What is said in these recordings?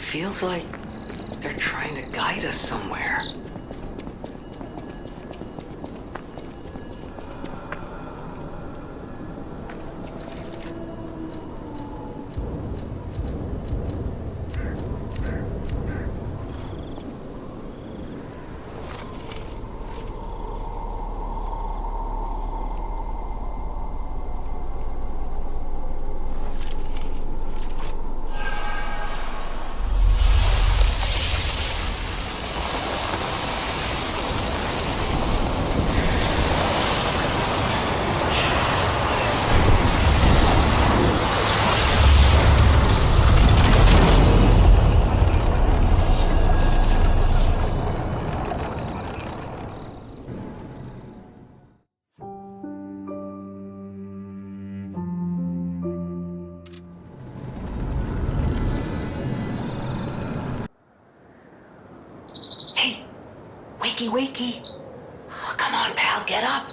feels like they're trying to guide us somewhere. Wakey. Oh, come on, pal, get up.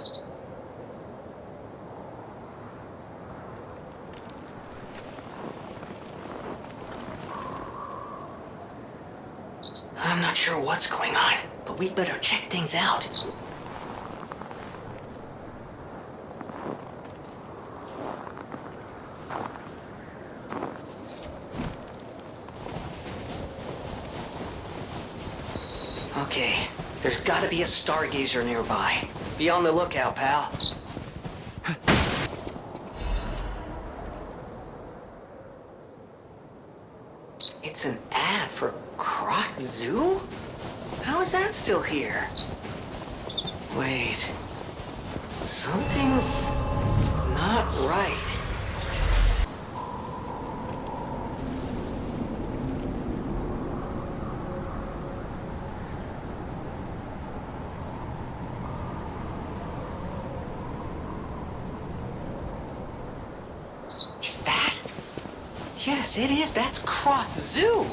I'm not sure what's going on, but we'd better check things out. Okay. There's gotta be a stargazer nearby. Be on the lookout, pal. It's an ad for Krat Zoo? How is that still here? Wait. Something's not right. Yes, it is. That's Krat Zoo.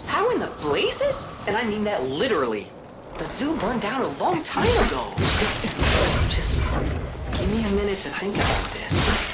How in the blazes? And I mean that literally. The zoo burned down a long time ago. Just give me a minute to think about this.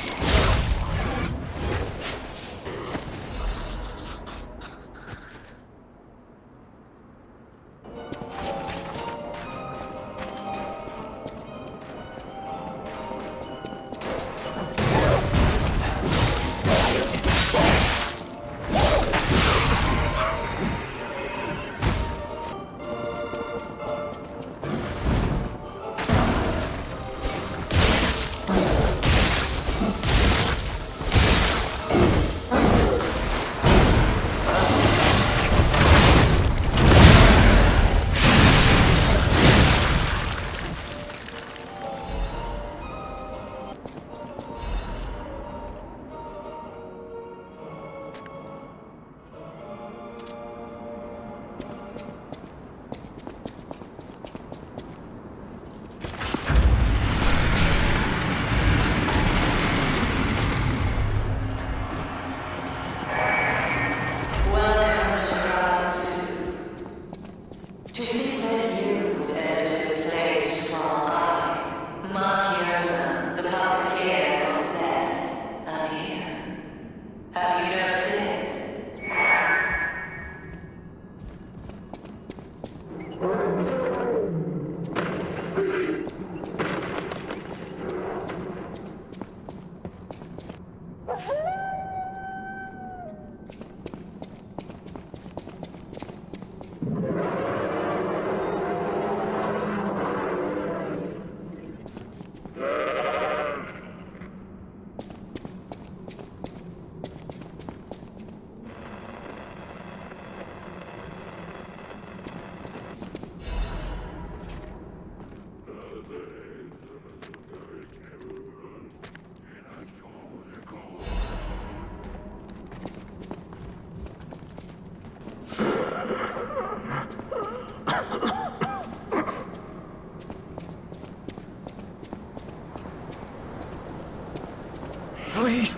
Please,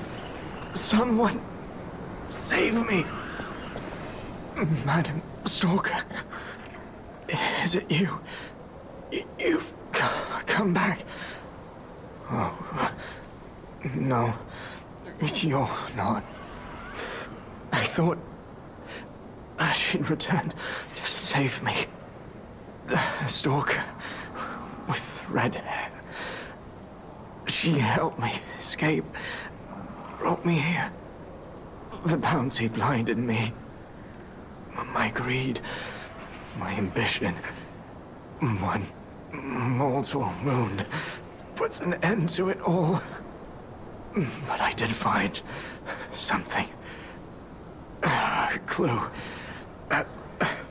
someone, save me. Madam Stalker, is it you? You've come back. Oh, no, you're not. I thought she'd returned to save me. The stalker with red hair. She helped me escape, brought me here. The bounty blinded me. My greed, my ambition. One mortal wound puts an end to it all. But I did find something. A clue at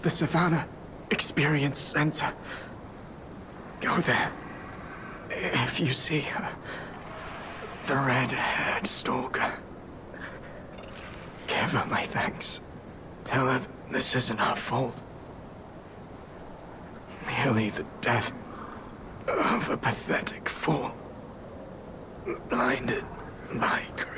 the Savannah Experience Center. Go there. If you see her, the red-haired stalker, give her my thanks. Tell her this isn't her fault. Merely the death of a pathetic fool, blinded by greed.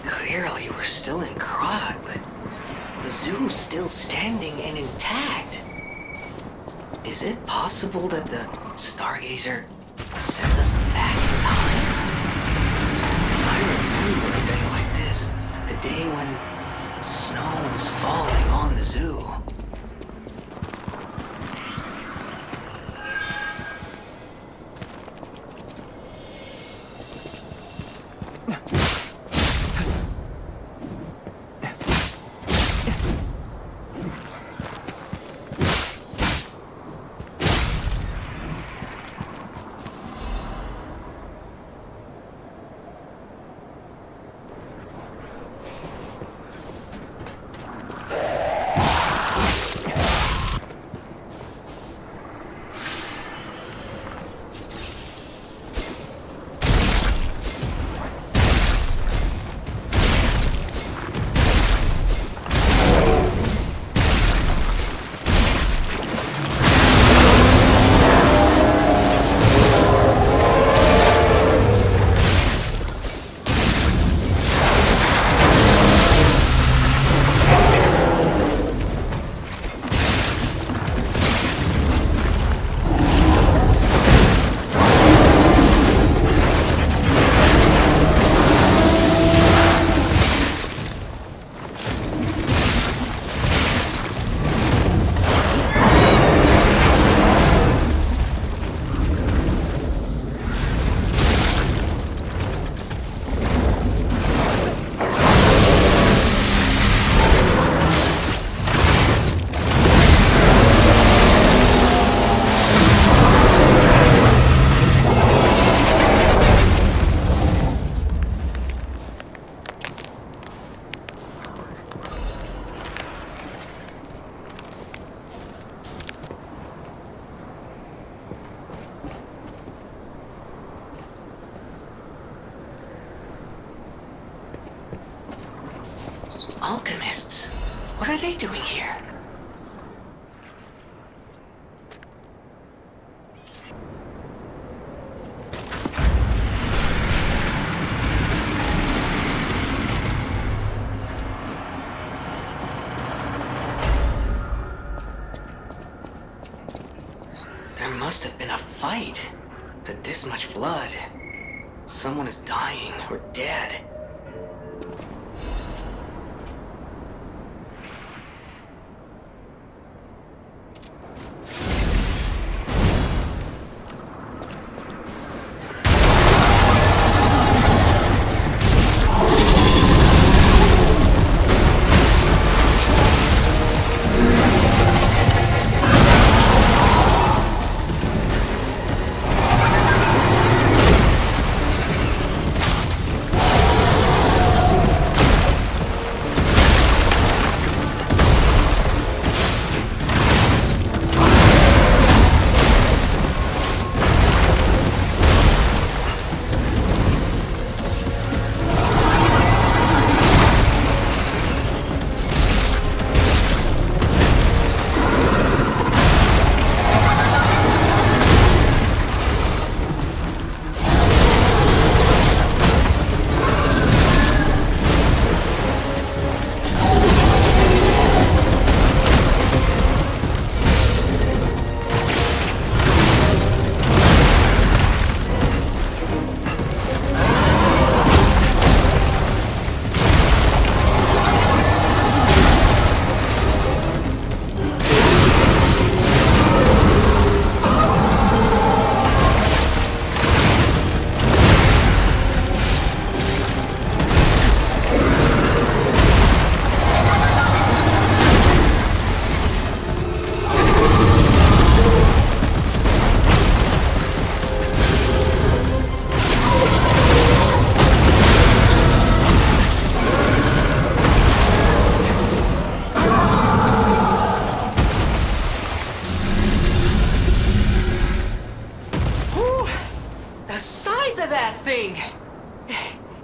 Clearly, we're still in Krat, but the zoo's still standing and intact. Is it possible that the Stargazer sent us back in time? 'Cause I remember a day like this, a day when snow was falling on the zoo. Alchemists? What are they doing here? There must have been a fight, but this much blood. Someone is dying or dead.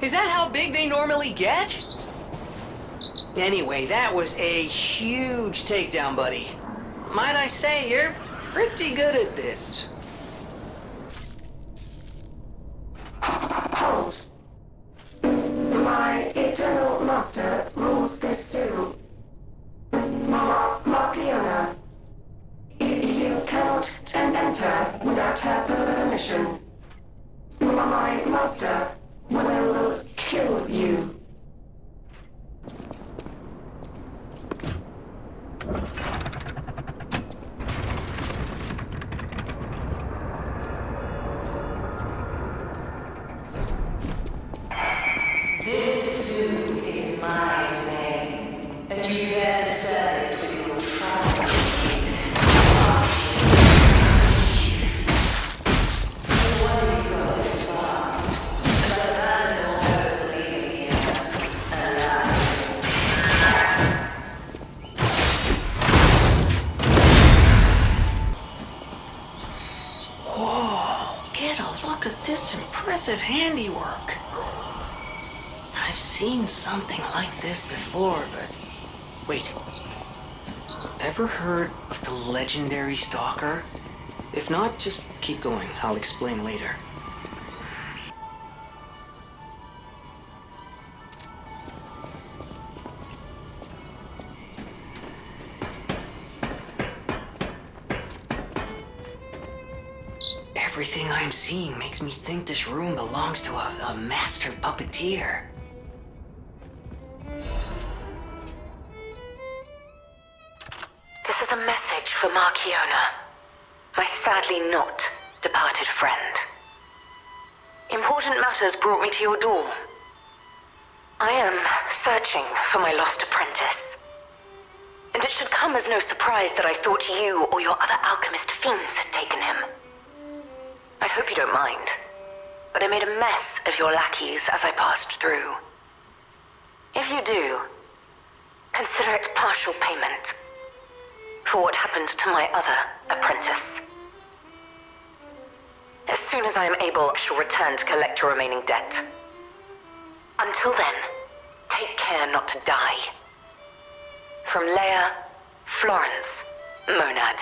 Is that how big they normally get? Anyway, that was a huge takedown, buddy. Might I say, you're pretty good at this. Hold. My eternal master rules this zoo. Markiouna. You cannot enter without her permission. My master will kill you. This zoo is my domain, and you dare disturb it with your trouble. What do you got this far? But a man will never believe in you. Alive. Whoa, get a look at this impressive handiwork. I've seen something like this before, but... Wait. Ever heard of the legendary stalker? If not, just keep going. I'll explain later. Everything I'm seeing makes me think this room belongs to a master puppeteer. This is a message for Markiouna, my sadly not departed friend. Important matters brought me to your door. I am searching for my lost apprentice. And it should come as no surprise that I thought you or your other alchemist fiends had taken him. I hope you don't mind, but I made a mess of your lackeys as I passed through. If you do, consider it partial payment for what happened to my other apprentice. As soon as I am able, I shall return to collect your remaining debt. Until then, take care not to die from Leia, Florence, Monad.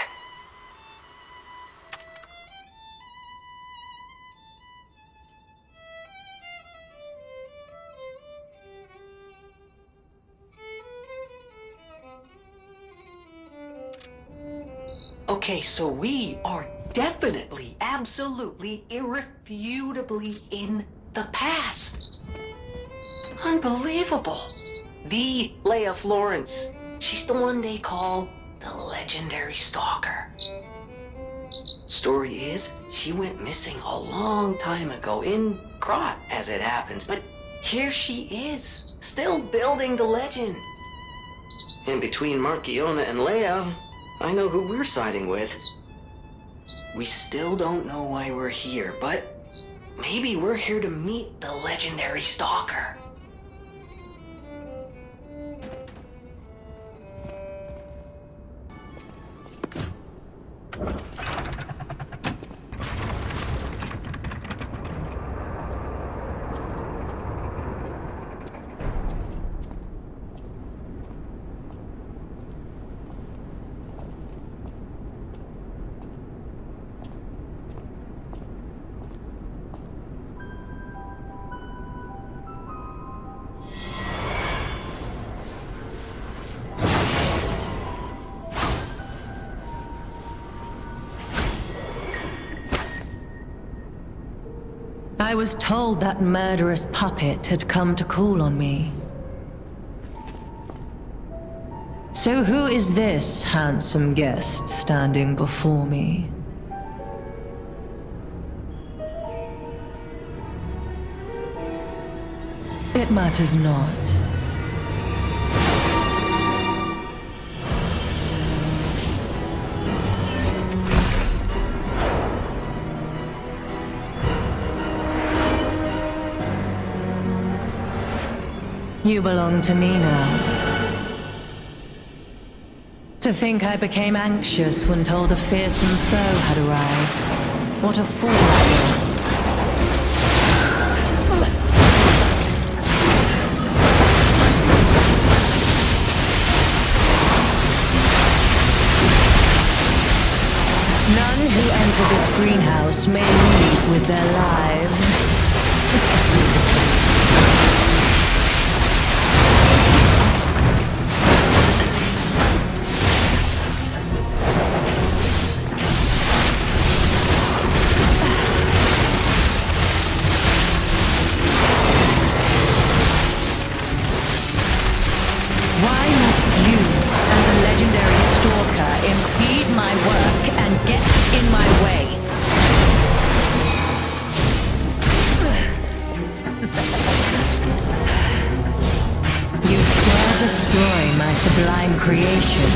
Okay, so we are definitely, absolutely, irrefutably in the past. Unbelievable. The Leia Florence. She's the one they call the legendary stalker. Story is, she went missing a long time ago, in Krat, as it happens, but here she is, still building the legend. And between Markiona and Leia, I know who we're siding with. We still don't know why we're here, but maybe we're here to meet the legendary stalker. I was told that murderous puppet had come to call on me. So who is this handsome guest standing before me? It matters not. You belong to me now. To think I became anxious when told a fearsome foe had arrived. What a fool I was. None who enter this greenhouse may leave with their lives. Sublime creation.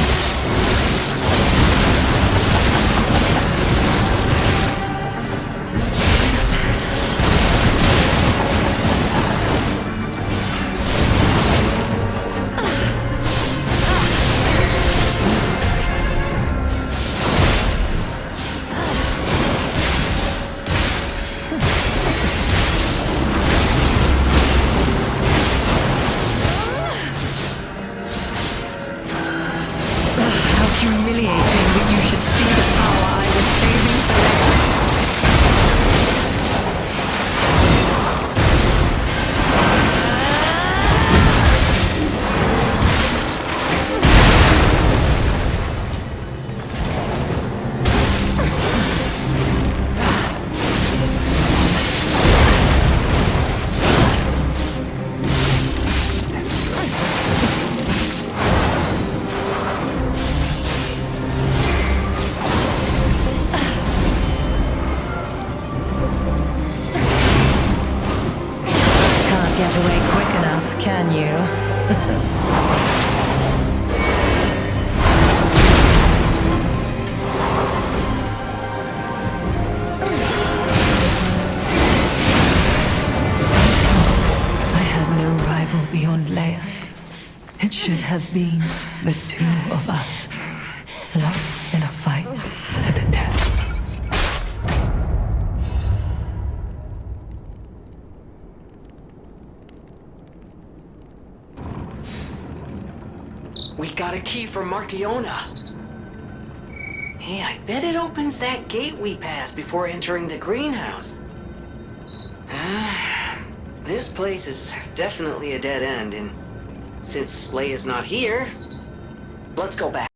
Have been the two of us, lost in a fight to the death. We got a key from Markiouna. Hey, I bet it opens that gate we passed before entering the greenhouse. This place is definitely a dead end, and since Leia's not here, let's go back.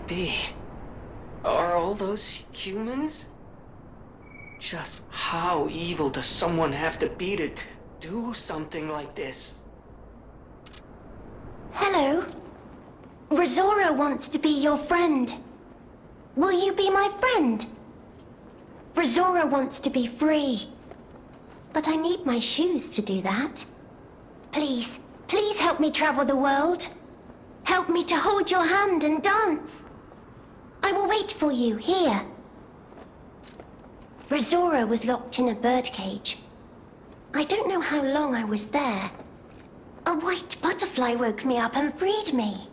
Be. Are all those humans? Just how evil does someone have to be to do something like this? Hello. Roزورا wants to be your friend. Will you be my friend? Roزورا wants to be free. But I need my shoes to do that. Please, please help me travel the world. Help me to hold your hand and dance. I will wait for you here. Roزورا was locked in a birdcage. I don't know how long I was there. A white butterfly woke me up and freed me.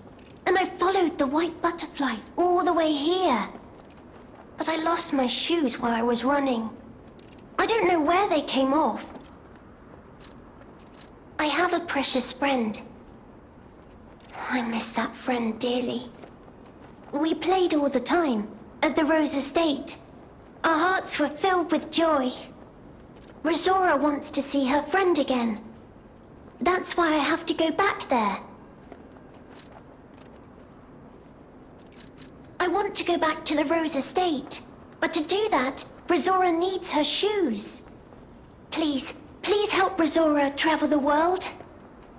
And I followed the white butterfly all the way here. But I lost my shoes while I was running. I don't know where they came off. I have a precious friend. I miss that friend dearly. We played all the time, at the Rose Estate. Our hearts were filled with joy. Roزورا wants to see her friend again. That's why I have to go back there. I want to go back to the Rose Estate. But to do that, Roزورا needs her shoes. Please, please help Roزورا travel the world.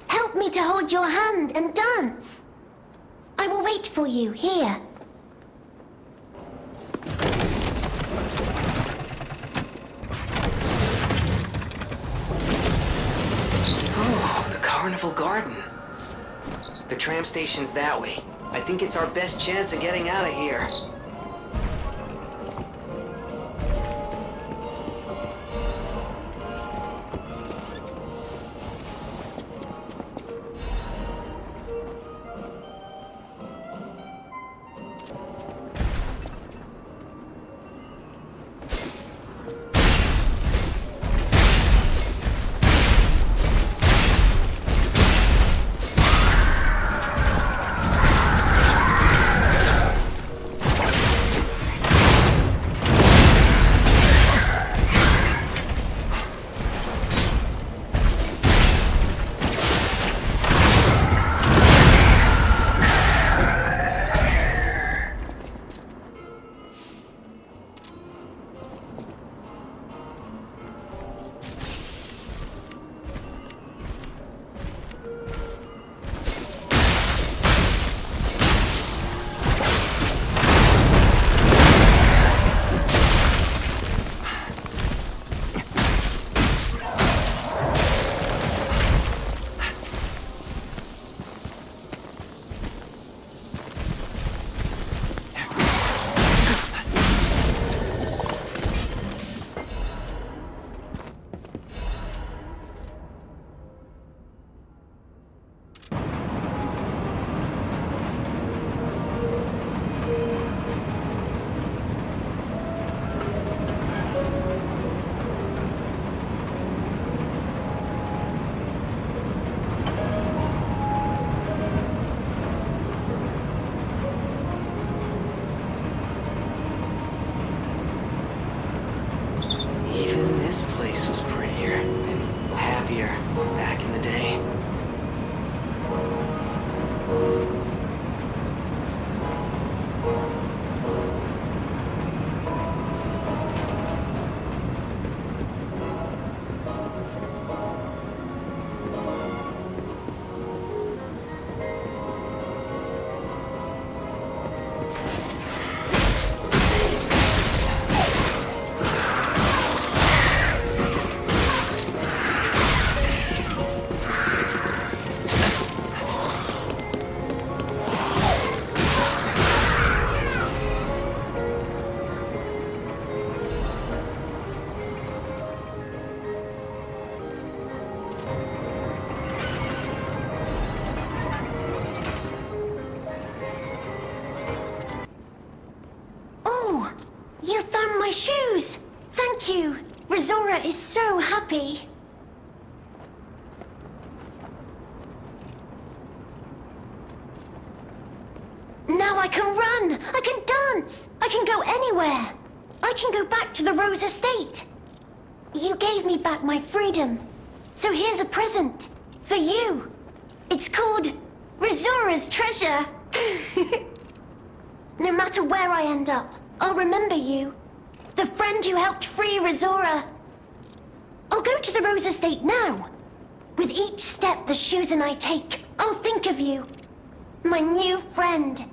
Help me to hold your hand and dance. I will wait for you here. Oh, the Carnival Garden. The tram station's that way. I think it's our best chance of getting out of here. You found my shoes! Thank you! Roزورا is so happy. Now I can run! I can dance! I can go anywhere! I can go back to the Rose Estate! You gave me back my freedom. So here's a present. For you. It's called Rozora's Treasure. No matter where I end up, I'll remember you. The friend who helped free Roزورا. I'll go to the Rose Estate now. With each step the shoes and I take, I'll think of you. My new friend.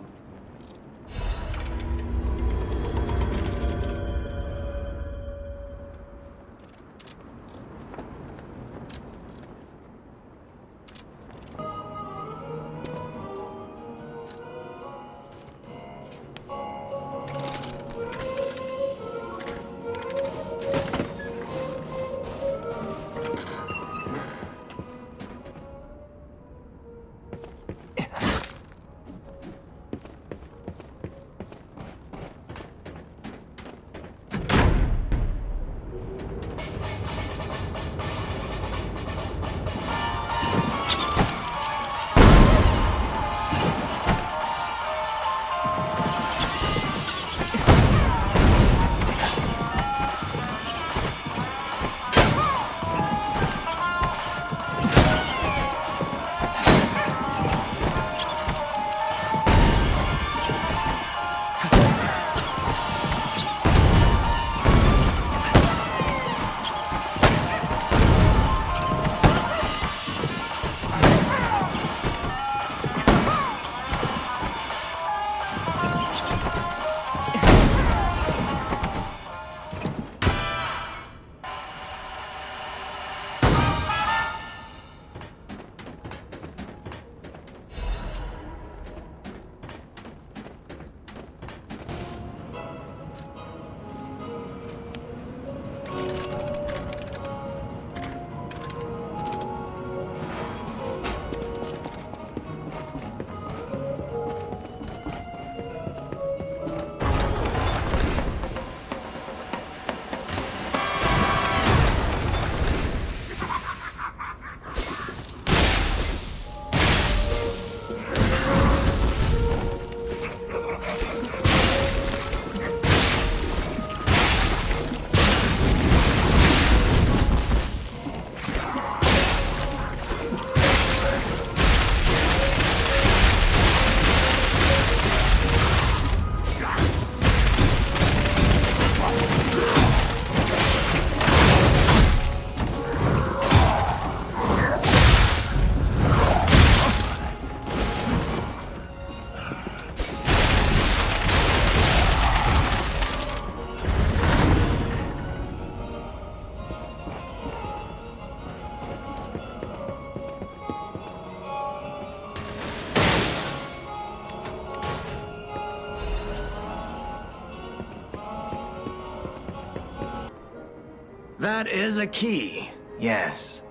That is a key, yes.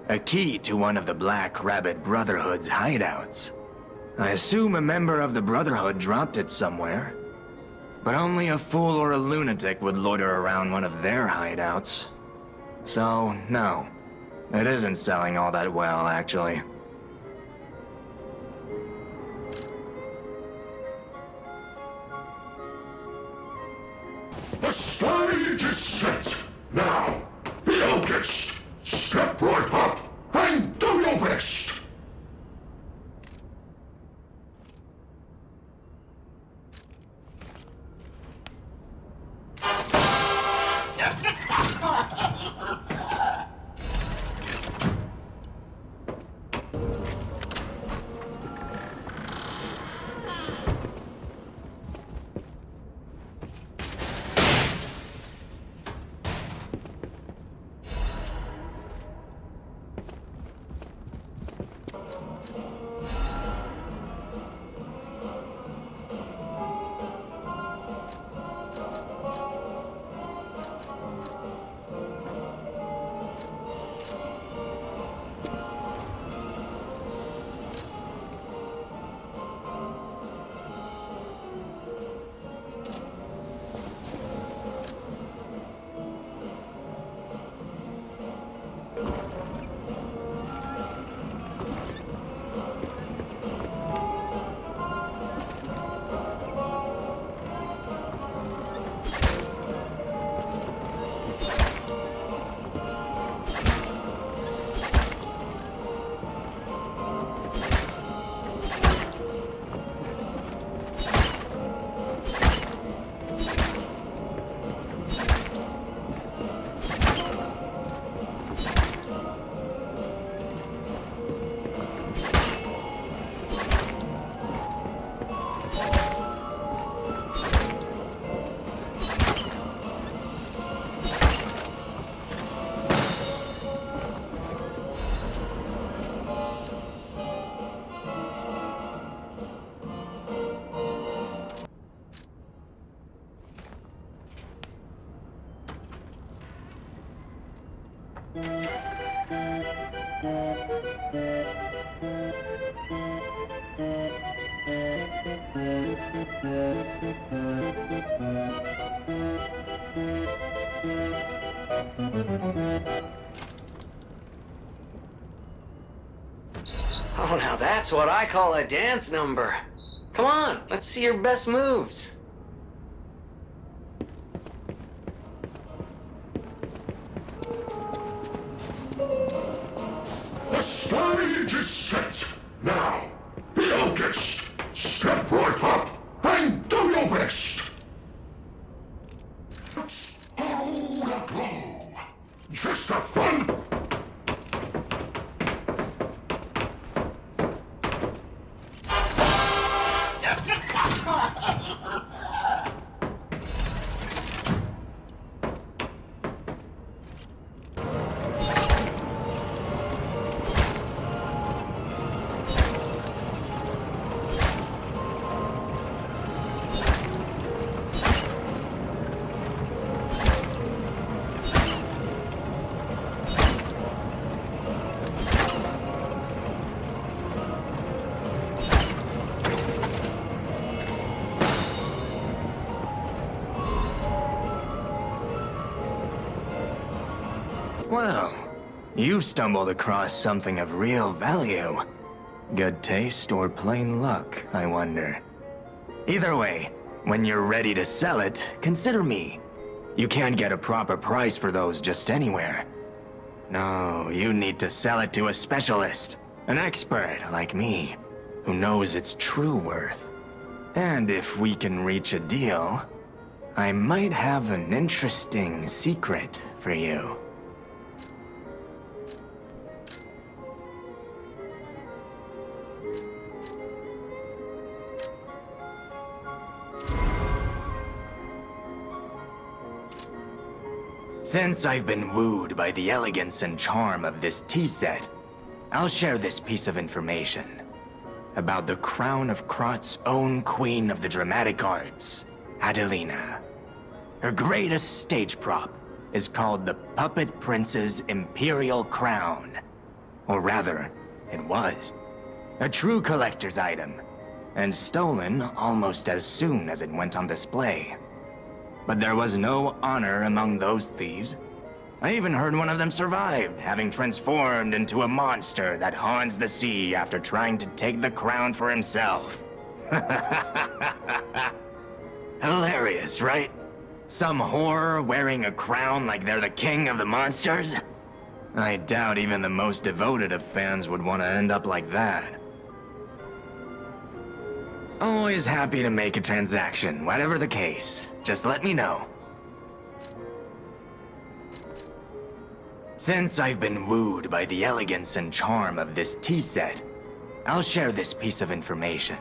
A key to one of the Black Rabbit Brotherhood's hideouts. I assume a member of the Brotherhood dropped it somewhere. But only a fool or a lunatic would loiter around one of their hideouts. So, no. It isn't selling all that well, actually. The stage is set! Now, be August! Step right up and do your best! Oh, now that's what I call a dance number. Come on, let's see your best moves. The stage is set. Now, be our guest. Step right up and do your best. It's all aglow. Just a fun. Well, you've stumbled across something of real value. Good taste or plain luck, I wonder. Either way, when you're ready to sell it, consider me. You can't get a proper price for those just anywhere. No, you need to sell it to a specialist, an expert like me, who knows its true worth. And if we can reach a deal, I might have an interesting secret for you. Since I've been wooed by the elegance and charm of this tea set, I'll share this piece of information about the crown of Krat's own queen of the dramatic arts, Adelina. Her greatest stage prop is called the Puppet Prince's Imperial Crown. Or rather, it was. A true collector's item, and stolen almost as soon as it went on display. But there was no honor among those thieves. I even heard one of them survived, having transformed into a monster that haunts the sea after trying to take the crown for himself. Hilarious, right? Some horror wearing a crown like they're the king of the monsters? I doubt even the most devoted of fans would want to end up like that. Always happy to make a transaction, whatever the case. Just let me know. Since I've been wooed by the elegance and charm of this tea set, I'll share this piece of information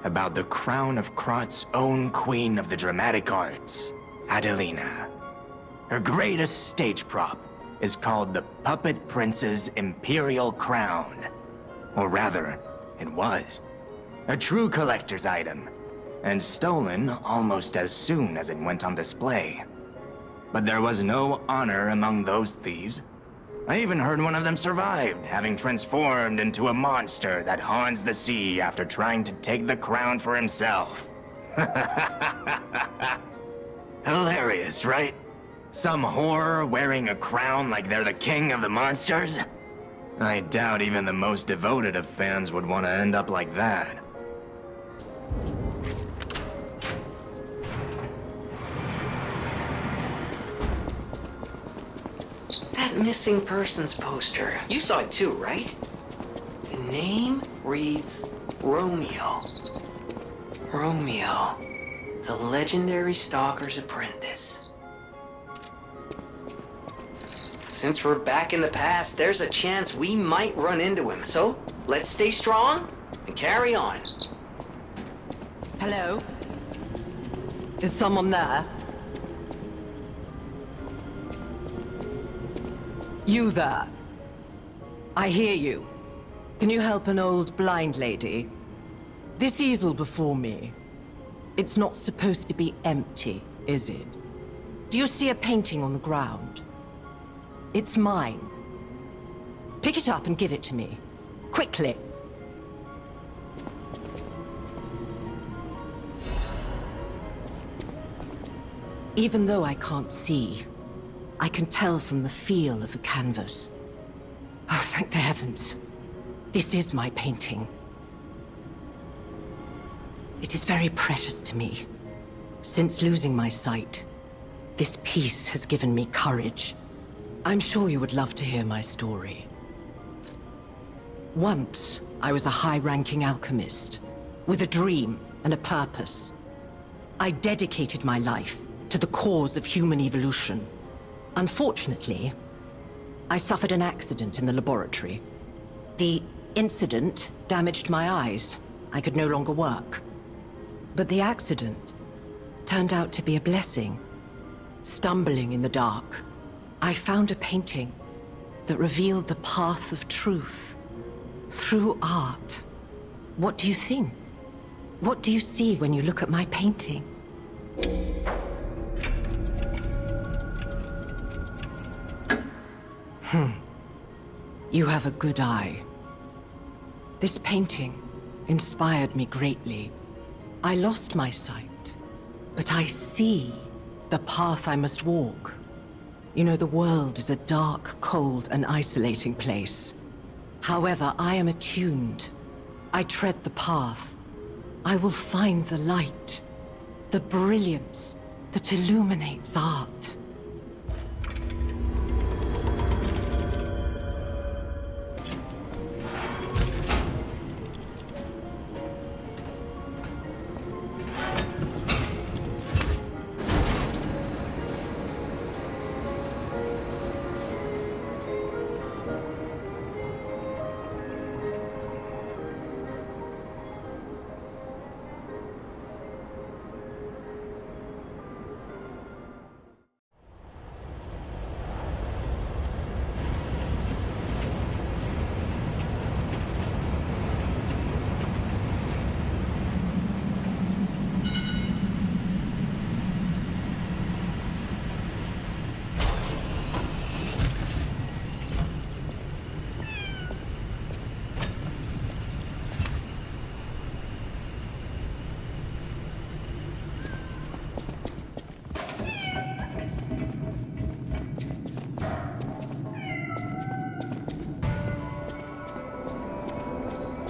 about the crown of Krat's own queen of the dramatic arts, Adelina. Her greatest stage prop is called the Puppet Prince's Imperial Crown. Or rather, it was. A true collector's item, and stolen almost as soon as it went on display. But there was no honor among those thieves. I even heard one of them survived, having transformed into a monster that haunts the sea after trying to take the crown for himself. Hilarious, right? Some horror wearing a crown like they're the king of the monsters? I doubt even the most devoted of fans would want to end up like that. That missing persons poster. You saw it too, right? The name reads Romeo. Romeo, the legendary stalker's apprentice. Since we're back in the past, there's a chance we might run into him. So, let's stay strong and carry on. Hello? Is someone there? You there? I hear you. Can you help an old blind lady? This easel before me, it's not supposed to be empty, is it? Do you see a painting on the ground? It's mine. Pick it up and give it to me. Quickly. Even though I can't see, I can tell from the feel of the canvas. Oh, thank the heavens. This is my painting. It is very precious to me. Since losing my sight, this piece has given me courage. I'm sure you would love to hear my story. Once, I was a high-ranking alchemist, with a dream and a purpose. I dedicated my life to the cause of human evolution. Unfortunately, I suffered an accident in the laboratory. The incident damaged my eyes. I could no longer work. But the accident turned out to be a blessing. Stumbling in the dark, I found a painting that revealed the path of truth through art. What do you think? What do you see when you look at my painting? You have a good eye. This painting inspired me greatly. I lost my sight, but I see the path I must walk. You know, the world is a dark, cold, and isolating place. However, I am attuned. I tread the path. I will find the light, the brilliance that illuminates art.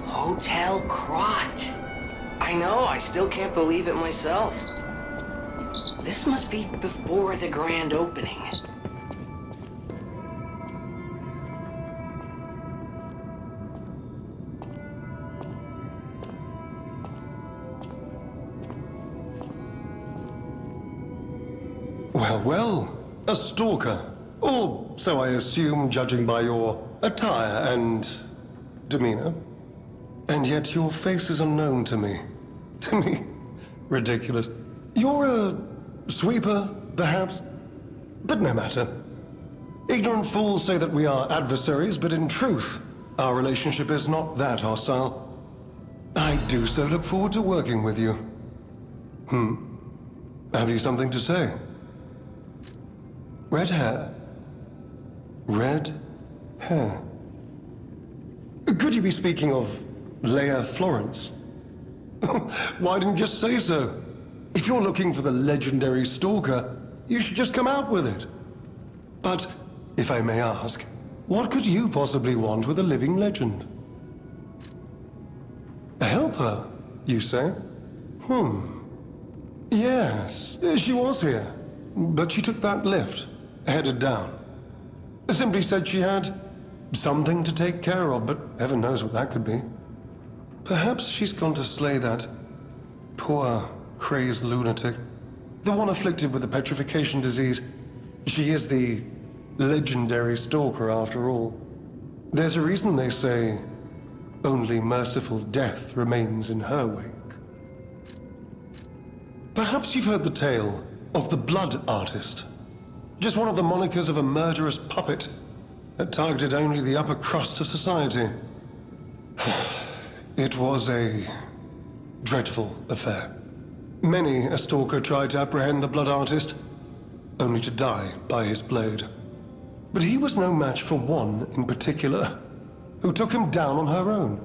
Hotel Krat. I know, I still can't believe it myself. This must be before the grand opening. Well, well, a stalker. Or so I assume, judging by your attire and demeanor. And yet your face is unknown to me. To me? Ridiculous. You're a sweeper, perhaps? But no matter. Ignorant fools say that we are adversaries, but in truth, our relationship is not that hostile. I do so look forward to working with you. Have you something to say? Red hair. Red hair. Could you be speaking of Leia Florence? Why didn't you just say so? If you're looking for the legendary stalker, you should just come out with it. But, if I may ask, what could you possibly want with a living legend? A helper, you say? Yes, she was here. But she took that lift, headed down. Simply said she had something to take care of, but heaven knows what that could be. Perhaps she's gone to slay that poor, crazed lunatic. The one afflicted with the petrification disease. She is the legendary stalker, after all. There's a reason they say only merciful death remains in her wake. Perhaps you've heard the tale of the Blood Artist. Just one of the monikers of a murderous puppet that targeted only the upper crust of society. It was a dreadful affair. Many a stalker tried to apprehend the Blood Artist, only to die by his blade. But he was no match for one in particular, who took him down on her own.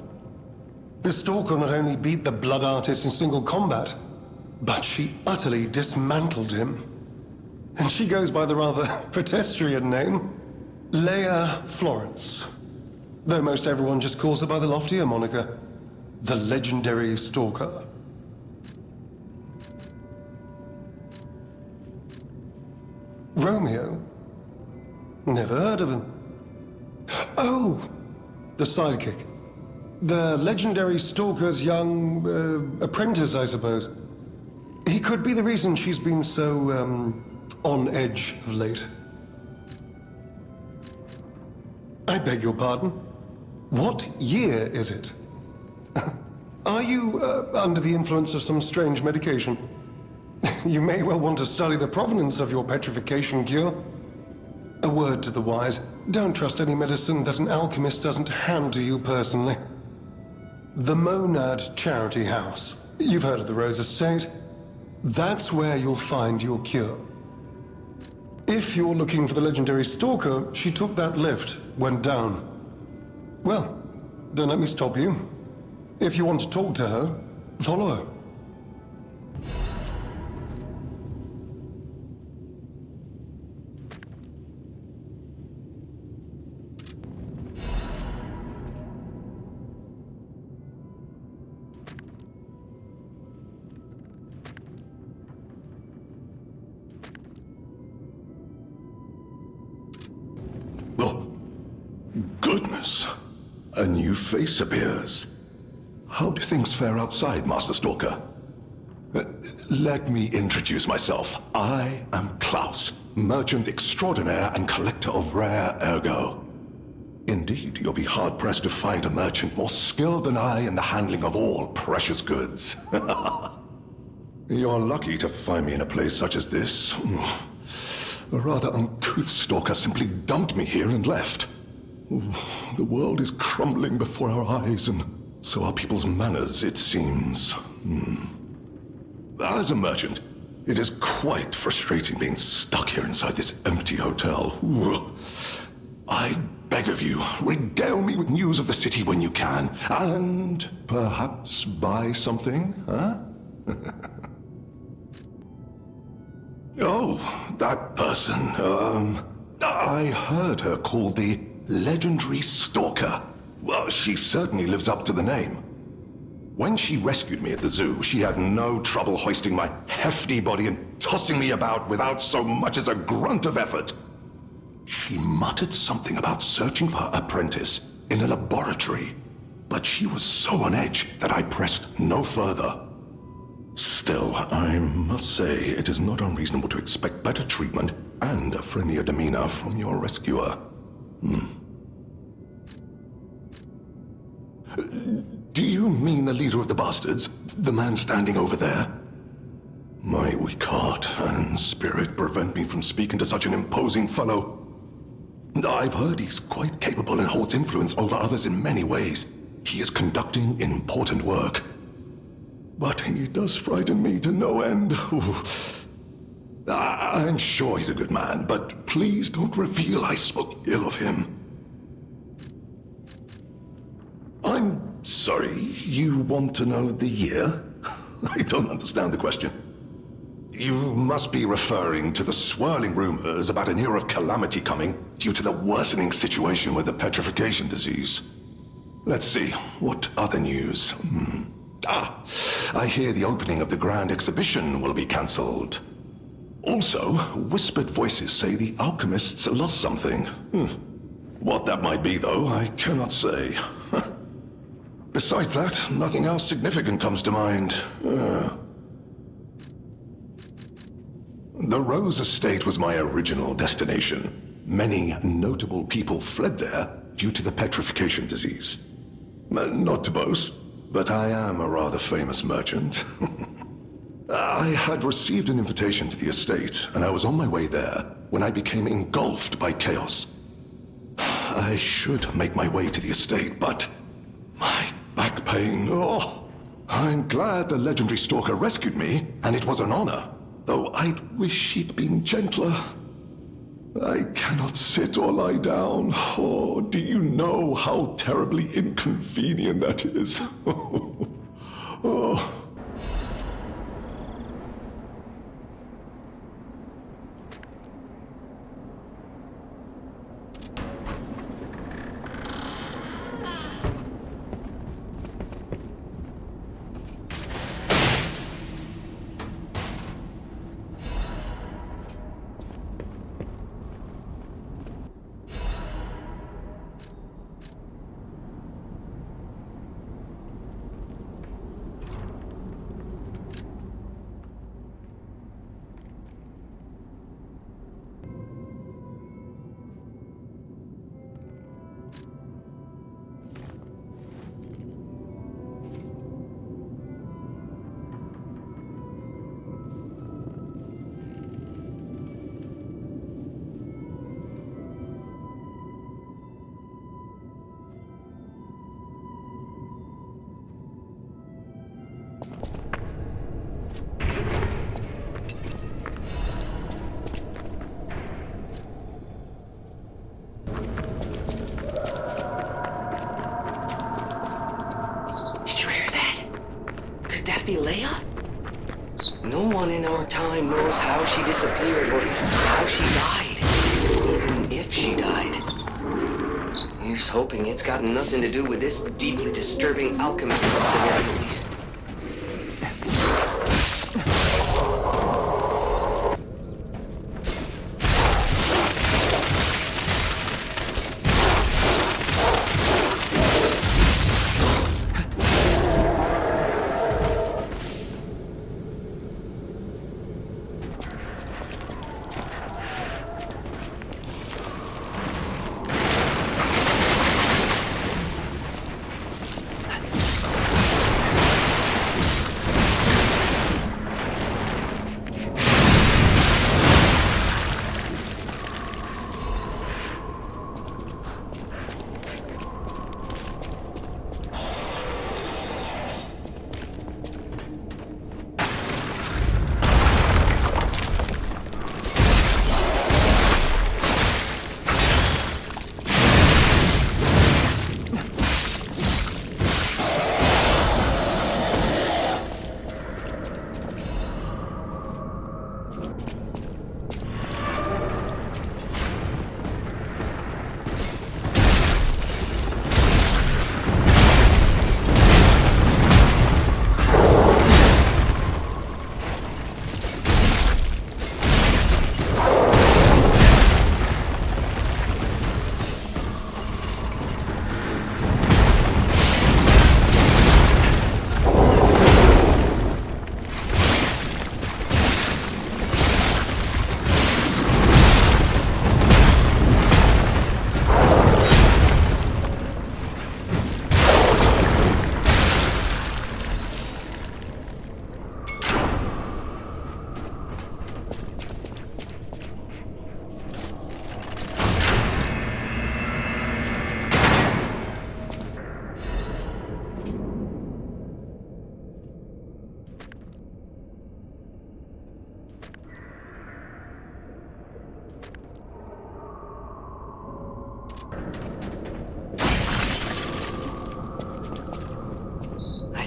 The stalker not only beat the Blood Artist in single combat, but she utterly dismantled him. And she goes by the rather pedestrian name, Leia Florence. Though most everyone just calls her by the loftier moniker, the legendary stalker. Romeo? Never heard of him. Oh! The sidekick. The legendary stalker's young, apprentice, I suppose. He could be the reason she's been so, on edge of late. I beg your pardon? What year is it? Are you, under the influence of some strange medication? You may well want to study the provenance of your petrification cure. A word to the wise, don't trust any medicine that an alchemist doesn't hand to you personally. The Monad Charity House. You've heard of the Rose Estate? That's where you'll find your cure. If you're looking for the legendary stalker, she took that lift, went down. Well, don't let me stop you. If you want to talk to her, follow her. Goodness! A new face appears. How do things fare outside, Master Stalker? Let me introduce myself. I am Klaus, merchant extraordinaire and collector of rare ergo. Indeed, you'll be hard-pressed to find a merchant more skilled than I in the handling of all precious goods. You're lucky to find me in a place such as this. A rather uncouth stalker simply dumped me here and left. The world is crumbling before our eyes, and so are people's manners, it seems. As a merchant, it is quite frustrating being stuck here inside this empty hotel. I beg of you, regale me with news of the city when you can, and perhaps buy something, huh? Oh, that person, I heard her called the legendary stalker. Well, she certainly lives up to the name. When she rescued me at the zoo, she had no trouble hoisting my hefty body and tossing me about without so much as a grunt of effort. She muttered something about searching for her apprentice in a laboratory, but she was so on edge that I pressed no further. Still, I must say it is not unreasonable to expect better treatment and a friendlier demeanor from your rescuer. Do you mean the leader of the bastards? The man standing over there? My weak heart and spirit prevent me from speaking to such an imposing fellow. I've heard he's quite capable and holds influence over others in many ways. He is conducting important work. But he does frighten me to no end. I'm sure he's a good man, but please don't reveal I spoke ill of him. I'm sorry, you want to know the year? I don't understand the question. You must be referring to the swirling rumors about an era of calamity coming due to the worsening situation with the petrification disease. Let's see, what other news? I hear the opening of the grand exhibition will be cancelled. Also, whispered voices say the alchemists lost something. What that might be, though, I cannot say. Besides that, nothing else significant comes to mind. The Rose Estate was my original destination. Many notable people fled there due to the petrification disease. Not to boast, but I am a rather famous merchant. I had received an invitation to the estate, and I was on my way there when I became engulfed by chaos. I should make my way to the estate, but my back pain, I'm glad the legendary stalker rescued me, and it was an honor, though I'd wish she'd been gentler. I cannot sit or lie down. Oh, do you know how terribly inconvenient that is? Could that be Leia? No one in our time knows how she disappeared or how she died, even if she died. Here's hoping it's got nothing to do with this deeply disturbing alchemist incident, at least.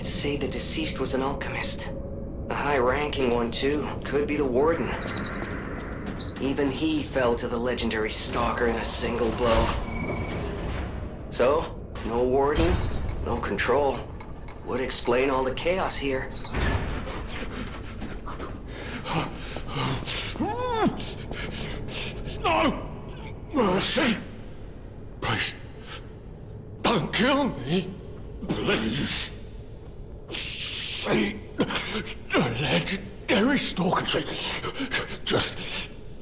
Say the deceased was an alchemist. A high-ranking one, too. Could be the warden. Even he fell to the legendary stalker in a single blow. So, no warden, no control. Would explain all the chaos here. No! Mercy! Please, don't kill me. Please. The legendary stalker, just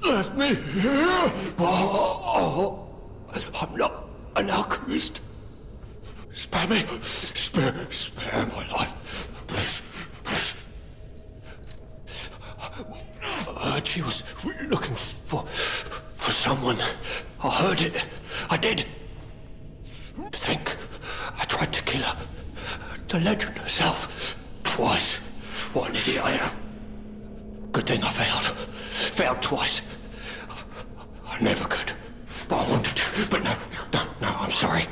let me here. Oh, I'm not an alchemist. Spare me. Spare my life. Please, please. I heard she was looking for someone. I heard it. I did. To think I tried to kill her. The legend herself. Twice. What an idiot I am. Good thing I failed. Failed twice. I never could. But I wanted to. But no, I'm sorry.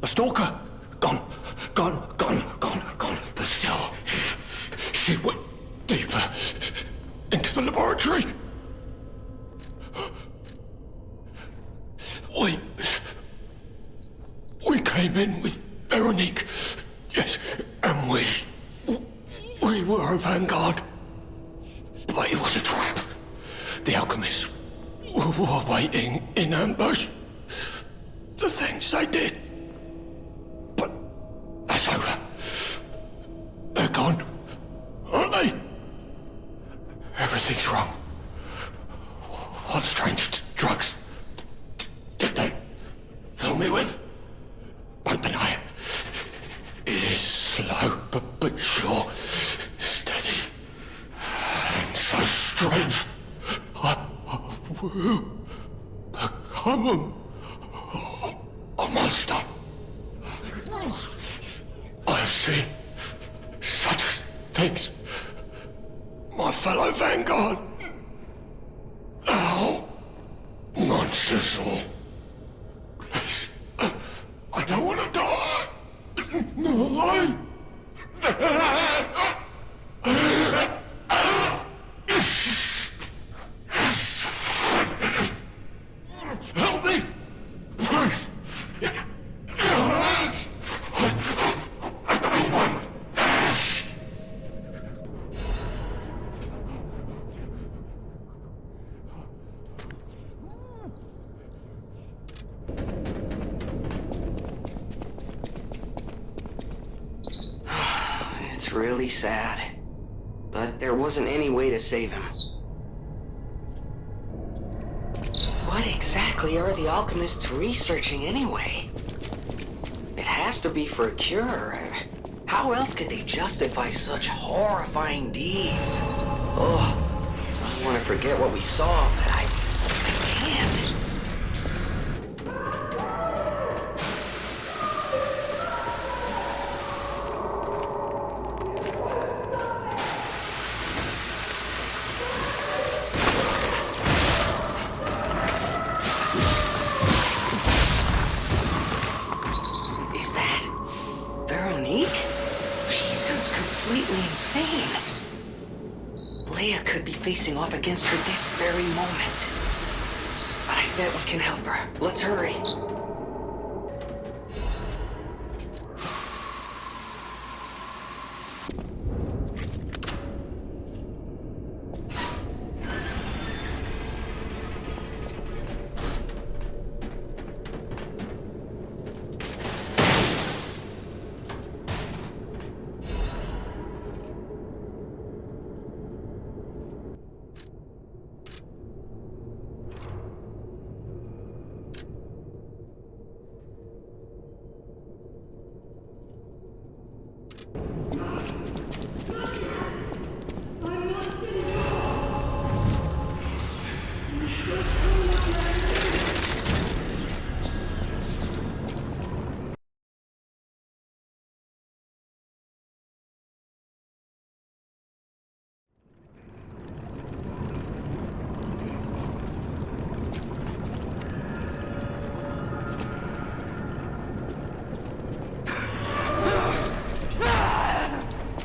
A stalker. Gone. But still, she went deeper into the laboratory. We came in with Fieronike. Yes, and we were a vanguard. But it was a trap. The alchemists were waiting in ambush. The things they did. But that's over. They're gone, aren't they? Everything's wrong. What strange drugs did they fill me with? Don't deny it. It is slow, but sure, steady, and so strange. I will become a monster. I've seen such things. My fellow vanguard. Now, monsters all. Please, I don't want to die. No, I... really sad. But there wasn't any way to save him. What exactly are the alchemists researching anyway? It has to be for a cure. How else could they justify such horrifying deeds? Oh, I want to forget what we saw, but I can't. Is that Veronique? She sounds completely insane. Leia could be facing off against her this very moment. But I bet we can help her. Let's hurry.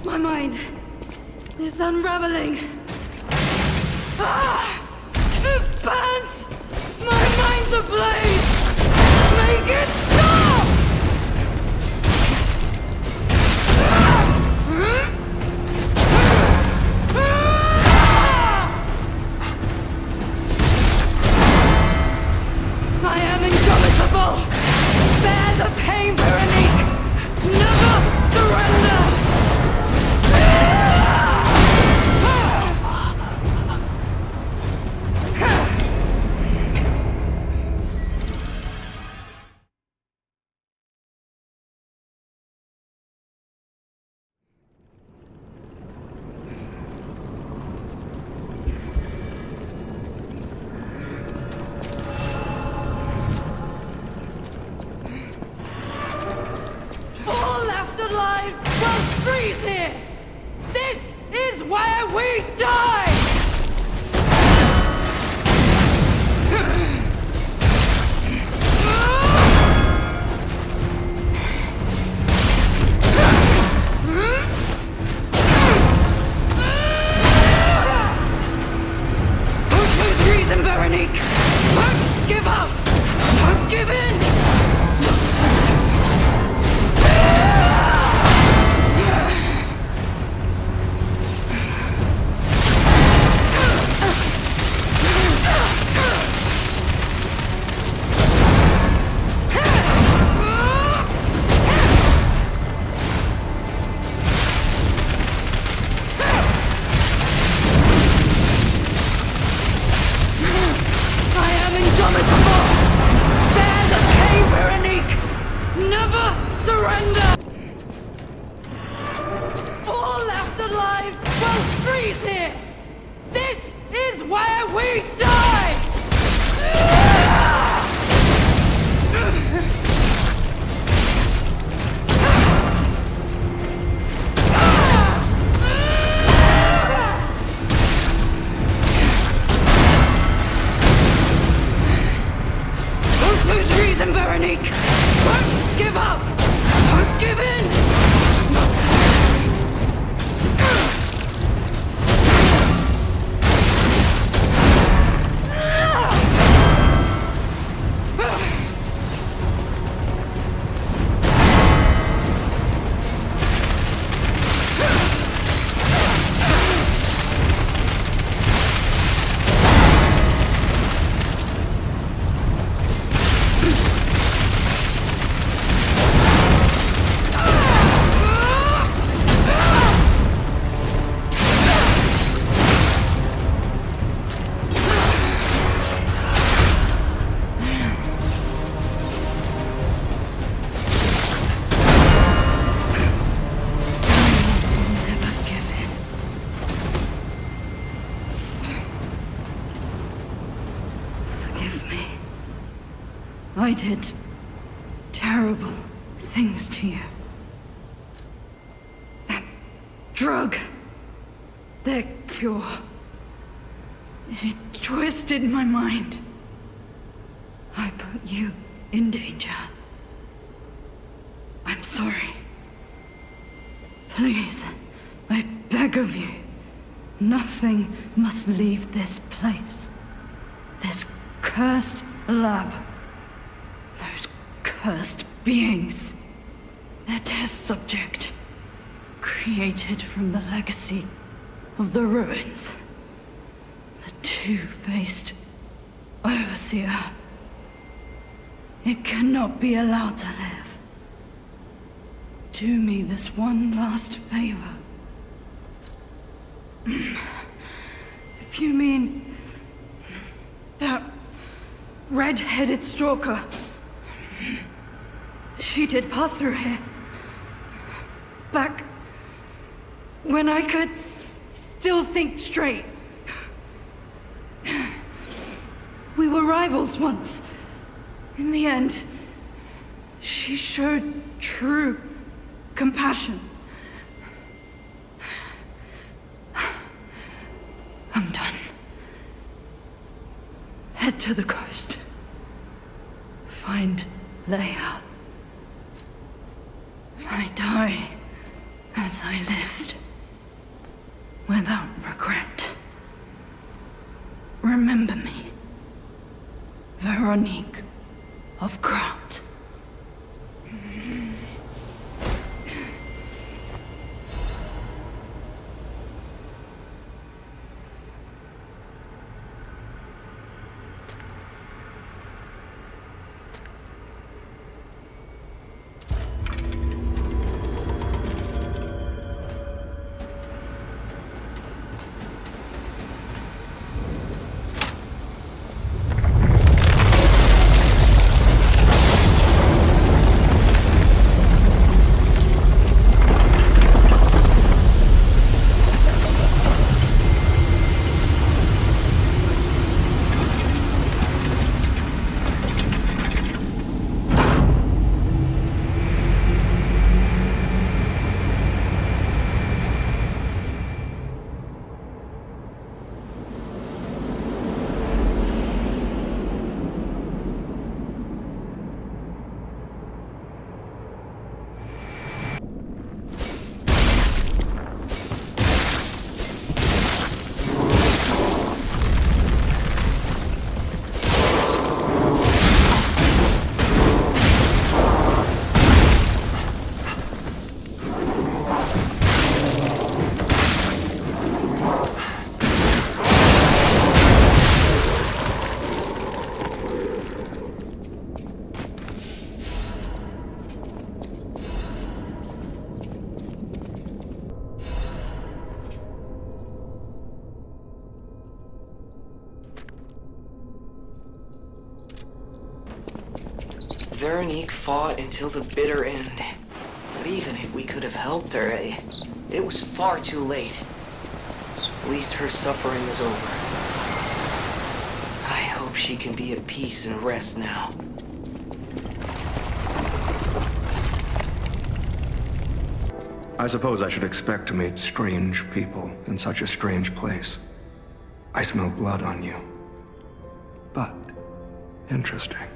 My mind is unraveling. It burns! My mind's ablaze! Make it stop! I am indomitable! Bear the pain, Furanique! Never surrender! All left alive will freeze here! This is where we die! Don't lose reason, Veronique! Don't give up! Don't give in! I am indomitable! Bear the pain, Veronique! Never surrender! All left alive will freeze here! This is where we die! Don't lose reason, Veronique! Don't give up! Don't give in! I did terrible things to you. That drug, their cure, it twisted my mind. I put you in danger. I'm sorry. Please, I beg of you, nothing must leave this place. This cursed lab. Those cursed beings. Their test subject. Created from the legacy of the ruins. The two-faced overseer. It cannot be allowed to live. Do me this one last favor. If you mean that red-headed stalker, she did pass through here. Back when I could still think straight. We were rivals once. In the end, she showed true compassion. I'm done. Head to the coast. Find Leia. I die as I lived, without regret. Remember me, Féronique of Krat. Veronique fought until the bitter end. But even if we could have helped her, it was far too late. At least her suffering is over. I hope she can be at peace and rest now. I suppose I should expect to meet strange people in such a strange place. I smell blood on you. But, interesting.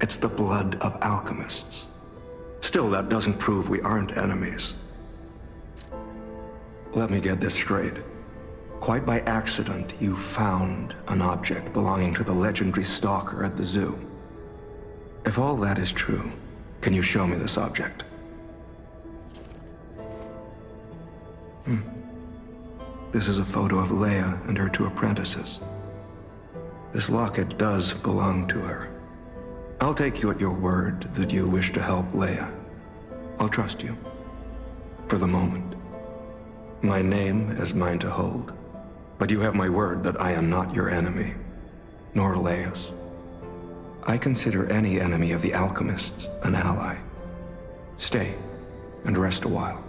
It's the blood of alchemists. Still, that doesn't prove we aren't enemies. Let me get this straight. Quite by accident, you found an object belonging to the legendary stalker at the zoo. If all that is true, can you show me this object? This is a photo of Leia and her two apprentices. This locket does belong to her. I'll take you at your word that you wish to help Leia. I'll trust you. For the moment. My name is mine to hold. But you have my word that I am not your enemy, nor Leia's. I consider any enemy of the alchemists an ally. Stay and rest a while.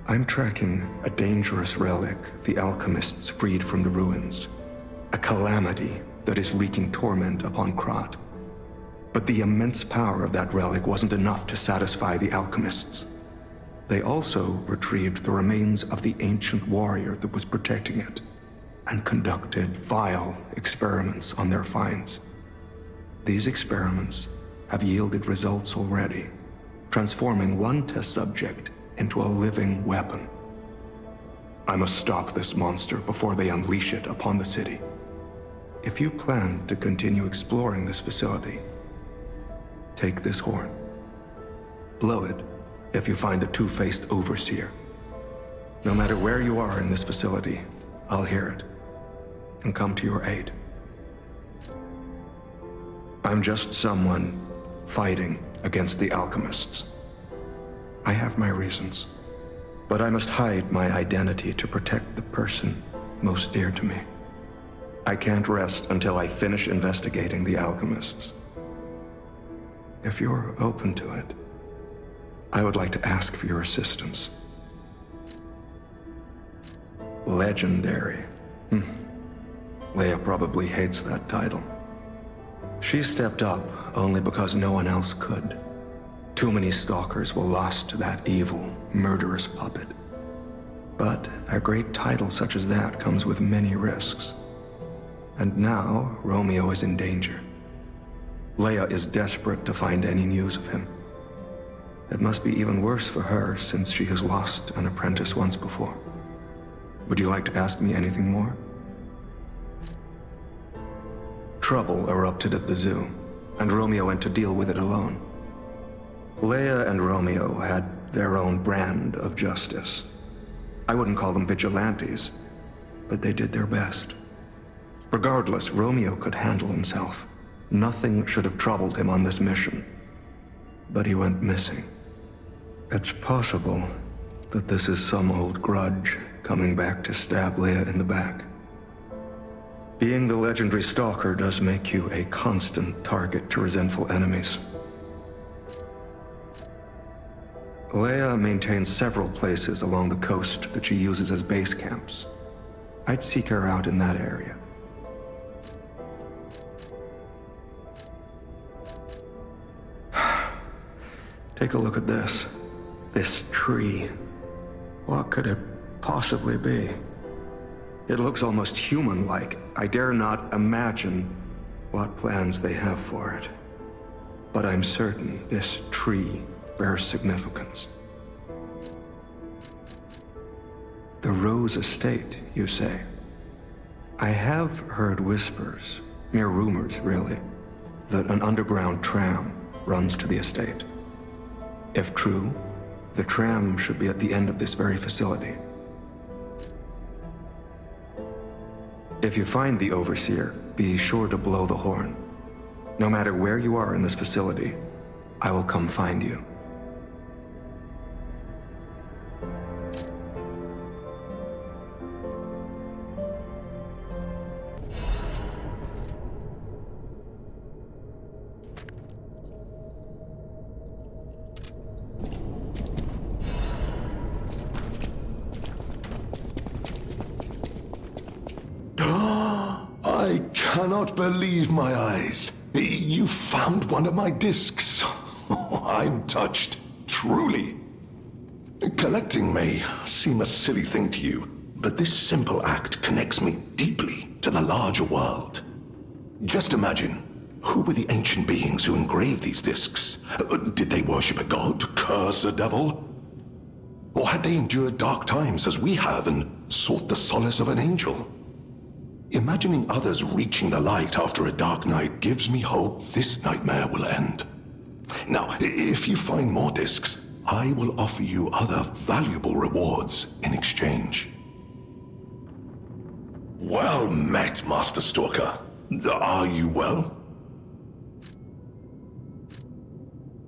I'm tracking a dangerous relic the alchemists freed from the ruins. A calamity that is wreaking torment upon Krat. But the immense power of that relic wasn't enough to satisfy the alchemists. They also retrieved the remains of the ancient warrior that was protecting it, and conducted vile experiments on their finds. These experiments have yielded results already, transforming one test subject into a living weapon. I must stop this monster before they unleash it upon the city. If you plan to continue exploring this facility, take this horn. Blow it if you find the two-faced overseer. No matter where you are in this facility, I'll hear it and come to your aid. I'm just someone fighting against the alchemists. I have my reasons, but I must hide my identity to protect the person most dear to me. I can't rest until I finish investigating the alchemists. If you're open to it, I would like to ask for your assistance. Legendary. Leia probably hates that title. She stepped up only because no one else could. Too many stalkers were lost to that evil, murderous puppet. But a great title such as that comes with many risks. And now, Romeo is in danger. Leia is desperate to find any news of him. It must be even worse for her since she has lost an apprentice once before. Would you like to ask me anything more? Trouble erupted at the zoo, and Romeo went to deal with it alone. Leia and Romeo had their own brand of justice. I wouldn't call them vigilantes, but they did their best. Regardless, Romeo could handle himself. Nothing should have troubled him on this mission. But he went missing. It's possible that this is some old grudge coming back to stab Leia in the back. Being the legendary stalker does make you a constant target to resentful enemies. Leia maintains several places along the coast that she uses as base camps. I'd seek her out in that area. Take a look at this. This tree. What could it possibly be? It looks almost human-like. I dare not imagine what plans they have for it. But I'm certain this tree bears significance. The Rose Estate, you say? I have heard whispers, mere rumors really, that an underground tram runs to the estate. If true, the tram should be at the end of this very facility. If you find the Overseer, be sure to blow the horn. No matter where you are in this facility, I will come find you. I cannot believe my eyes. You found one of my discs. I'm touched, truly. Collecting may seem a silly thing to you, but this simple act connects me deeply to the larger world. Just imagine, who were the ancient beings who engraved these discs? Did they worship a god, curse a devil? Or had they endured dark times as we have and sought the solace of an angel? Imagining others reaching the light after a dark night gives me hope this nightmare will end. Now, if you find more discs, I will offer you other valuable rewards in exchange. Well met, Master Stalker. Are you well?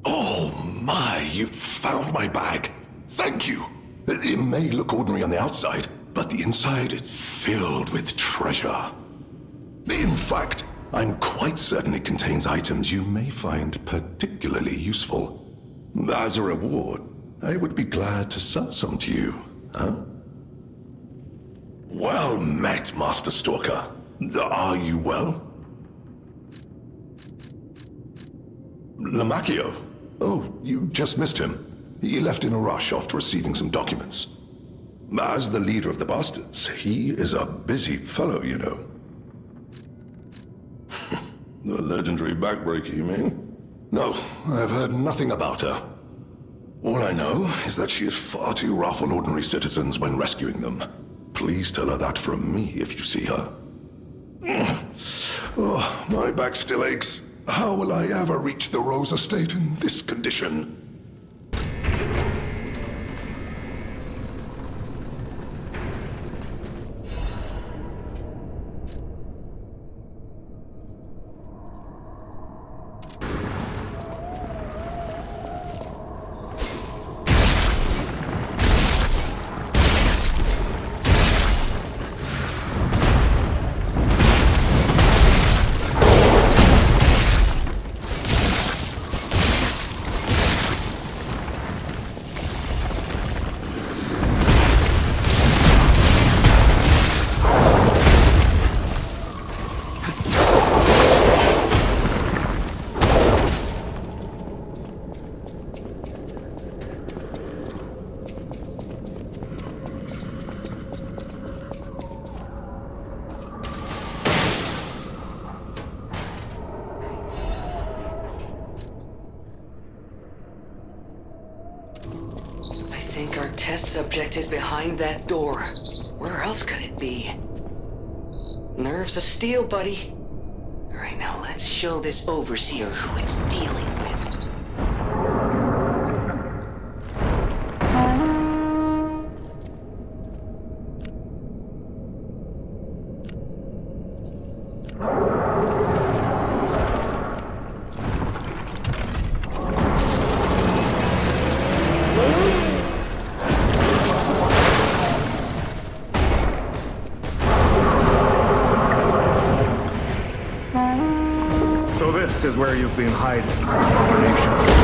Oh my, you found my bag. Thank you. It may look ordinary on the outside, but the inside is filled with treasure. In fact, I'm quite certain it contains items you may find particularly useful. As a reward, I would be glad to sell some to you, huh? Well met, Master Stalker. Are you well? Lamacchio? Oh, you just missed him. He left in a rush after receiving some documents. As the leader of the bastards, he is a busy fellow, you know. The legendary backbreaker, you mean? No, I've heard nothing about her. All I know is that she is far too rough on ordinary citizens when rescuing them. Please tell her that from me if you see her. Oh, my back still aches. How will I ever reach the Rose Estate in this condition? Test subject is behind that door. Where else could it be? Nerves of steel, buddy. Alright, now let's show this overseer who it's dealing with. Is where you've been hiding, abomination.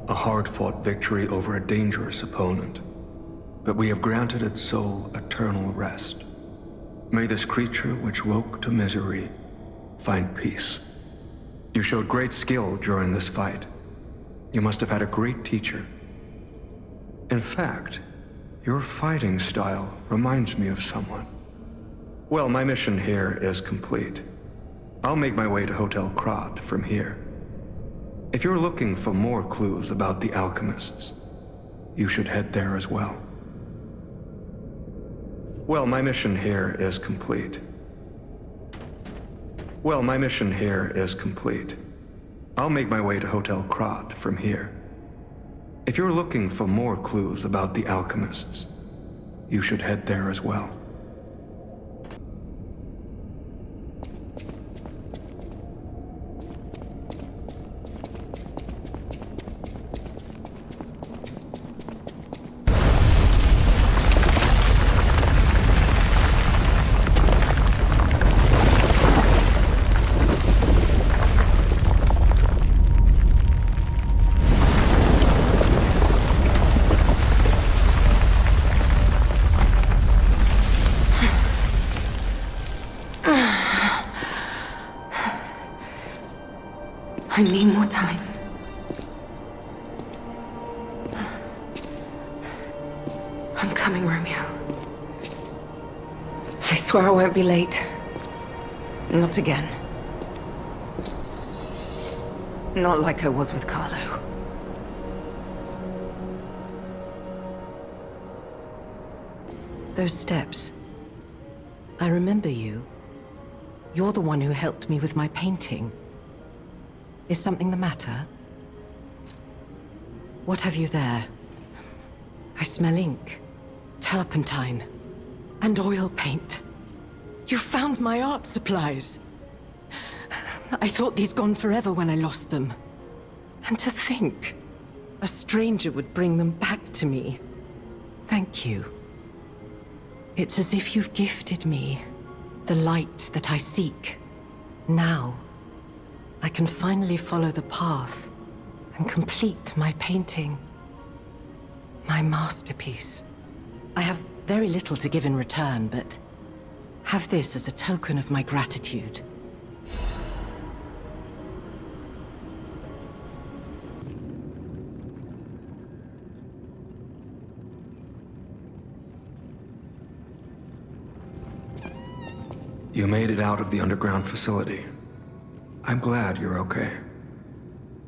A hard-fought victory over a dangerous opponent. But we have granted its soul eternal rest. May this creature which woke to misery find peace. You showed great skill during this fight. You must have had a great teacher. In fact, Your fighting style reminds me of someone. Well, my mission here is complete. I'll make my way to Hotel Krat from here. If you're looking for more clues about the alchemists, you should head there as well. Well, my mission here is complete. Well, my mission here is complete. I'll make my way to Hotel Krat from here. If you're looking for more clues about the alchemists, you should head there as well. I need more time. I'm coming, Romeo. I swear I won't be late. Not again. Not like I was with Carlo. Those steps. I remember you. You're the one who helped me with my painting. Is something the matter? What have you there? I smell ink, turpentine, and oil paint. You found my art supplies. I thought these gone forever when I lost them. And to think, a stranger would bring them back to me. Thank you. It's as if you've gifted me the light that I seek. Now, I can finally follow the path and complete my painting. My masterpiece. I have very little to give in return, but have this as a token of my gratitude. You made it out of the underground facility. I'm glad you're okay.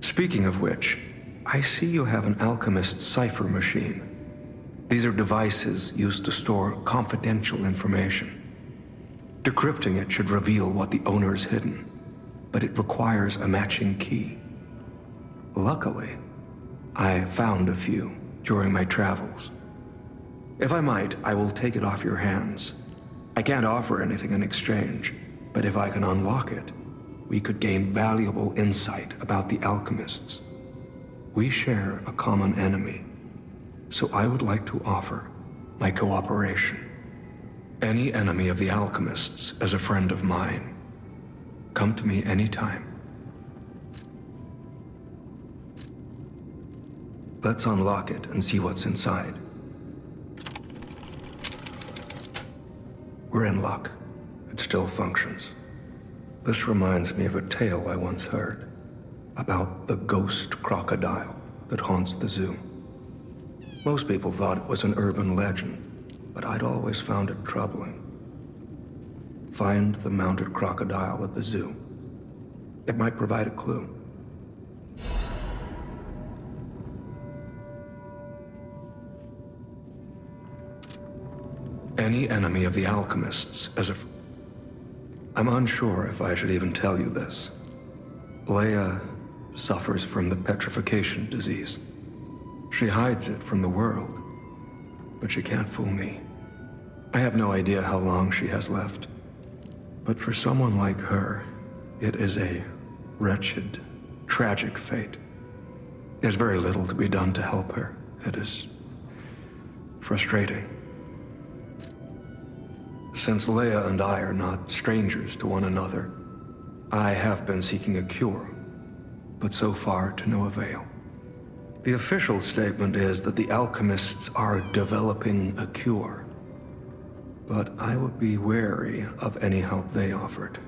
Speaking of which, I see you have an alchemist's cipher machine. These are devices used to store confidential information. Decrypting it should reveal what the owner's hidden, but it requires a matching key. Luckily, I found a few during my travels. If I might, I will take it off your hands. I can't offer anything in exchange, but if I can unlock it, we could gain valuable insight about the alchemists. We share a common enemy, so I would like to offer my cooperation. Any enemy of the alchemists is a friend of mine. Come to me anytime. Let's unlock it and see what's inside. We're in luck. It still functions. This reminds me of a tale I once heard about the ghost crocodile that haunts the zoo. Most people thought it was an urban legend, but I'd always found it troubling. Find the mounted crocodile at the zoo. It might provide a clue. Any enemy of the alchemists is a... I'm unsure if I should even tell you this. Leia suffers from the petrification disease. She hides it from the world, but she can't fool me. I have no idea how long she has left. But for someone like her, it is a wretched, tragic fate. There's very little to be done to help her. It is frustrating. Since Leia and I are not strangers to one another, I have been seeking a cure, but so far to no avail. The official statement is that the alchemists are developing a cure, but I would be wary of any help they offered.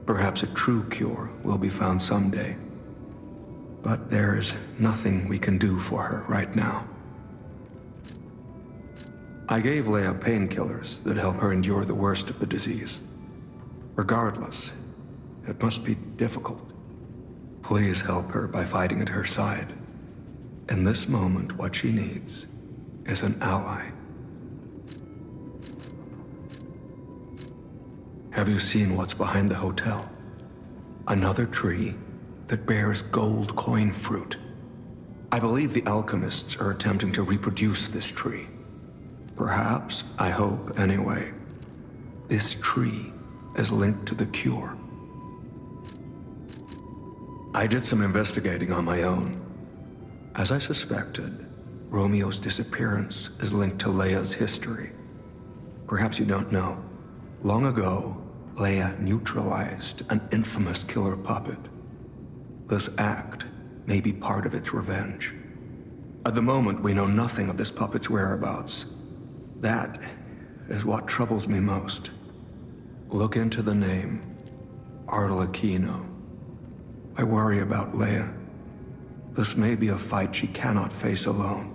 Perhaps a true cure will be found someday, but there's nothing we can do for her right now. I gave Leia painkillers that help her endure the worst of the disease. Regardless, it must be difficult. Please help her by fighting at her side. In this moment, what she needs is an ally. Have you seen what's behind the hotel? Another tree that bears gold coin fruit. I believe the alchemists are attempting to reproduce this tree. Perhaps, I hope anyway, this tree is linked to the cure. I did some investigating on my own. As I suspected, Romeo's disappearance is linked to Leia's history. Perhaps you don't know. Long ago, Leia neutralized an infamous killer puppet. This act may be part of its revenge. At the moment, we know nothing of this puppet's whereabouts. That is what troubles me most. Look into the name, Arlecchino. I worry about Leia. This may be a fight she cannot face alone.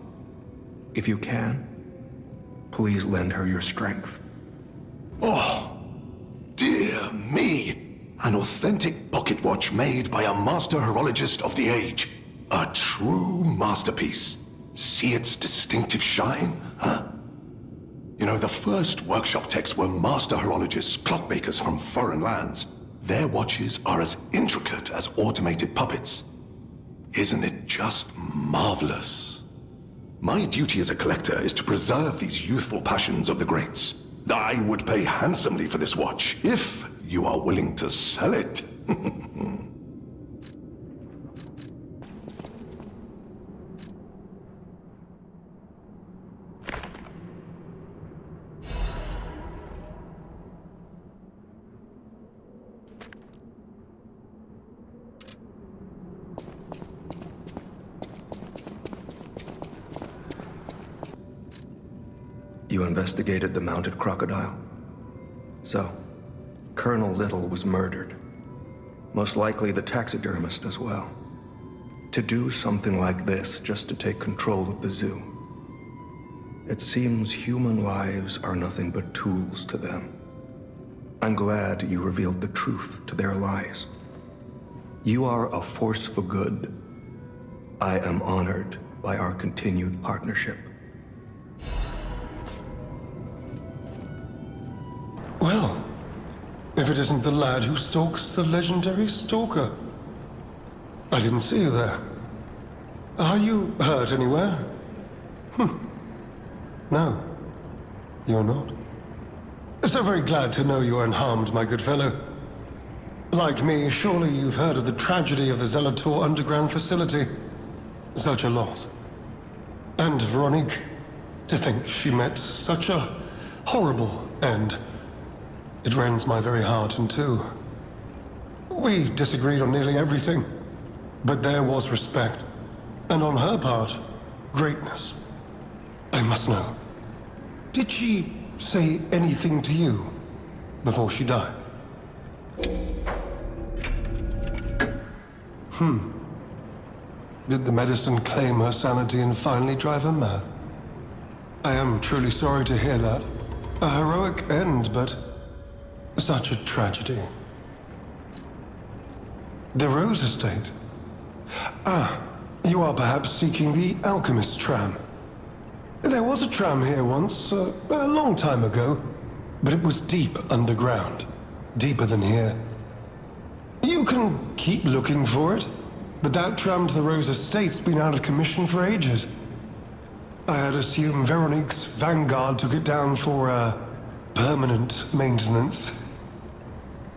If you can, please lend her your strength. Oh, dear me. An authentic pocket watch made by a master horologist of the age. A true masterpiece. See its distinctive shine, huh? You know, the first workshop techs were master horologists, clockmakers from foreign lands. Their watches are as intricate as automated puppets. Isn't it just marvelous? My duty as a collector is to preserve these youthful passions of the greats. I would pay handsomely for this watch, if you are willing to sell it. You investigated the mounted crocodile? So, Colonel Little was murdered. Most likely the taxidermist as well. To do something like this just to take control of the zoo. It seems human lives are nothing but tools to them. I'm glad you revealed the truth to their lies. You are a force for good. I am honored by our continued partnership. Well, if it isn't the lad who stalks the legendary stalker. I didn't see you there. Are you hurt anywhere? No, you're not. So very glad to know you are unharmed, my good fellow. Like me, surely you've heard of the tragedy of the Zelator underground facility. Such a loss. And Féronique, to think she met such a horrible end. It rends my very heart in two. We disagreed on nearly everything, but there was respect, and on her part, greatness. I must know, did she say anything to you before she died? Did the medicine claim her sanity and finally drive her mad? I am truly sorry to hear that. A heroic end, but such a tragedy. The Rose Estate. Ah, you are perhaps seeking the Alchemist tram. There was a tram here once, a long time ago, but it was deep underground. Deeper than here. You can keep looking for it, but that tram to the Rose Estate's been out of commission for ages. I had assumed Véronique's Vanguard took it down for, permanent maintenance.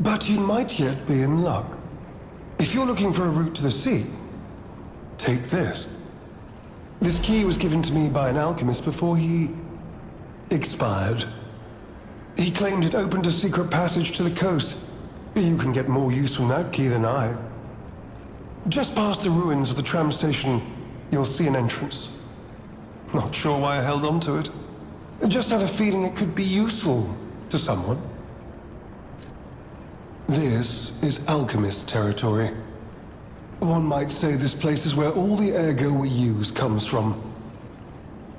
But you might yet be in luck. If you're looking for a route to the sea, take this. This key was given to me by an alchemist before he expired. He claimed it opened a secret passage to the coast. You can get more use from that key than I. Just past the ruins of the tram station, you'll see an entrance. Not sure why I held on to it. I just had a feeling it could be useful to someone. This is alchemist territory. One might say this place is where all the ergo we use comes from.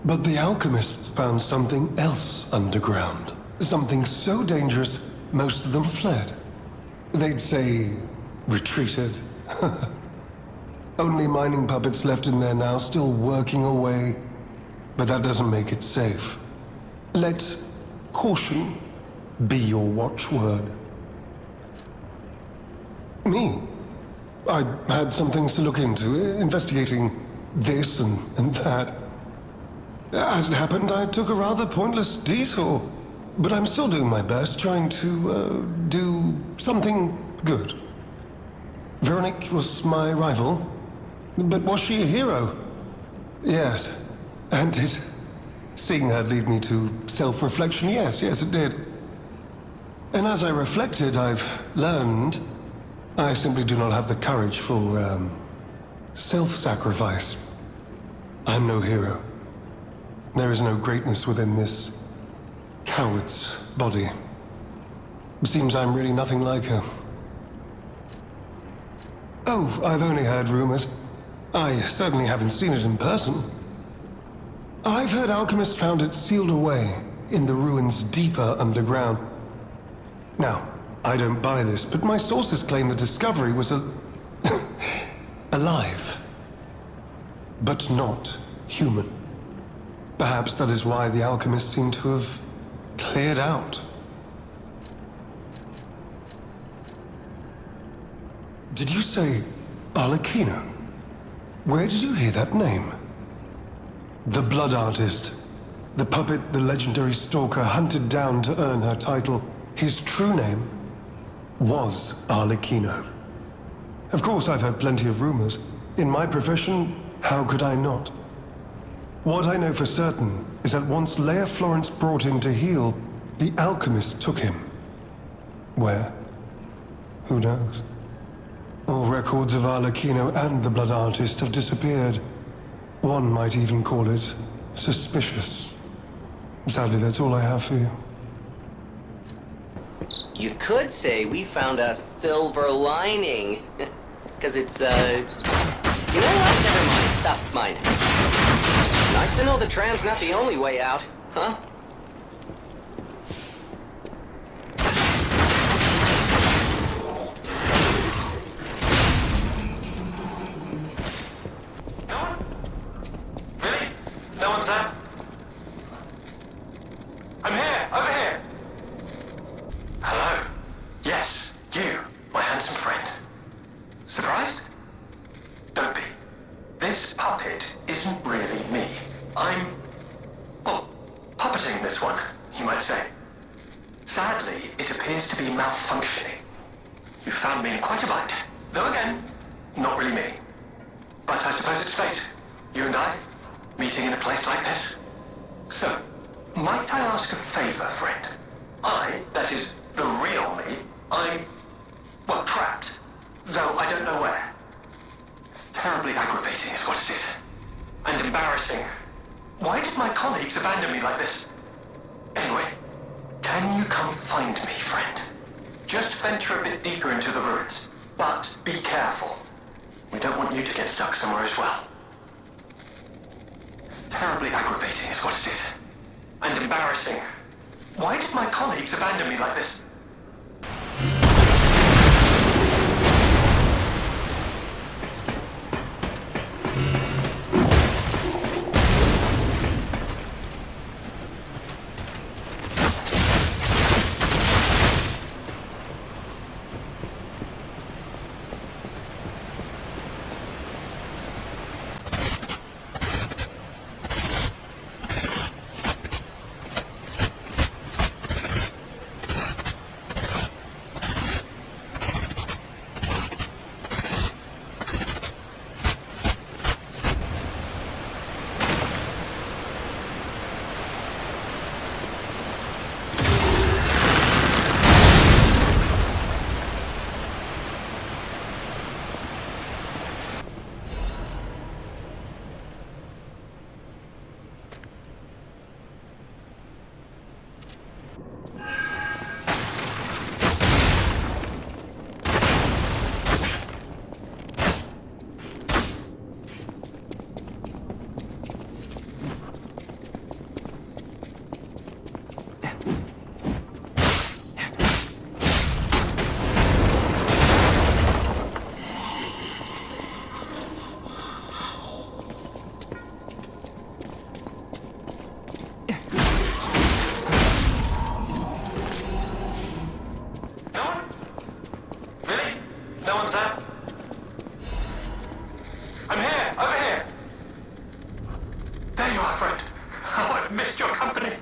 But the alchemists found something else underground. Something so dangerous, most of them fled. They'd say, retreated. Only mining puppets left in there now, still working away. But that doesn't make it safe. Let caution be your watchword. Me? I had some things to look into, investigating this and that. As it happened, I took a rather pointless detour. But I'm still doing my best, trying to, do something good. Fveronik was my rival. But was she a hero? Yes. And did seeing her lead me to self-reflection? Yes, it did. And as I reflected, I've learned I simply do not have the courage for, self-sacrifice. I'm no hero. There is no greatness within this coward's body. It seems I'm really nothing like her. Oh, I've only heard rumors. I certainly haven't seen it in person. I've heard alchemists found it sealed away in the ruins deeper underground. Now, I don't buy this, but my sources claim the discovery was alive. But not human. Perhaps that is why the alchemists seem to have cleared out. Did you say Arlecchino? Where did you hear that name? The blood artist. The puppet the legendary stalker hunted down to earn her title. His true name was Arlecchino. Of course, I've heard plenty of rumors. In my profession, how could I not? What I know for certain is that once Leia Florence brought him to heal, the alchemist took him. Where? Who knows? All records of Arlecchino and the blood artist have disappeared. One might even call it suspicious. Sadly, that's all I have for you. You could say we found a silver lining. Because it's, You know what? Never mind. Stop. Mind. Nice to know the tram's not the only way out, huh? No one? Really? No one's there? I'm here! Over here! Hello? Yes, you, my handsome friend. Surprised? Don't be. This puppet isn't really me. I'm... well, puppeting this one, you might say. Sadly, it appears to be malfunctioning. You found me in quite a bind. Though again, not really me. But I suppose it's fate. You and I, meeting in a place like this. So, might I ask a favor, friend? That is, the real me, I'm... well, trapped. Though I don't know where. It's terribly aggravating is what it is. And embarrassing. Why did my colleagues abandon me like this? Anyway, can you come find me, friend? Just venture a bit deeper into the ruins. But be careful. We don't want you to get stuck somewhere as well. It's terribly aggravating is what it is. And embarrassing. Why did my colleagues abandon me like this? Really? No one's there? I'm here! Over here! There you are, friend. Oh, I've missed your company.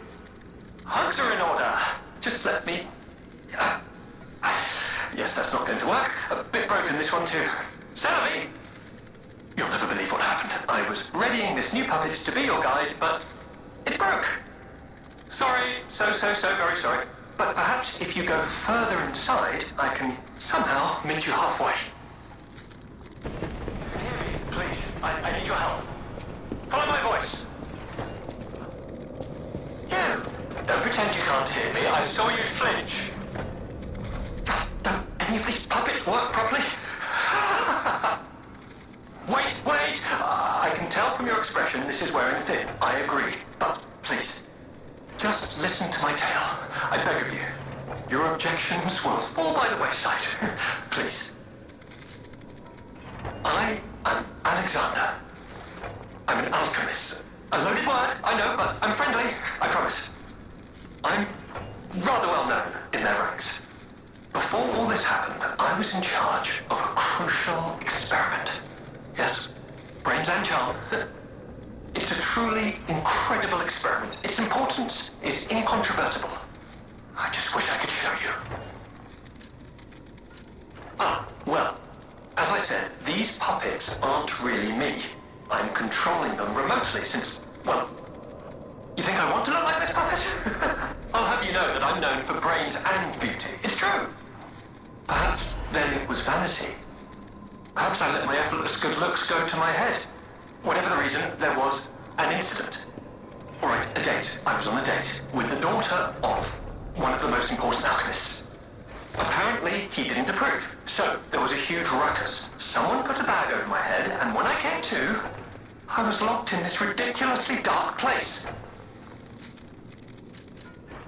Hugs are in order. Just let me... Yes, that's not going to work. A bit broken, this one too. Savvy! You'll never believe what happened. I was readying this new puppet to be your guide, but it broke. Sorry, so very sorry. But perhaps if you go further inside, I can somehow meet you halfway. Please, I need your help. Follow my voice. You, don't pretend you can't hear me. I saw you flinch. Don't any of these puppets work properly? Wait! I can tell from your expression this is wearing thin. I agree. But please, just listen to my tale. I beg of you. Your objections will fall by the wayside. Please. I am Alexander. I'm an alchemist. A loaded word, I know, but I'm friendly, I promise. I'm rather well known in their ranks. Before all this happened, I was in charge of a crucial experiment. Yes, brains and charm. It's a truly incredible experiment. Its importance is incontrovertible. I just wish I could show you. Well, as I said, these puppets aren't really me. I'm controlling them remotely since, well, you think I want to look like this puppet? I'll have you know that I'm known for brains and beauty. It's true. Perhaps then it was vanity. Perhaps I let my effortless good looks go to my head. Whatever the reason, there was an incident. All right, a date. I was on a date with the daughter of one of the most important alchemists. Apparently, he didn't approve. So, there was a huge ruckus. Someone put a bag over my head, and when I came to, I was locked in this ridiculously dark place.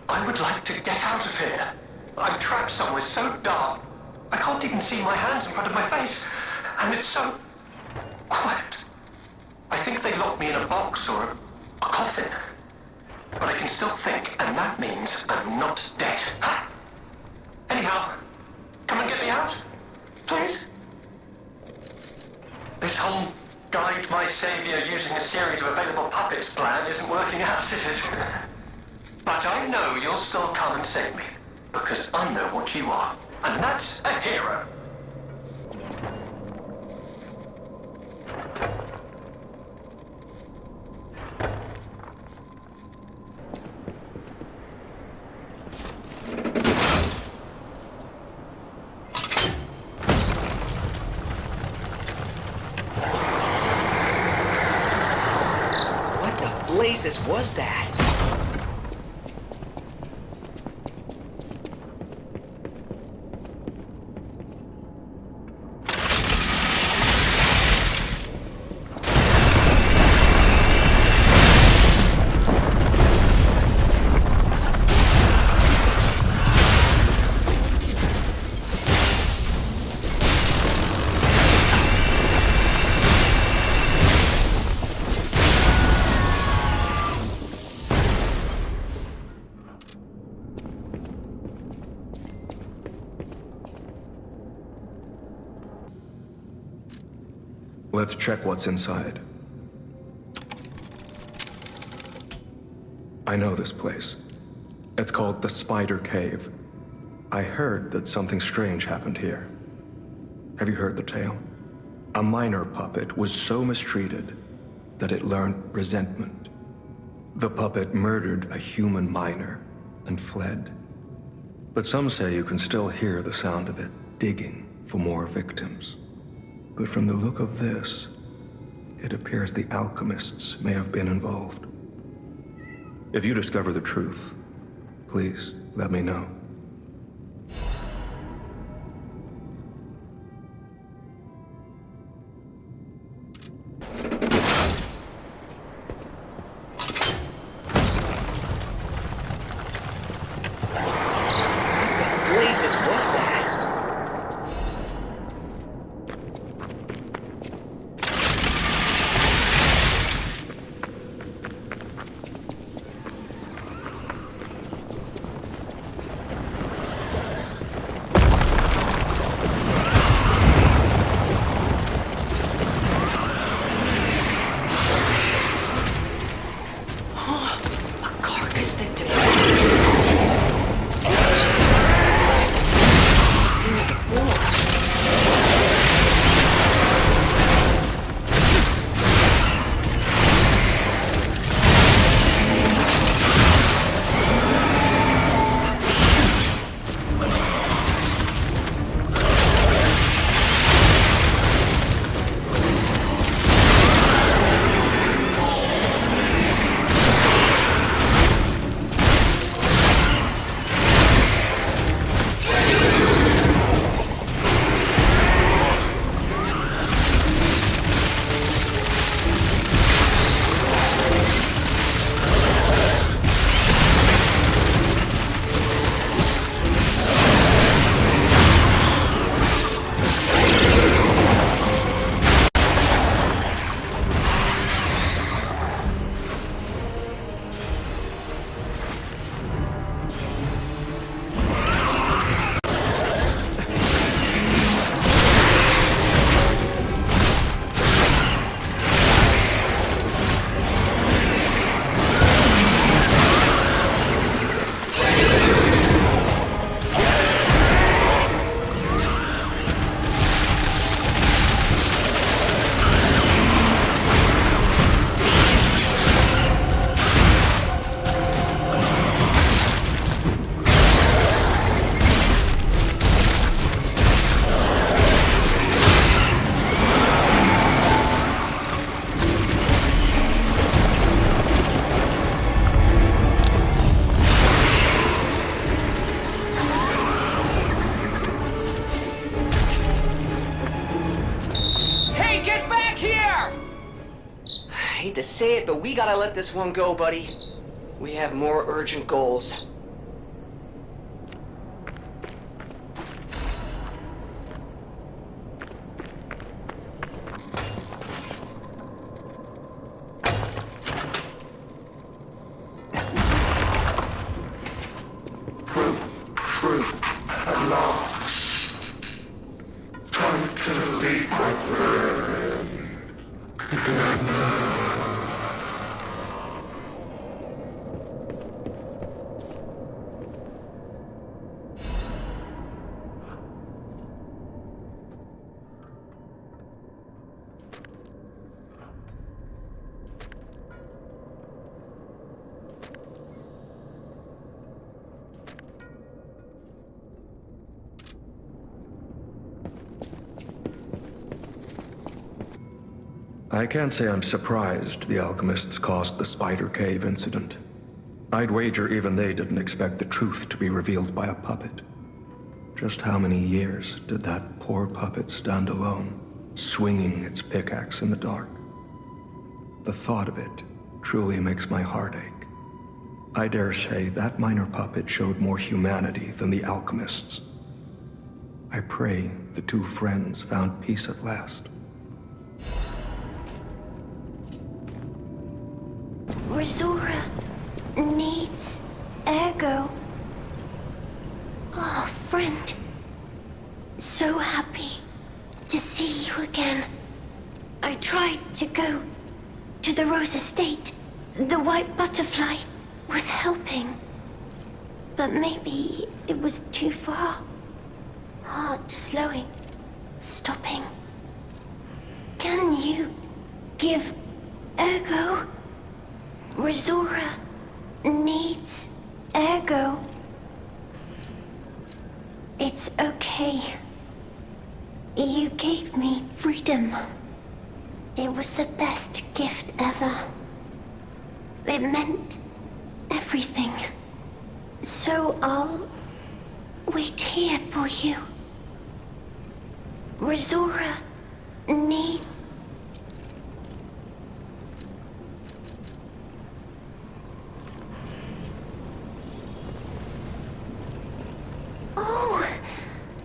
I would like to get out of here. I'm trapped somewhere so dark, I can't even see my hands in front of my face. And it's so quiet. I think they locked me in a box or a coffin. But I can still think, and that means I'm not dead. Ha! Anyhow, come and get me out, please. This whole guide my savior using a series of available puppets plan isn't working out, is it? But I know you'll still come and save me, because I know what you are, and that's a hero. blazes was that? Let's check what's inside. I know this place. It's called the Spider Cave. I heard that something strange happened here. Have you heard the tale? A minor puppet was so mistreated that it learned resentment. The puppet murdered a human miner and fled. But some say you can still hear the sound of it digging for more victims. But from the look of this, it appears the alchemists may have been involved. If you discover the truth, please let me know. to say it, but we gotta let this one go, buddy. We have more urgent goals. I can't say I'm surprised the alchemists caused the Spider Cave incident. I'd wager even they didn't expect the truth to be revealed by a puppet. Just how many years did that poor puppet stand alone, swinging its pickaxe in the dark? The thought of it truly makes my heart ache. I dare say that minor puppet showed more humanity than the alchemists. I pray the two friends found peace at last. Rosaura needs Ergo. Oh, friend. So happy to see you again. I tried to go to the Rose Estate. The white butterfly was helping. But maybe it was too far. Heart slowing, stopping. Can you give Ergo? Rosaura needs Ergo. It's okay. You gave me freedom. It was the best gift ever. It meant everything. So I'll wait here for you. Rosaura needs... Oh,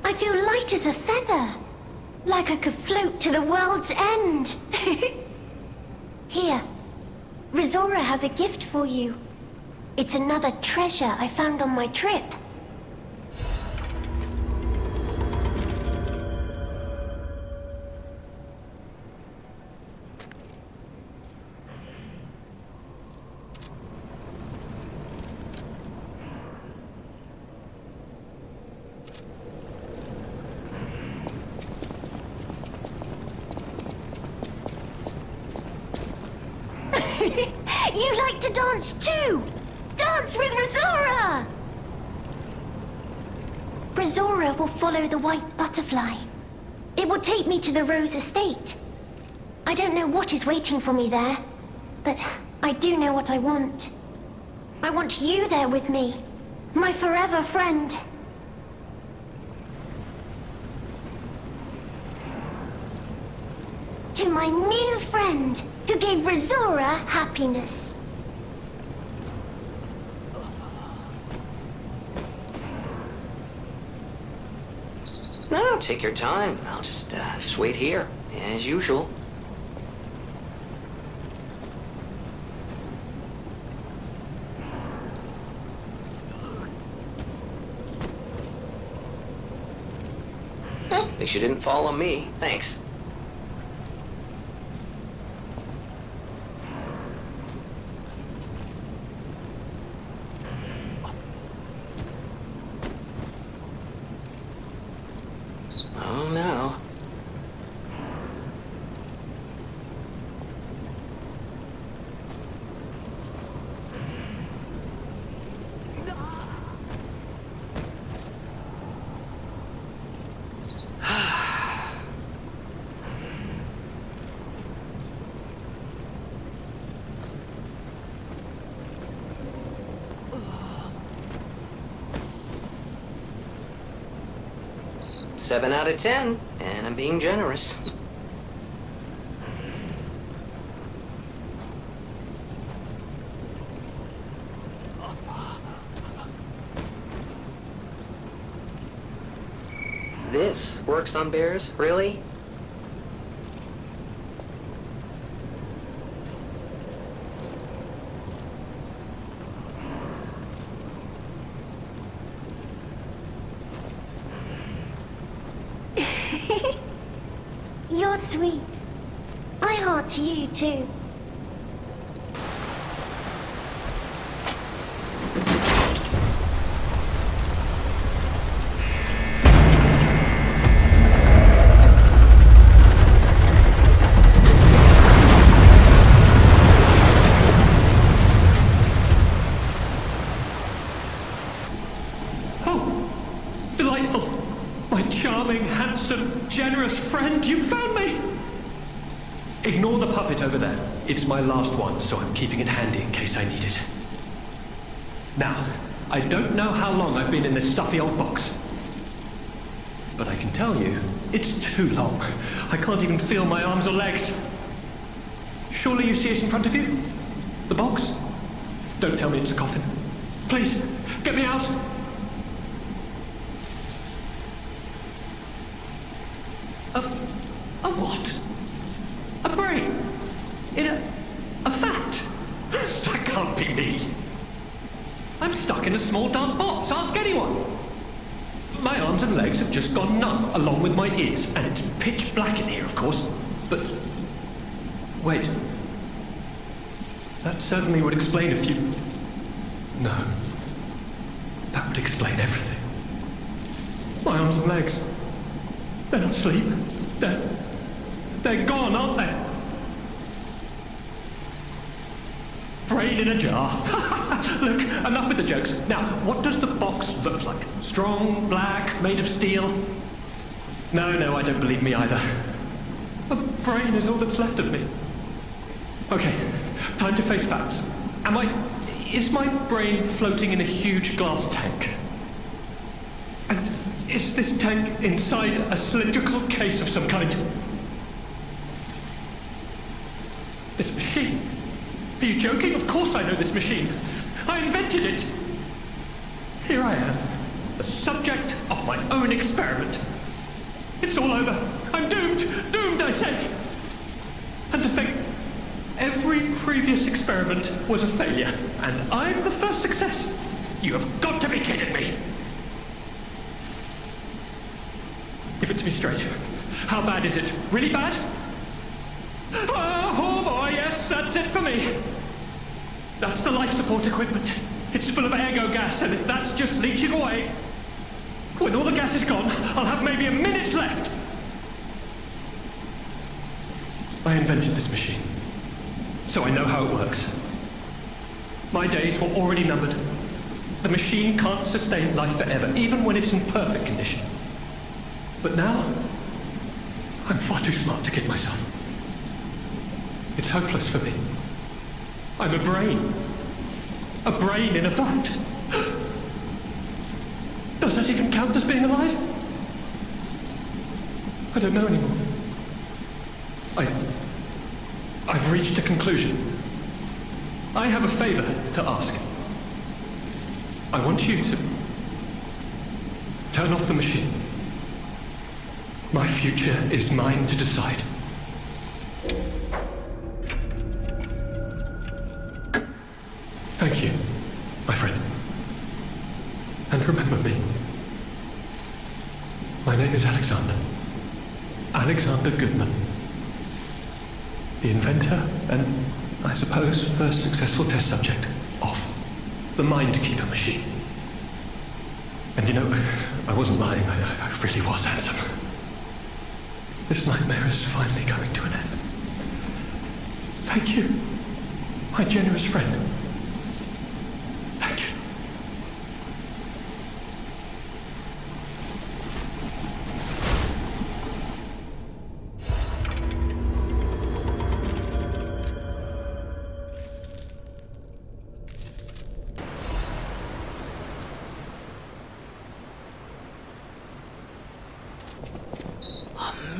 I feel light as a feather. Like I could float to the world's end. Here, Rosaura has a gift for you. It's another treasure I found on my trip. You like to dance too! Dance with Rosaura! Rosaura will follow the white butterfly. It will take me to the Rose Estate. I don't know what is waiting for me there, but I do know what I want. I want you there with me, my forever friend. To my new friend, who gave Rosaura happiness. No, take your time. I'll just wait here, as usual. At least you didn't follow me. Thanks. Oh no. Seven out of 10, and I'm being generous. This works on bears, really? You're sweet. I heart to you too. Generous friend, you found me! Ignore the puppet over there. It's my last one, so I'm keeping it handy in case I need it. Now, I don't know how long I've been in this stuffy old box. But I can tell you, it's too long. I can't even feel my arms or legs. Surely you see it in front of you? The box? Don't tell me it's a coffin. Please, get me out! A what? A brain? In a fact? That can't be me. I'm stuck in a small dark box, ask anyone. My arms and legs have just gone numb, along with my ears, and it's pitch black in here, of course. But... wait. That certainly would explain a few... No. That would explain everything. My arms and legs. They're not asleep. They're gone, aren't they? Brain in a jar. Look, enough with the jokes. Now, what does the box look like? Strong, black, made of steel? No, I don't believe me either. A brain is all that's left of me. Okay, time to face facts. Is my brain floating in a huge glass tank? And is this tank inside a cylindrical case of some kind? This machine? Are you joking? Of course I know this machine. I invented it. Here I am, the subject of my own experiment. It's all over. I'm doomed. Doomed, I say. And to think, every previous experiment was a failure, and I'm the first success. You have got to be kidding me. Give it to me straight. How bad is it? Really bad? Oh boy, yes, that's it for me. That's the life support equipment. It's full of ergo gas, and if that's just leaching away, when all the gas is gone, I'll have maybe a minute left. I invented this machine, so I know how it works. My days were already numbered. The machine can't sustain life forever, even when it's in perfect condition. But now, I'm far too smart to kid myself. It's hopeless for me. I'm a brain. A brain in a vat. Does that even count as being alive? I don't know anymore. I've reached a conclusion. I have a favor to ask. I want you to turn off the machine. My future is mine to decide. Thank you, my friend. And remember me. My name is Alexander. Alexander Goodman. The inventor and, I suppose, first successful test subject of the Mind Keeper machine. And you know, I wasn't lying, I really was handsome. This nightmare is finally coming to an end. Thank you, my generous friend. Thank you.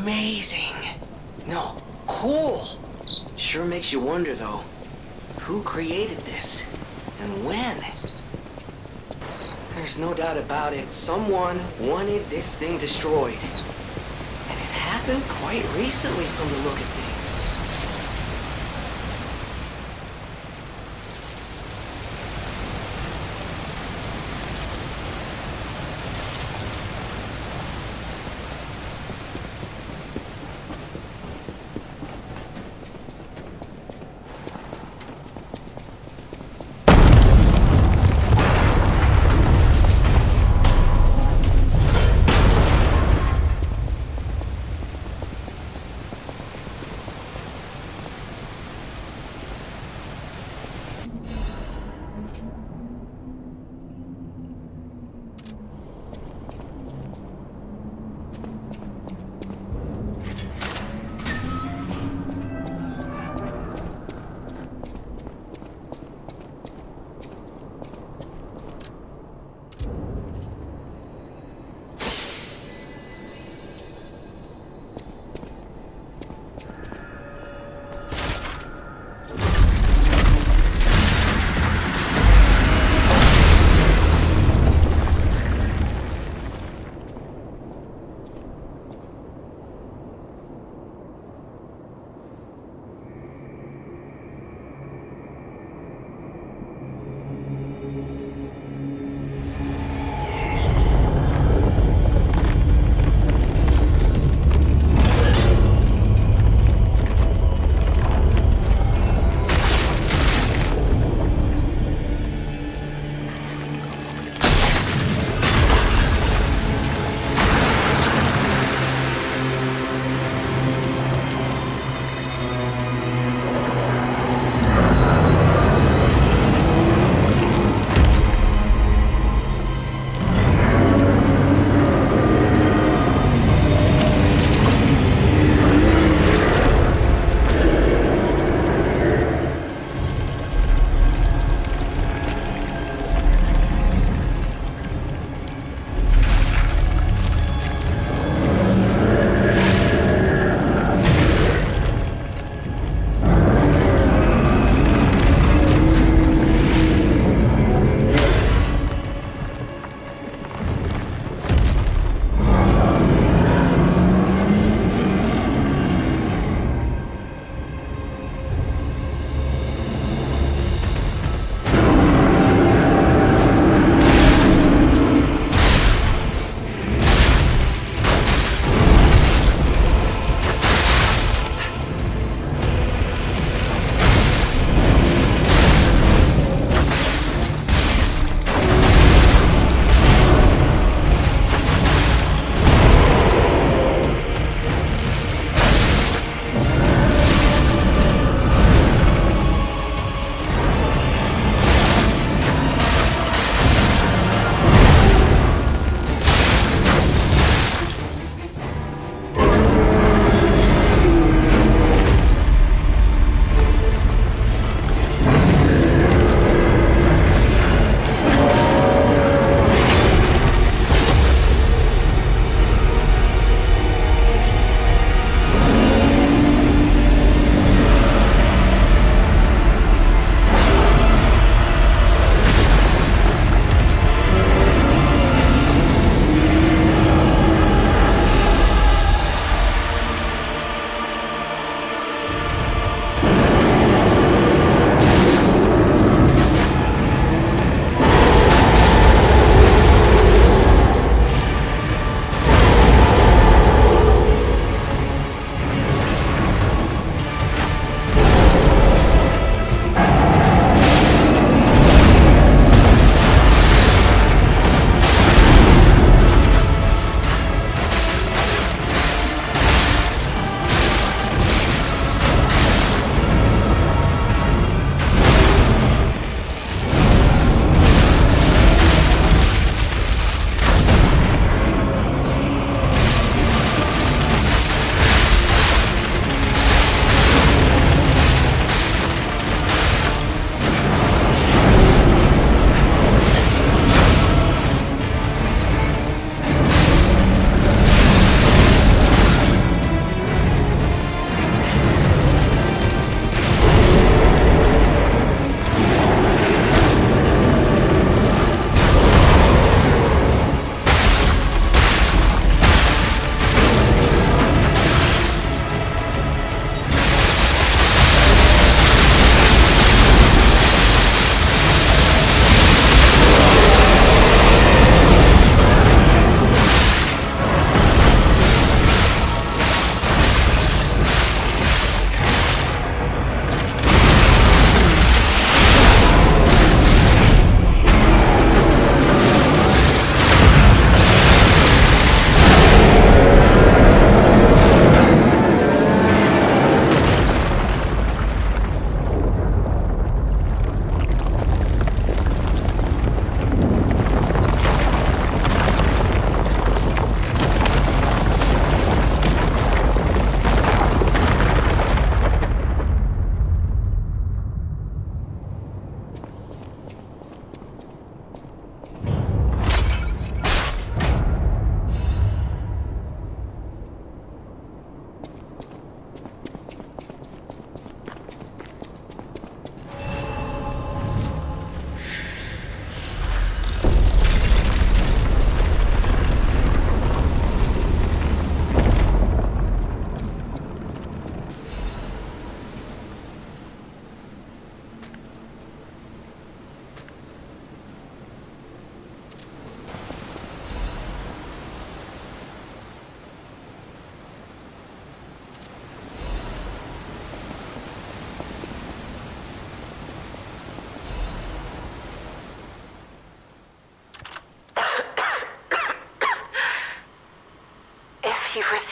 Amazing. No, cool. Sure makes you wonder, though. Who created this? And when? There's no doubt about it. Someone wanted this thing destroyed. And it happened quite recently from the look of things.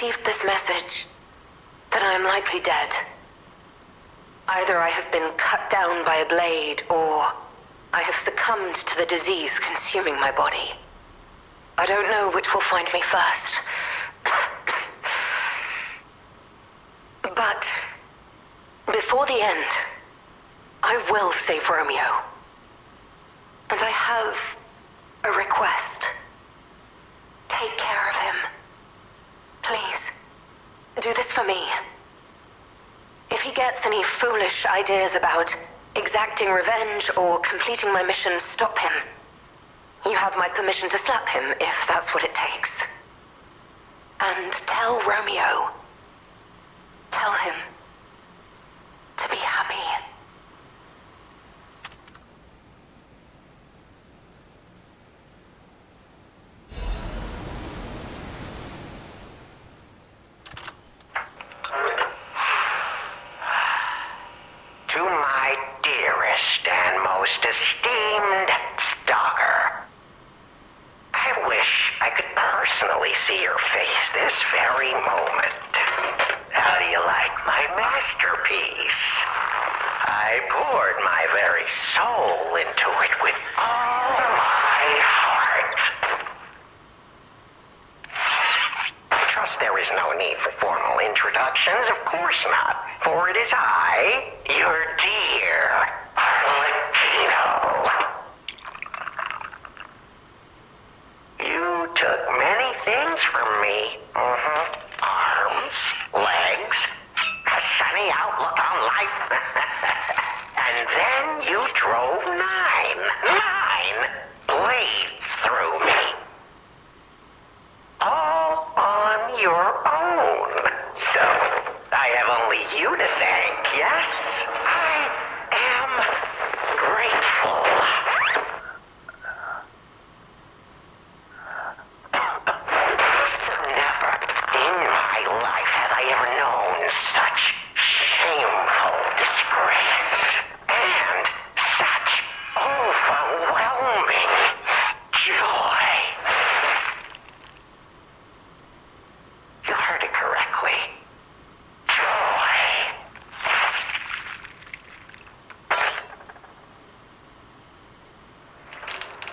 received this message, then I am likely dead. Either I have been cut down by a blade, or I have succumbed to the disease consuming my body. I don't know which will find me first. But before the end, I will save Romeo. And I have a request. Take care of him. Please, do this for me. If he gets any foolish ideas about exacting revenge or completing my mission, stop him. You have my permission to slap him if that's what it takes. And tell Romeo. Tell him to be happy. To my dearest and most esteemed stalker, I wish I could personally see your face this very moment. How do you like my masterpiece? I poured my very soul into it with all my heart. I trust there is no need for formal introductions, of course not, for it is I, your dear Latino. You took many things from me. Arms, legs, a sunny outlook on life. And then you drove nine blades through me. All on your own. So, I have only you to thank, yes? I am grateful. Never in my life have I ever known such shameful disgrace and such overwhelming joy. You heard it correctly. Joy.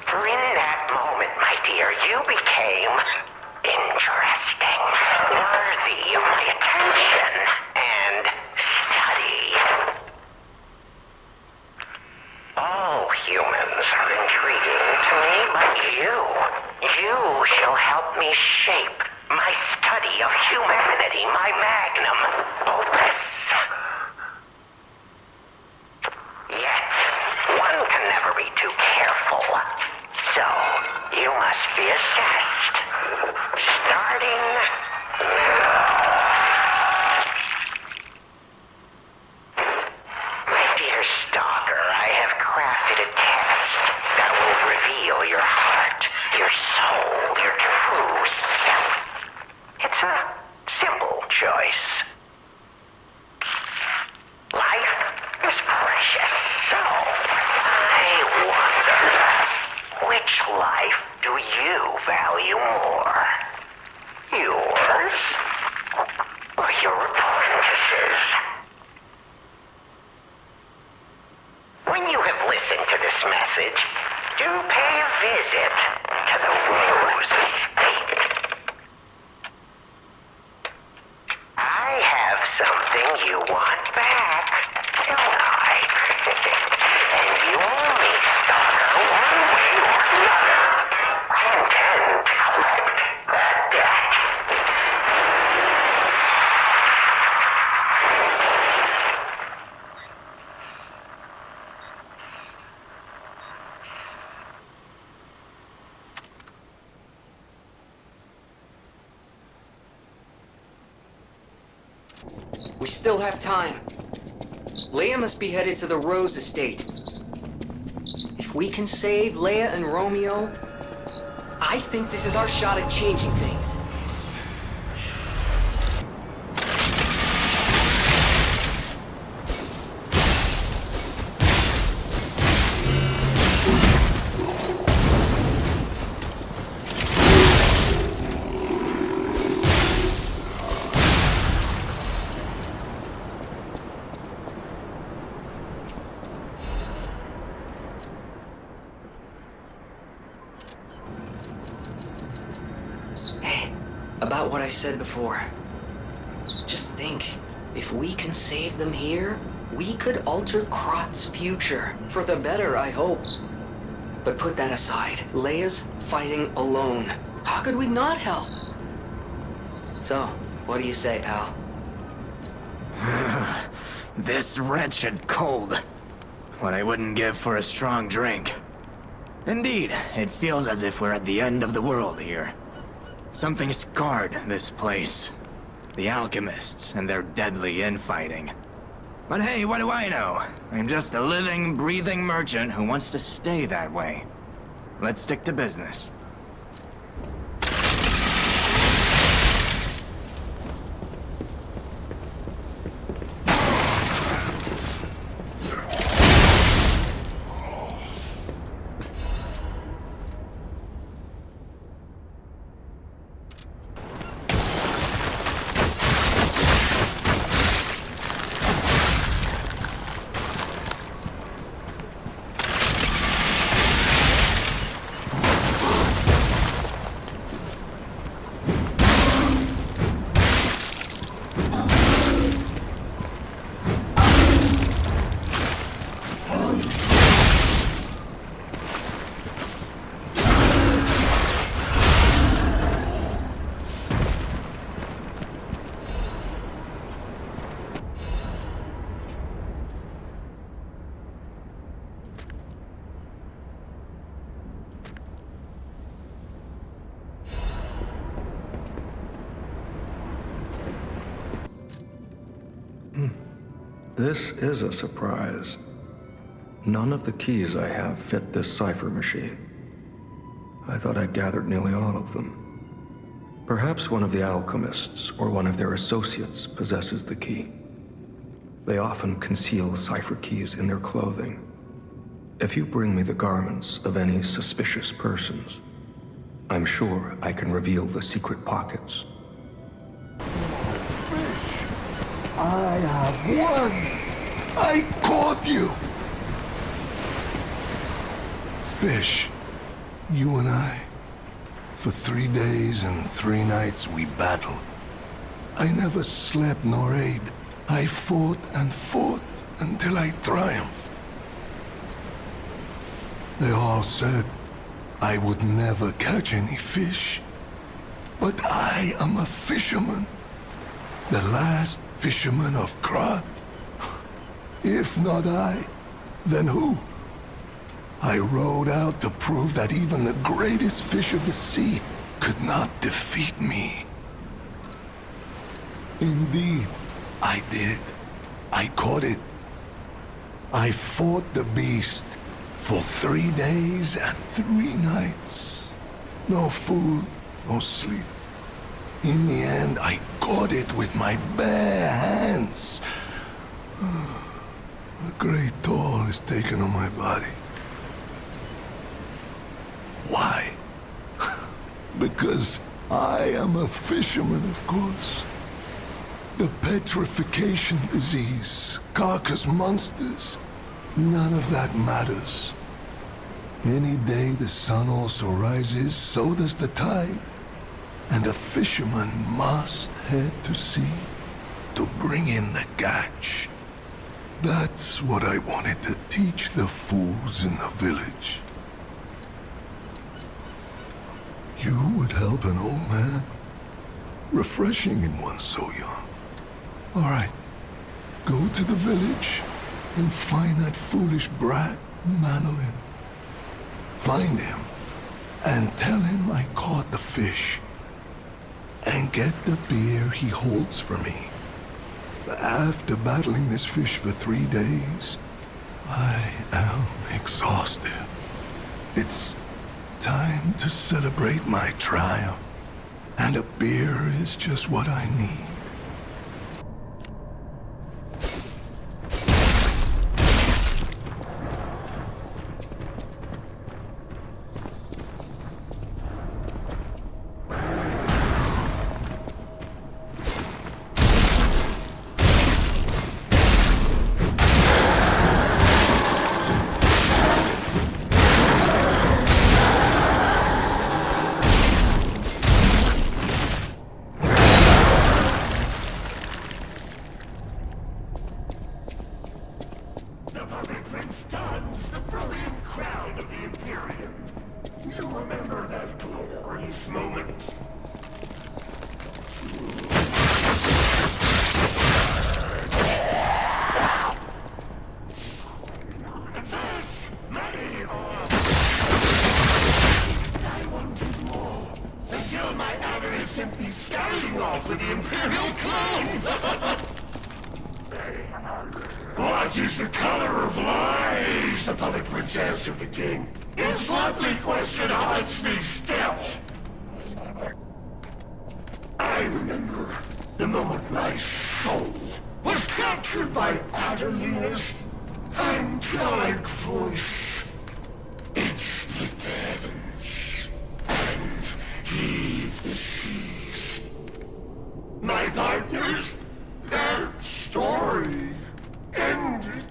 For in that moment, my dear, you became interesting, worthy of my attention and study. All humans are intriguing to me, but you shall help me shape my study of humanity, my magnum opus. Yet, one can never be too careful. So, you must be assessed. Starting now. My dear stalker, I have crafted a test that will reveal your heart, your soul, your true self. It's a simple choice. Life is precious, so I wonder, which life do you value more? Yours or your apprentice's? When you have listened to this message, do pay a visit to the Rose Estate. I have something you want back, don't I? And you owe me, stalker, one way or another. I intend to collect that debt. We still have time. Leia must be headed to the Rose Estate. If we can save Leia and Romeo, I think this is our shot at changing things. about what I said before. Just think, if we can save them here, we could alter Krat's future. For the better, I hope. But put that aside. Leia's fighting alone. How could we not help? So, what do you say, pal? This wretched cold. What I wouldn't give for a strong drink. Indeed, it feels as if we're at the end of the world here. Something scarred this place. The alchemists and their deadly infighting. But hey, what do I know? I'm just a living, breathing merchant who wants to stay that way. Let's stick to business. This is a surprise. None of the keys I have fit this cipher machine. I thought I'd gathered nearly all of them. Perhaps one of the alchemists or one of their associates possesses the key. They often conceal cipher keys in their clothing. If you bring me the garments of any suspicious persons, I'm sure I can reveal the secret pockets. I have won! I caught you! Fish, you and I. For 3 days and 3 nights we battled. I never slept nor ate. I fought and fought until I triumphed. They all said I would never catch any fish. But I am a fisherman. The last fisherman of Krat. If not I, then who? I rowed out to prove that even the greatest fish of the sea could not defeat me. Indeed, I did. I caught it. I fought the beast for 3 days and 3 nights. No food, no sleep. In the end, I caught it with my bare hands. A great toll is taken on my body. Why? Because I am a fisherman, of course. The petrification disease, carcass monsters, none of that matters. Any day the sun also rises, so does the tide. And a fisherman must head to sea to bring in the catch. That's what I wanted to teach the fools in the village. You would help an old man? Refreshing in one so young. All right, go to the village and find that foolish brat, Manolin. Find him and tell him I caught the fish. And get the beer he holds for me. After battling this fish for 3 days, I am exhausted. It's time to celebrate my triumph, and a beer is just what I need. clown! What is the color of lies? The puppet prince asked of the king. His lovely question haunts me still. I remember the moment my soul was captured by Adelina's angelic voice. It split the heavens and heaved the seas. My partners, their story ended.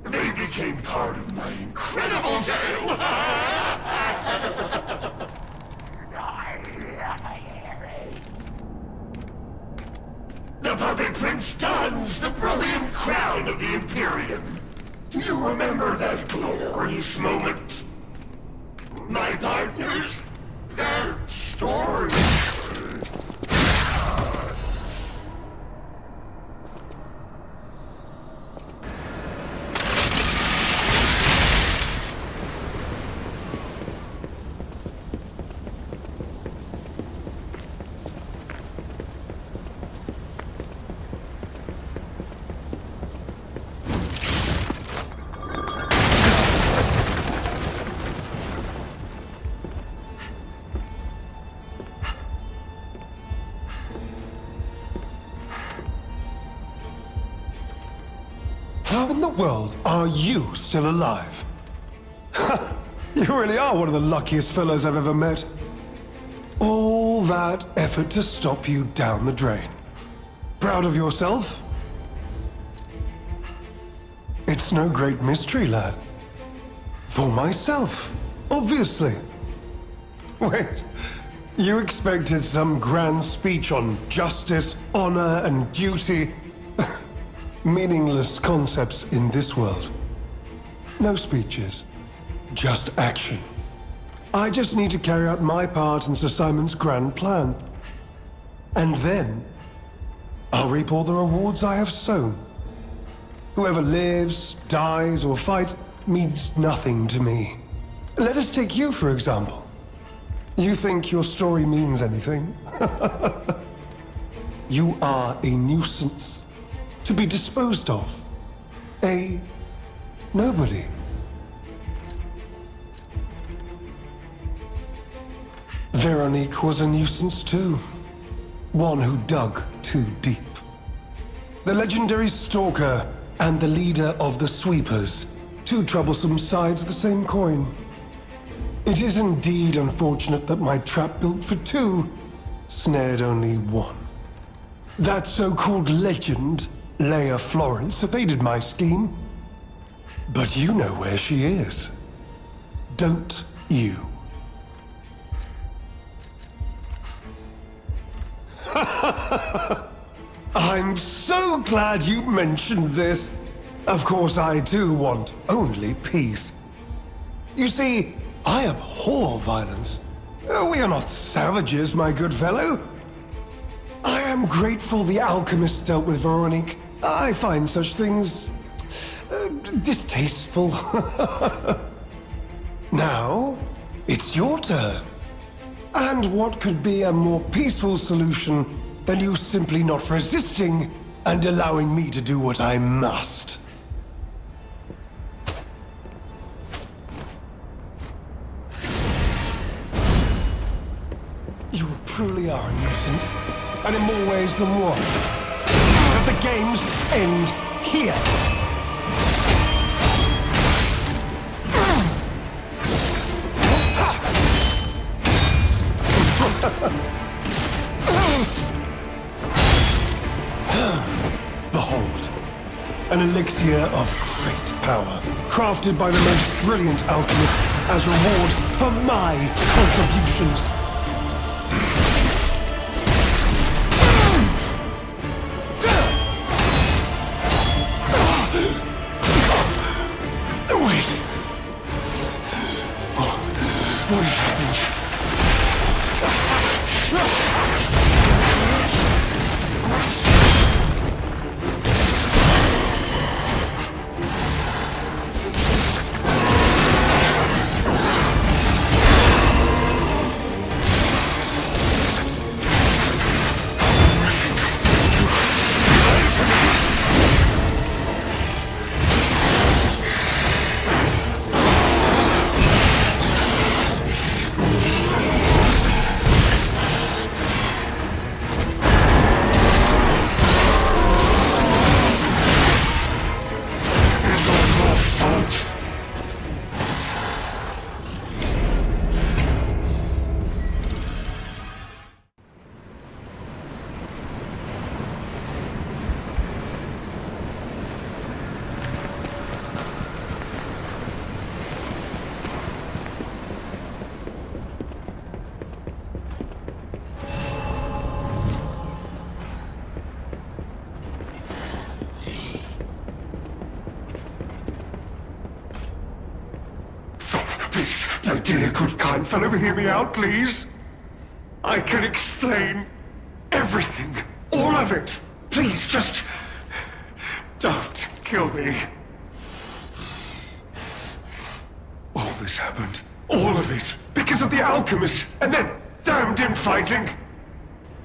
They became part of my incredible tale. The puppet prince dons the brilliant crown of the Imperium. You remember that glorious moment? My partners, their story. How in the world are you still alive? You really are one of the luckiest fellows I've ever met. All that effort to stop you down the drain. Proud of yourself? It's no great mystery, lad. For myself, obviously. Wait, you expected some grand speech on justice, honor, and duty? Meaningless concepts in this world. No speeches, just action. I just need to carry out my part in Sir Simon's grand plan. And then, I'll reap all the rewards I have sown. Whoever lives, dies, or fights means nothing to me. Let us take you, for example. You think your story means anything? You are a nuisance. To be disposed of. A nobody. Véronique was a nuisance too. One who dug too deep. The legendary stalker and the leader of the sweepers. Two troublesome sides of the same coin. It is indeed unfortunate that my trap built for two snared only one. That so-called legend, Leia Florence, evaded my scheme. But you know where she is. Don't you? I'm so glad you mentioned this. Of course, I too want only peace. You see, I abhor violence. We are not savages, my good fellow. I am grateful the alchemist dealt with Véronique. I find such things distasteful. Now, it's your turn. And what could be a more peaceful solution than you simply not resisting and allowing me to do what I must? You truly are a nuisance, and in more ways than one. But the games end here. Behold, an elixir of great power, crafted by the most brilliant alchemist as reward for my contributions. What is happening? Good, kind fellow, hear me out, please. I can explain everything. All of it. Please, just... don't kill me. All this happened. All of it. Because of the alchemist and that damned infighting.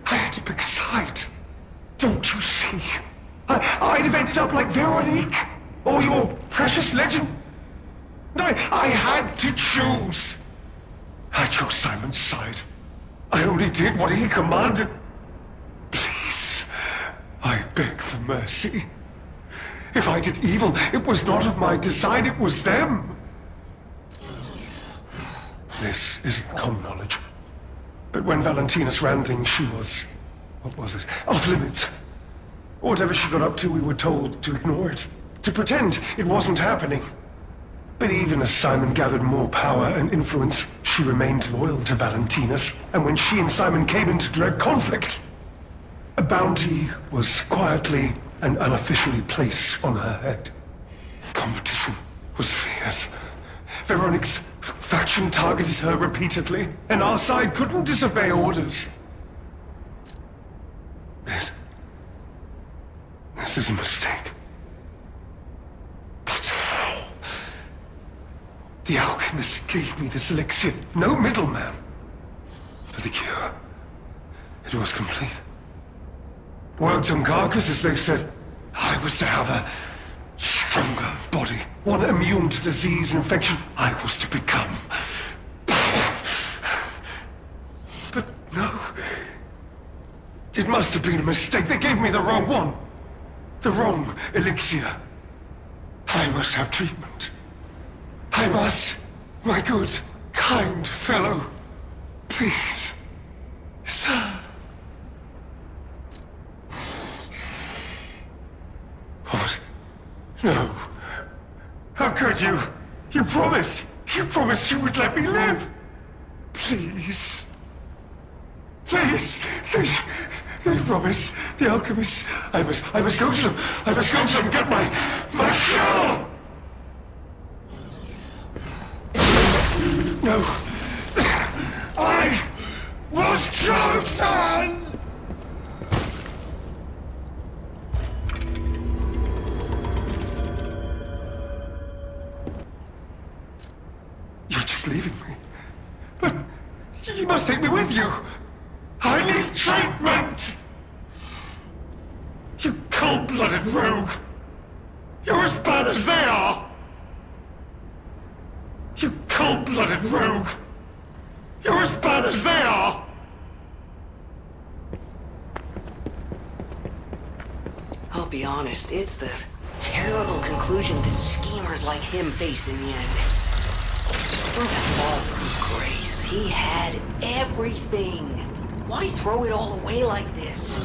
I had to pick a side. Don't you see? I'd have ended up like Finduk, or your precious legend. I had to choose. I chose Simon's side. I only did what he commanded. Please, I beg for mercy. If I did evil, it was not of my design, it was them. This isn't common knowledge. But when Valentinus ran things, she was... what was it? Off limits. Whatever she got up to, we were told to ignore it. To pretend it wasn't happening. But even as Simon gathered more power and influence, she remained loyal to Valentinus. And when she and Simon came into direct conflict, a bounty was quietly and unofficially placed on her head. Competition was fierce. Feironik's faction targeted her repeatedly, and our side couldn't disobey orders. This is a mistake. But how? The alchemist gave me this elixir, no middleman. For the cure, it was complete. Worked on carcasses, they said. I was to have a stronger body, one immune to disease and infection. I was to become. But no. It must have been a mistake. They gave me the wrong one. The wrong elixir. I must have treatment. I must. My good, kind fellow. Please. Sir. What? No. How could you? You promised. You promised you would let me live. Please. Please. They promised. The alchemist. I must go to them. I must go to them and get my cure. No. I was chosen. You're just leaving me. But you must take me with you. I need treatment! You cold-blooded rogue! You're as bad as they are! You cold-blooded rogue! You're as bad as they are! I'll be honest, it's the terrible conclusion that schemers like him face in the end. For that fall from grace, he had everything. Why throw it all away like this?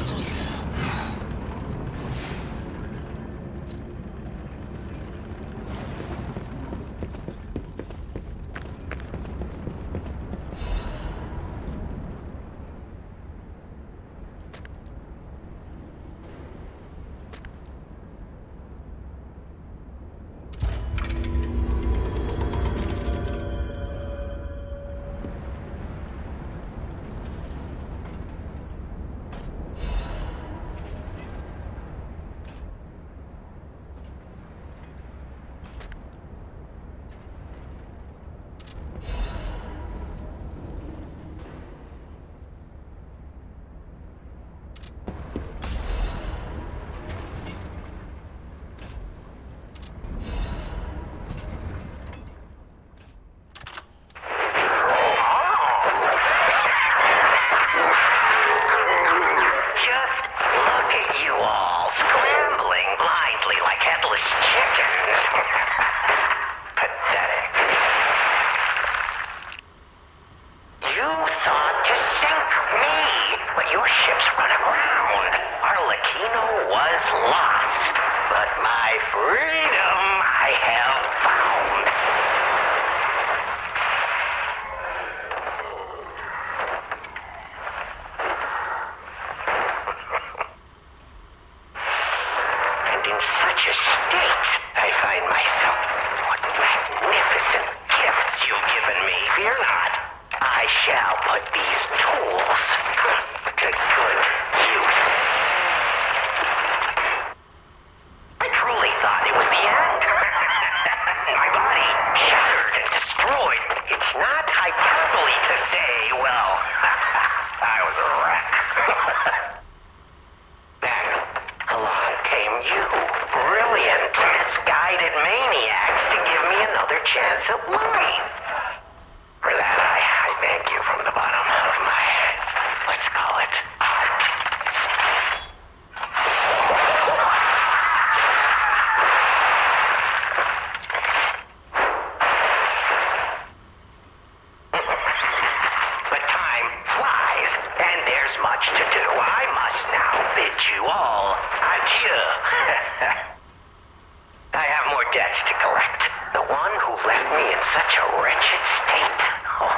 such a state, I find myself. What magnificent gifts you've given me. Fear not. brilliant, misguided maniacs to give me another chance at life. For that, I thank you from the bottom of my, let's call it, heart. But time flies, and there's much to do. I must now bid you all adieu. I have more debts to collect. The one who left me in such a wretched state. Oh,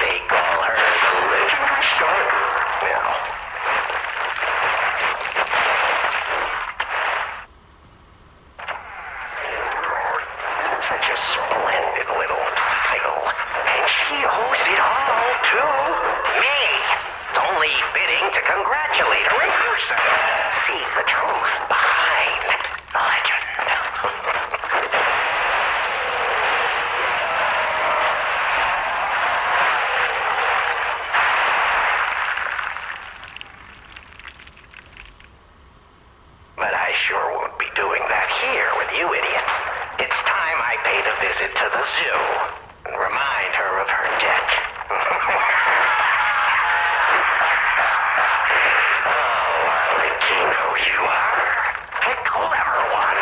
they call her the Little Starter now. Such a splendid little title. And she owes it all to me. Only bidding to congratulate her in person. See the truth behind the legend. But I sure won't be doing that here with you idiots. It's time I paid a visit to the zoo and remind her of her debt. Oh, I'll let you know you are a clever one.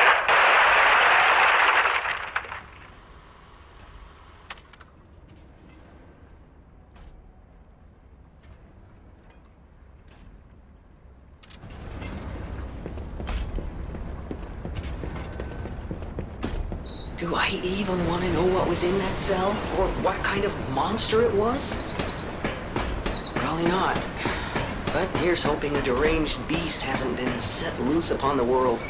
Do I even want to know what was in that cell? Or what kind of monster it was? Probably not. But here's hoping a deranged beast hasn't been set loose upon the world.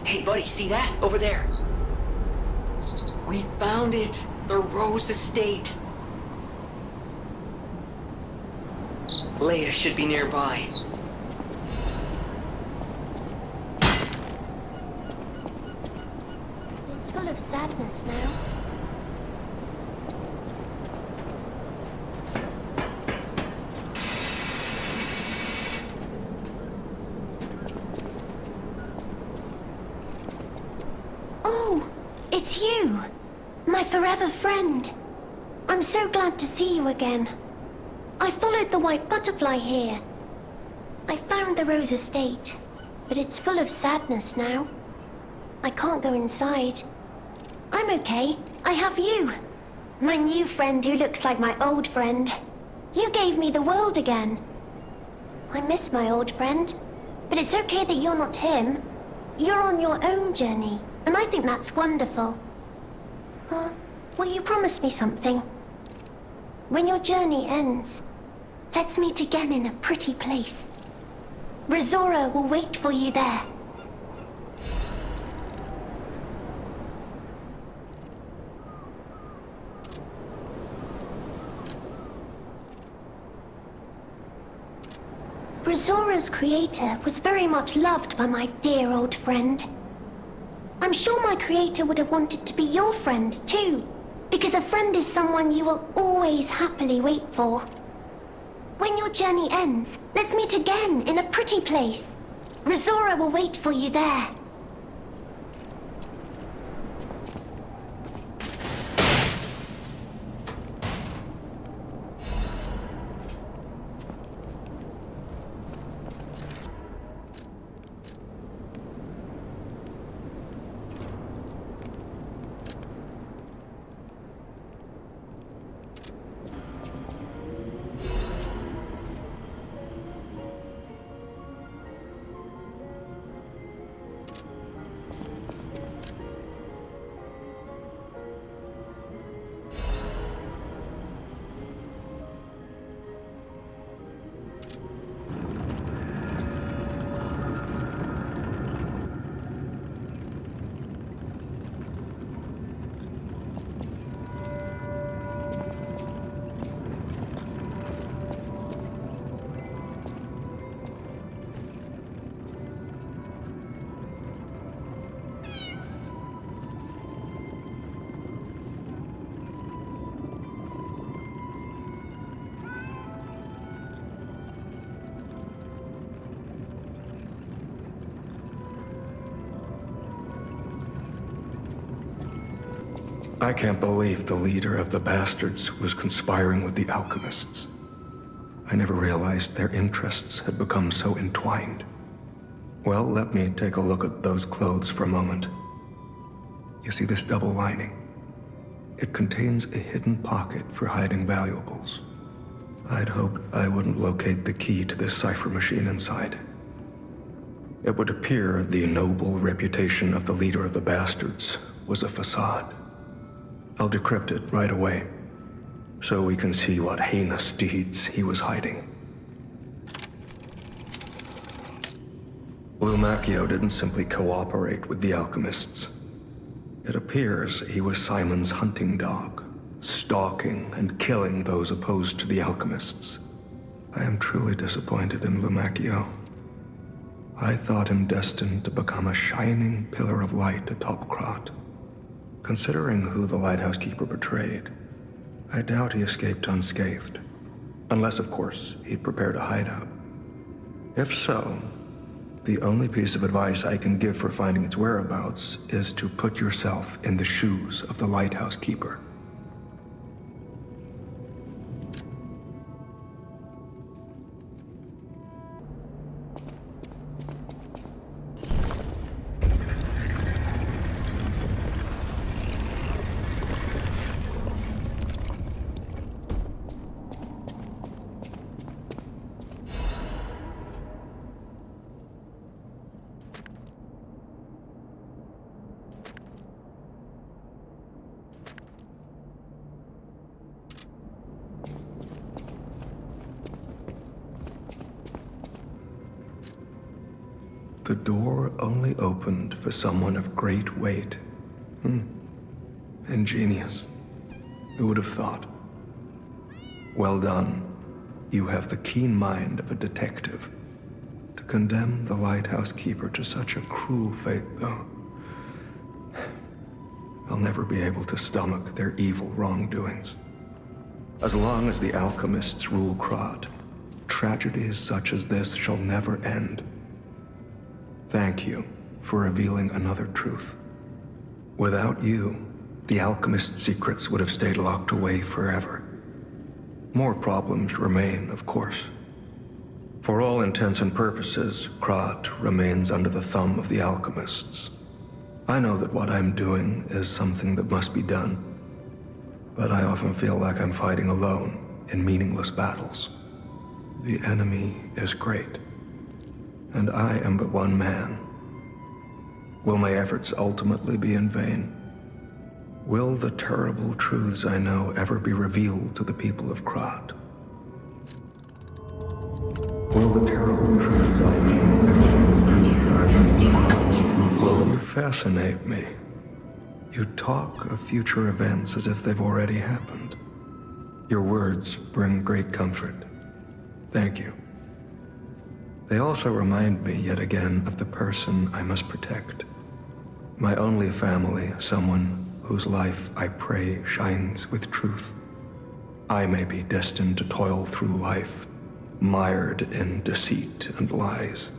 Hey, buddy, see that? Over there. We found it. The Rose Estate. Leia should be nearby. It's full of sadness now. Oh, it's you, my forever friend. I'm so glad to see you again. I followed the white butterfly here. I found the Rose Estate, but it's full of sadness now. I can't go inside. I'm okay. I have you. My new friend who looks like my old friend. You gave me the world again. I miss my old friend, but it's okay that you're not him. You're on your own journey, and I think that's wonderful. Will you promise me something? When your journey ends, let's meet again in a pretty place. Roزورا will wait for you there. Rozora's creator was very much loved by my dear old friend. I'm sure my creator would have wanted to be your friend too, because a friend is someone you will always happily wait for. When your journey ends, let's meet again in a pretty place. Roزورا will wait for you there. I can't believe the leader of the bastards was conspiring with the alchemists. I never realized their interests had become so entwined. Well, let me take a look at those clothes for a moment. You see this double lining? It contains a hidden pocket for hiding valuables. I'd hoped I wouldn't locate the key to this cipher machine inside. It would appear the noble reputation of the leader of the bastards was a facade. I'll decrypt it right away, so we can see what heinous deeds he was hiding. Lumakio didn't simply cooperate with the alchemists. It appears he was Simon's hunting dog, stalking and killing those opposed to the alchemists. I am truly disappointed in Lumakio. I thought him destined to become a shining pillar of light atop Krat. Considering who the lighthouse keeper betrayed, I doubt he escaped unscathed. Unless, of course, he'd prepared a hideout. If so, the only piece of advice I can give for finding its whereabouts is to put yourself in the shoes of the lighthouse keeper. The door only opened for someone of great weight. Ingenious. Who would have thought? Well done. You have the keen mind of a detective. To condemn the lighthouse keeper to such a cruel fate, though. I'll never be able to stomach their evil wrongdoings. As long as the alchemists rule Krat, tragedies such as this shall never end. Thank you for revealing another truth. Without you, the alchemist's secrets would have stayed locked away forever. More problems remain, of course. For all intents and purposes, Krat remains under the thumb of the alchemists. I know that what I'm doing is something that must be done. but I often feel like I'm fighting alone in meaningless battles. The enemy is great, and I am but one man. Will my efforts ultimately be in vain? Will the terrible truths I know ever be revealed to the people of Krat? Will the terrible truths I know? Well, you fascinate me. You talk of future events as if they've already happened. Your words bring great comfort. Thank you. They also remind me yet again of the person I must protect. My only family, someone whose life I pray shines with truth. I may be destined to toil through life, mired in deceit and lies.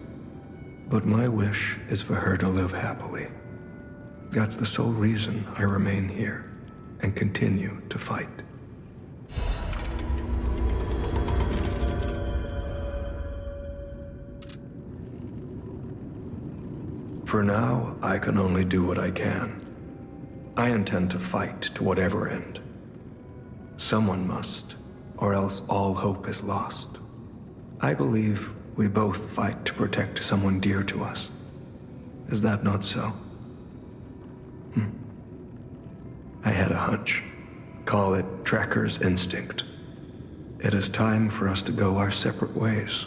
But my wish is for her to live happily. That's the sole reason I remain here and continue to fight. For now, I can only do what I can. I intend to fight to whatever end. Someone must, or else all hope is lost. I believe we both fight to protect someone dear to us. Is that not so? I had a hunch. Call it tracker's instinct. It is time for us to go our separate ways.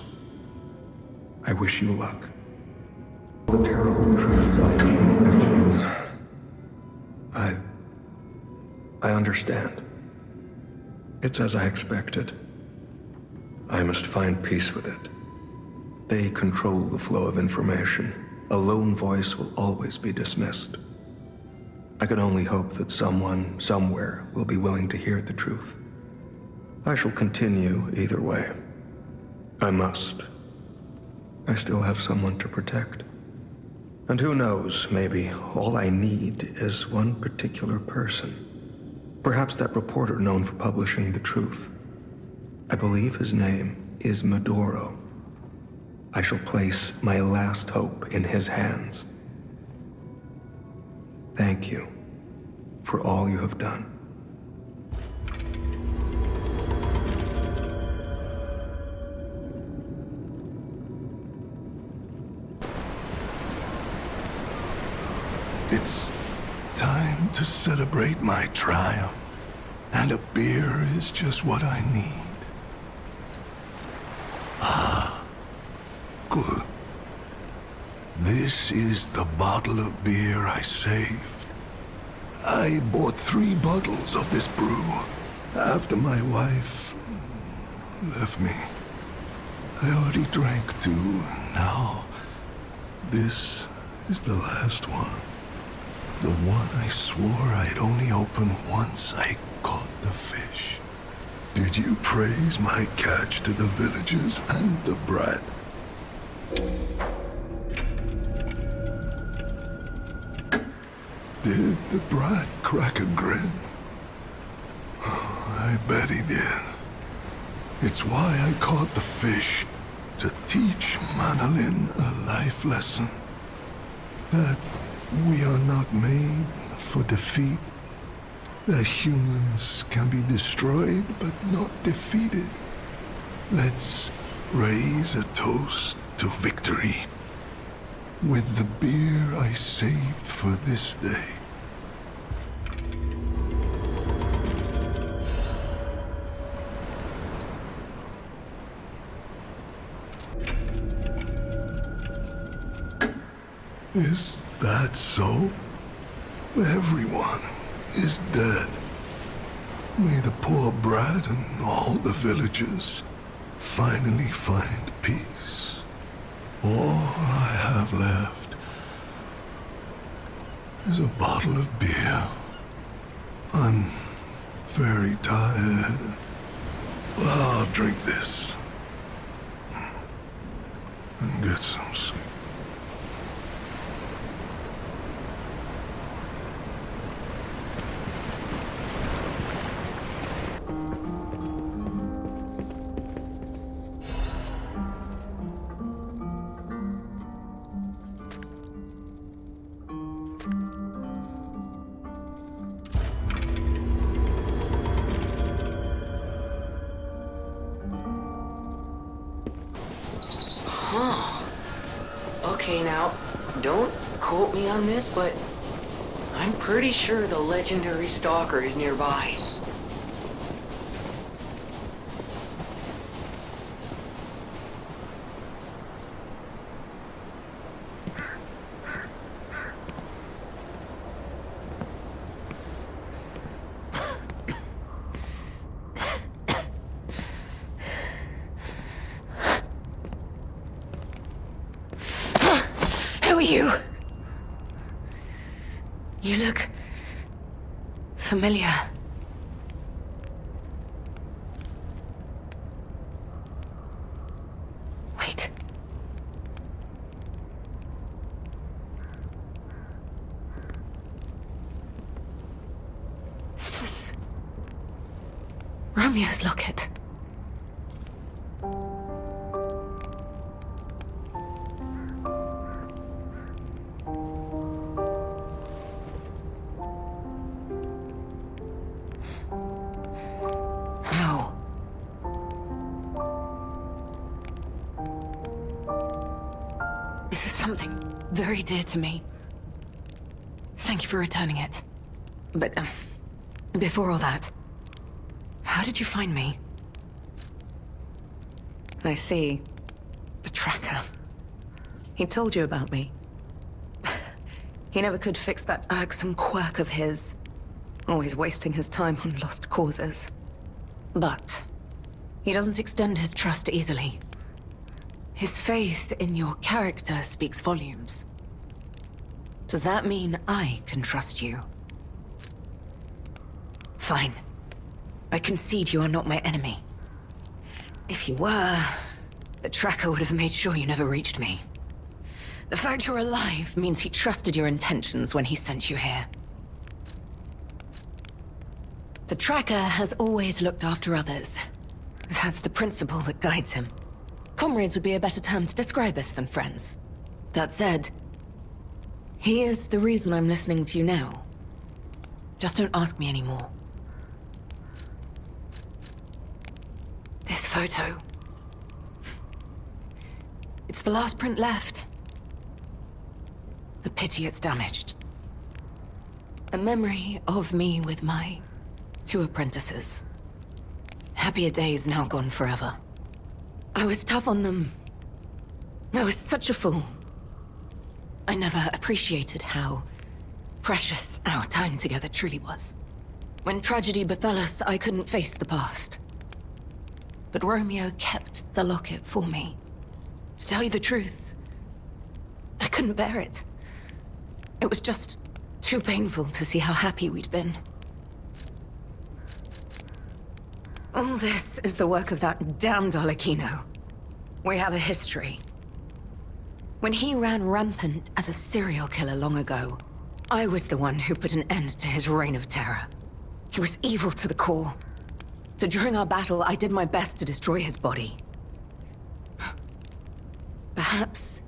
I wish you luck. The terrible truths I understand. It's as I expected. I must find peace with it. They control the flow of information. A lone voice will always be dismissed. I can only hope that someone, somewhere, will be willing to hear the truth. I shall continue either way. I must. I still have someone to protect. And who knows, maybe all I need is one particular person. Perhaps that reporter known for publishing the truth. I believe his name is Maduro. I shall place my last hope in his hands. Thank you for all you have done. It's time to celebrate my triumph, and a beer is just what I need. Ah, good. This is the bottle of beer I saved. I bought 3 bottles of this brew after my wife left me. I already drank 2, and now this is the last one. The one I swore I'd only open once I caught the fish. Did you praise my catch to the villagers and the brat? Did the brat crack a grin? Oh, I bet he did. It's why I caught the fish, to teach Manolin a life lesson. That we are not made for defeat. That humans can be destroyed but not defeated. Let's raise a toast to victory with the beer I saved for this day. Is that so? Everyone is dead. May the poor brat and all the villagers finally find peace. All I have left is a bottle of beer. I'm very tired. I'll drink this and get some sleep. Okay, now, don't quote me on this, but I'm pretty sure the legendary stalker is nearby. Who are you? You look familiar. Wait. This is Romeo's locket. Very dear to me. Thank you for returning it. But, before all that, how did you find me? I see. The tracker. He told you about me. He never could fix that irksome quirk of his. Always wasting his time on lost causes. But he doesn't extend his trust easily. His faith in your character speaks volumes. Does that mean I can trust you? Fine. I concede you are not my enemy. If you were, the tracker would have made sure you never reached me. The fact you're alive means he trusted your intentions when he sent you here. The tracker has always looked after others. That's the principle that guides him. Comrades would be a better term to describe us than friends. That said, he is the reason I'm listening to you now. Just don't ask me anymore. This photo. It's the last print left. A pity it's damaged. A memory of me with my 2 apprentices. Happier days now gone forever. I was tough on them. I was such a fool. I never appreciated how precious our time together truly was. When tragedy befell us, I couldn't face the past. But Romeo kept the locket for me. To tell you the truth, I couldn't bear it. It was just too painful to see how happy we'd been. All this is the work of that damned Arlecchino. We have a history. When he ran rampant as a serial killer long ago, I was the one who put an end to his reign of terror. He was evil to the core. So during our battle, I did my best to destroy his body. Perhaps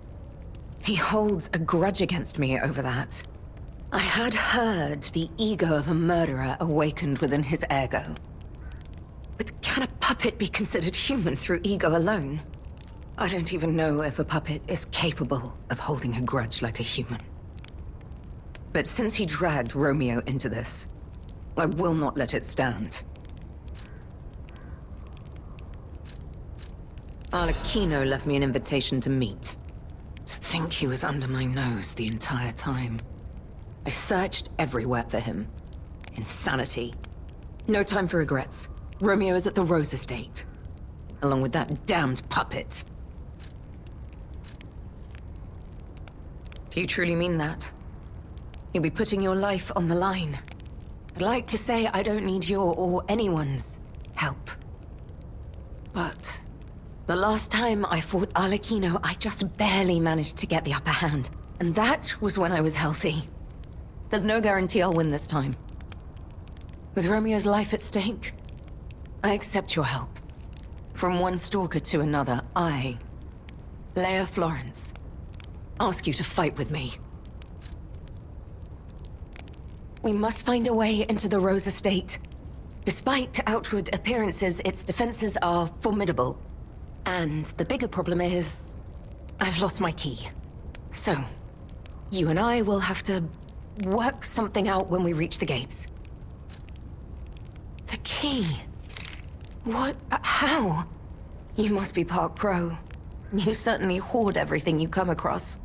he holds a grudge against me over that. I had heard the ego of a murderer awakened within his ego. But can a puppet be considered human through ego alone? I don't even know if a puppet is capable of holding a grudge like a human. But since he dragged Romeo into this, I will not let it stand. Arlecchino left me an invitation to meet. To think he was under my nose the entire time. I searched everywhere for him. Insanity. No time for regrets. Romeo is at the Rose Estate. Along with that damned puppet. Do you truly mean that? You'll be putting your life on the line. I'd like to say I don't need your or anyone's help. But the last time I fought Arlecchino, I just barely managed to get the upper hand. And that was when I was healthy. There's no guarantee I'll win this time. With Romeo's life at stake, I accept your help. From one stalker to another, I, Leia Florence, ask you to fight with me. We must find a way into the Rose Estate. Despite outward appearances, its defenses are formidable. And the bigger problem is, I've lost my key. So, you and I will have to work something out when we reach the gates. The key? What? How? You must be part crow. You certainly hoard everything you come across.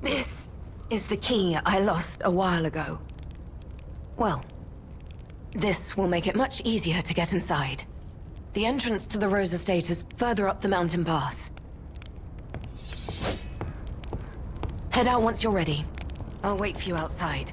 This is the key I lost a while ago. Well, this will make it much easier to get inside. The entrance to the Rose Estate is further up the mountain path. Head out once you're ready. I'll wait for you outside.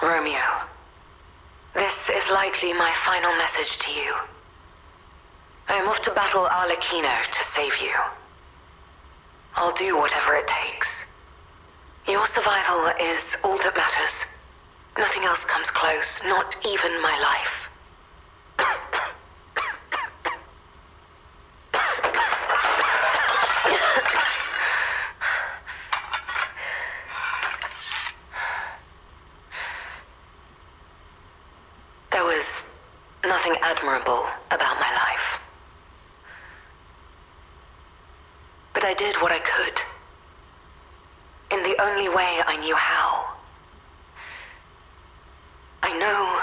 Romeo, this is likely my final message to you. I am off to battle Arlecchino to save you. I'll do whatever it takes. Your survival is all that matters. Nothing else comes close, not even my life. There was nothing admirable about my life. But I did what I could. In the only way I knew how. I know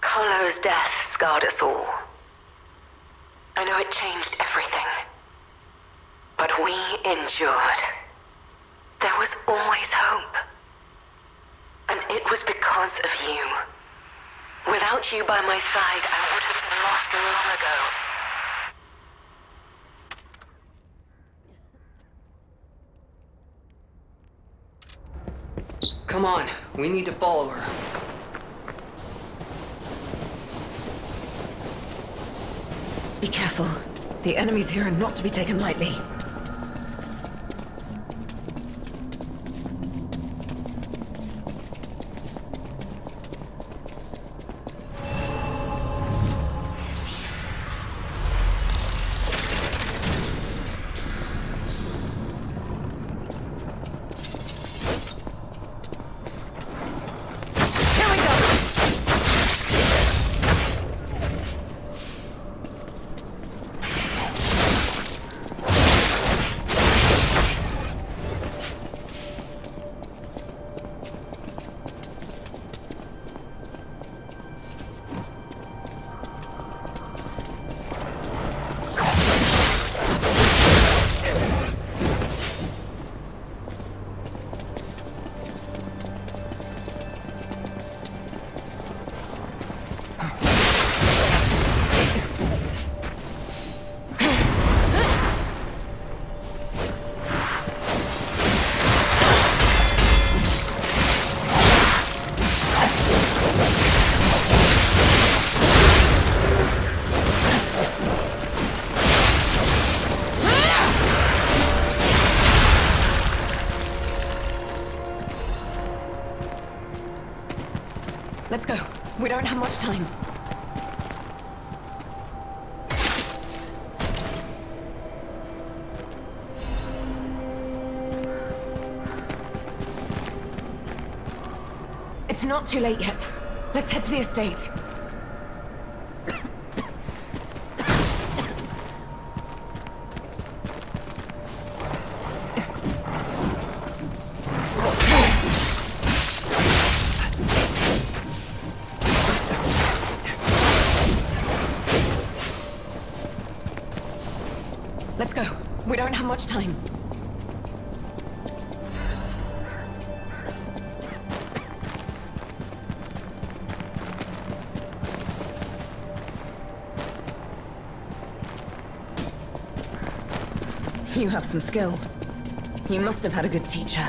Carlo's death scarred us all. I know it changed everything. But we endured. There was always hope. And it was because of you. Without you by my side, I would have been lost long ago. Come on, we need to follow her. Be careful. The enemies here are not to be taken lightly. Let's go. We don't have much time. It's not too late yet. Let's head to the estate. Let's go. We don't have much time. You have some skill. You must have had a good teacher.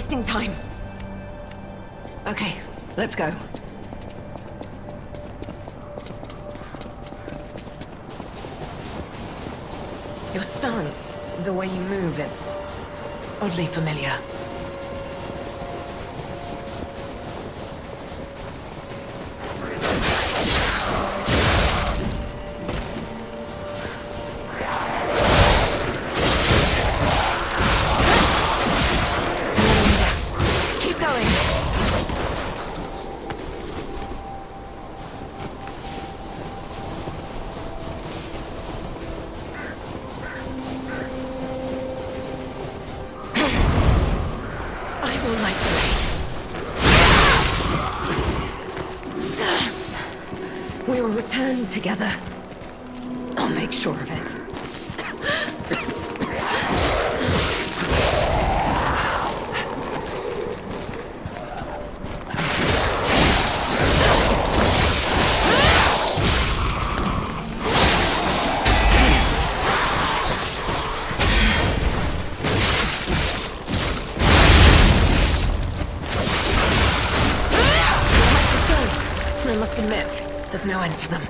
wasting time. Okay, let's go. Your stance, the way you move, it's oddly familiar. We will return together. I'll make sure of it. I must admit, there's no end to them.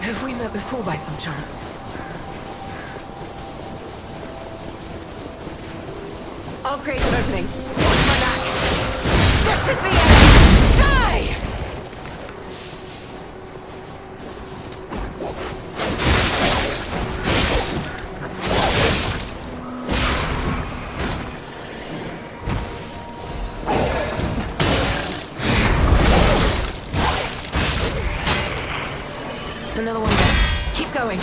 Have we met before by some chance? I'll create an opening. Watch my back. This is the end! Die! Another one down. Keep going.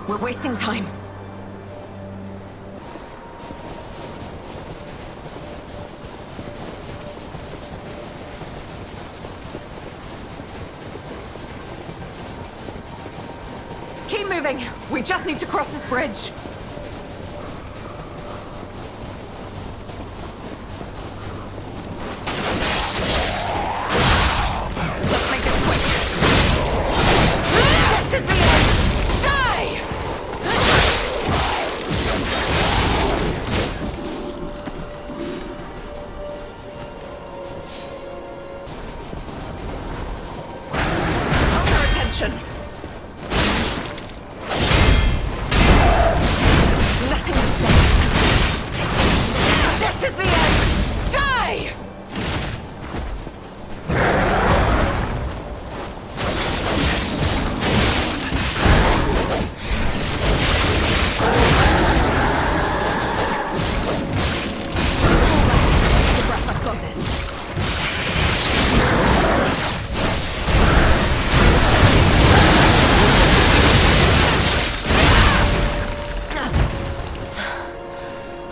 We're wasting time. Keep moving. We just need to cross this bridge. Let's make this quick. This is the end. Die! Hold our attention.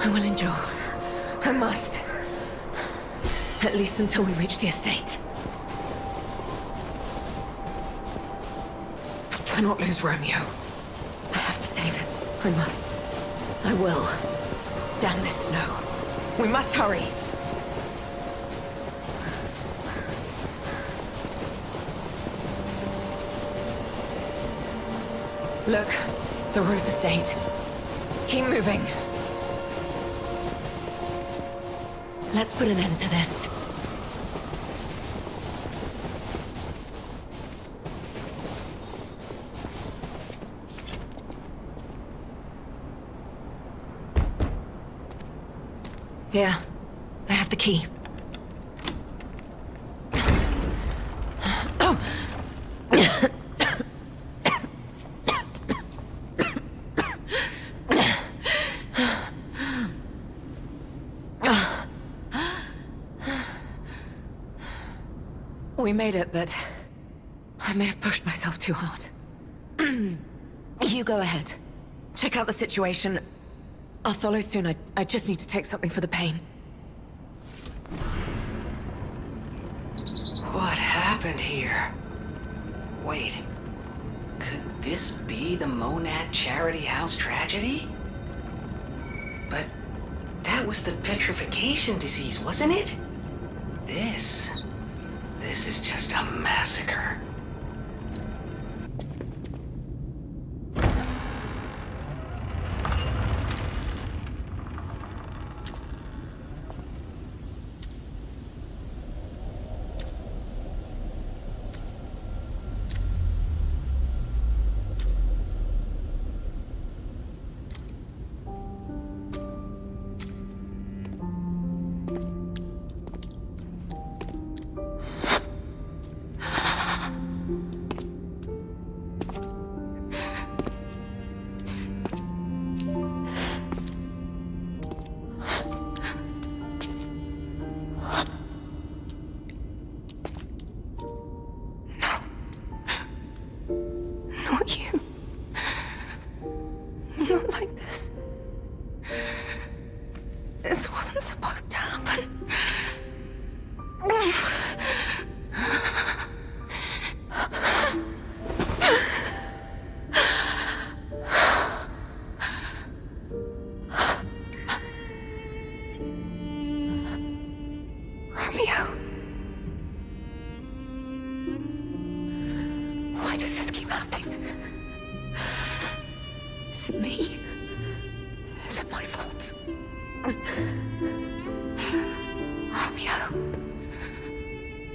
I will endure. I must. At least until we reach the estate. I cannot lose Romeo. I have to save him. I must. I will. Damn this snow. We must hurry. Look, the Rose Estate. Keep moving. Let's put an end to this. Here, I have the key. We made it, but I may have pushed myself too hard. You go ahead. Check out the situation. I'll follow soon. I just need to take something for the pain. What happened here? Wait. Could this be the Monad Charity House tragedy? But that was the petrification disease, wasn't it? This is just a massacre.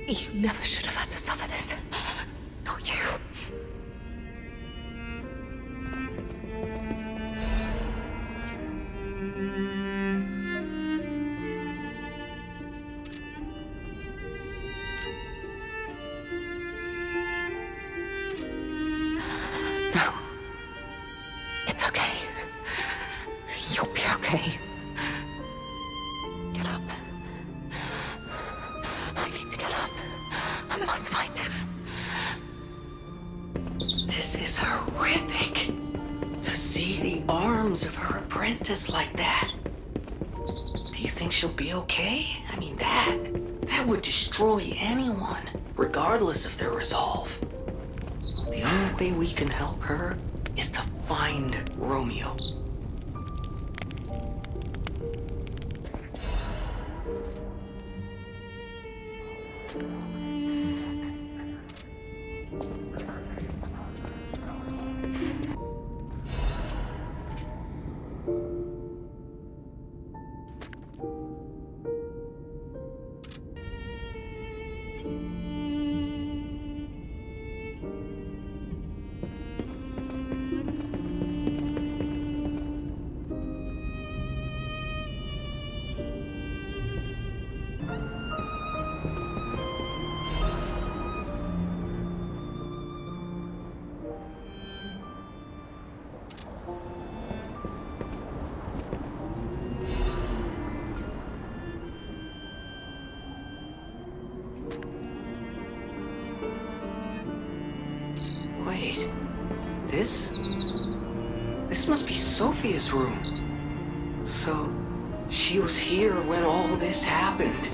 You never should have had to suffer this. Not you. No. It's okay. You'll be okay. Get up. I need to get up. I must find him. This is horrific. To see the arms of her apprentice like that. Do you think she'll be okay? I mean, that would destroy anyone, regardless of their resolve. The only way we can help her is to find Romeo. Wait, this must be Sophia's room. So, she was here when all this happened.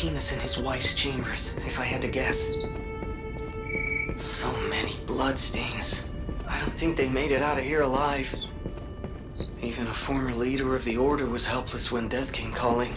In his wife's chambers, if I had to guess. So many bloodstains. I don't think they made it out of here alive. Even a former leader of the Order was helpless when death came calling.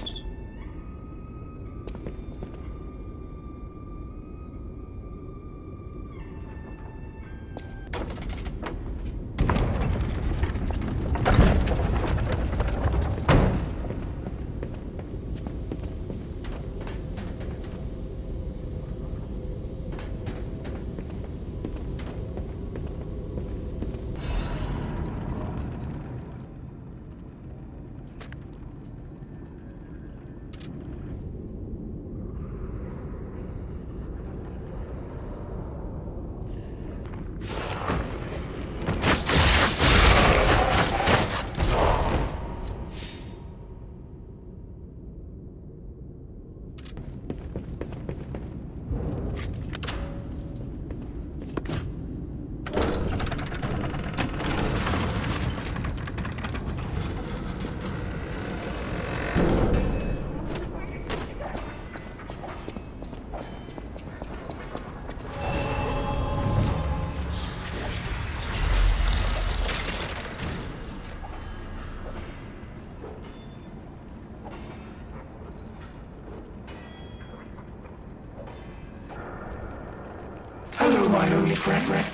Hello, my only friend.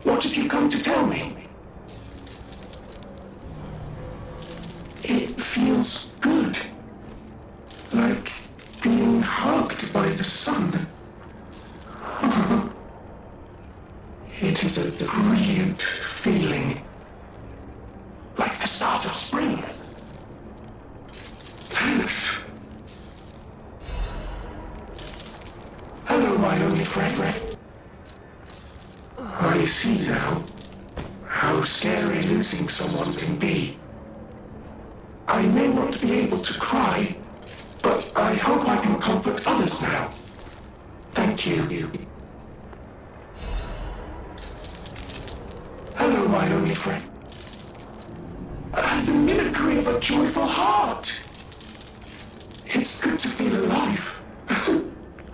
What have you come to tell me? It feels good. Like being hugged by the sun. It is a brilliant feeling. Like the start of spring. Thanks. Hello, my only friend. I see now how scary losing someone can be. I may not be able to cry, but I hope I can comfort others now. Thank you. Hello, my only friend. The mimicry of a joyful heart. It's good to feel alive.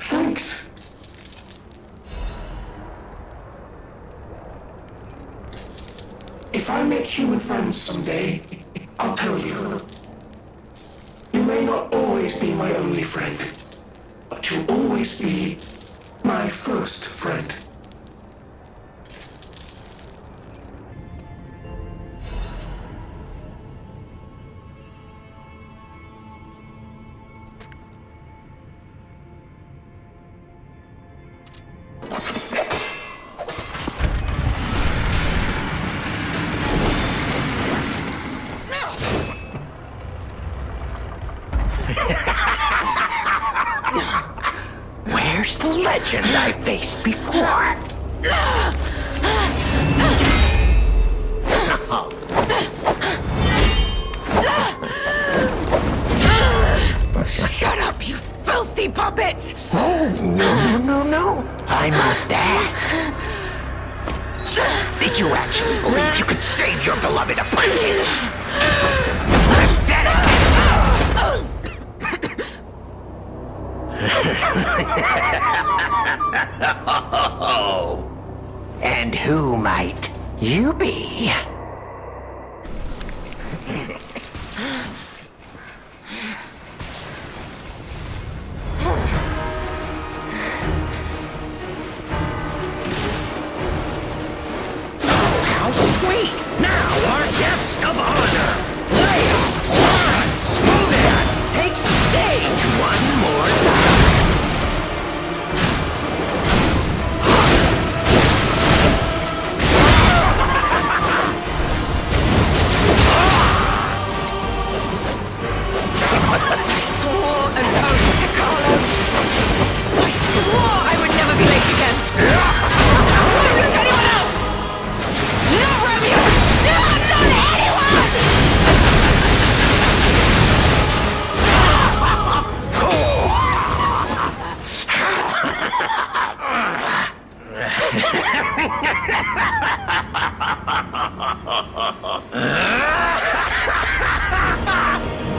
Thanks. If I make human friends someday, I'll tell you. You may not always be my only friend, but you'll always be my first friend. legend I faced before. Shut up, you filthy puppet! Oh, no. I must ask. Did you actually believe you could save your beloved apprentice? Pathetic! And who might you be?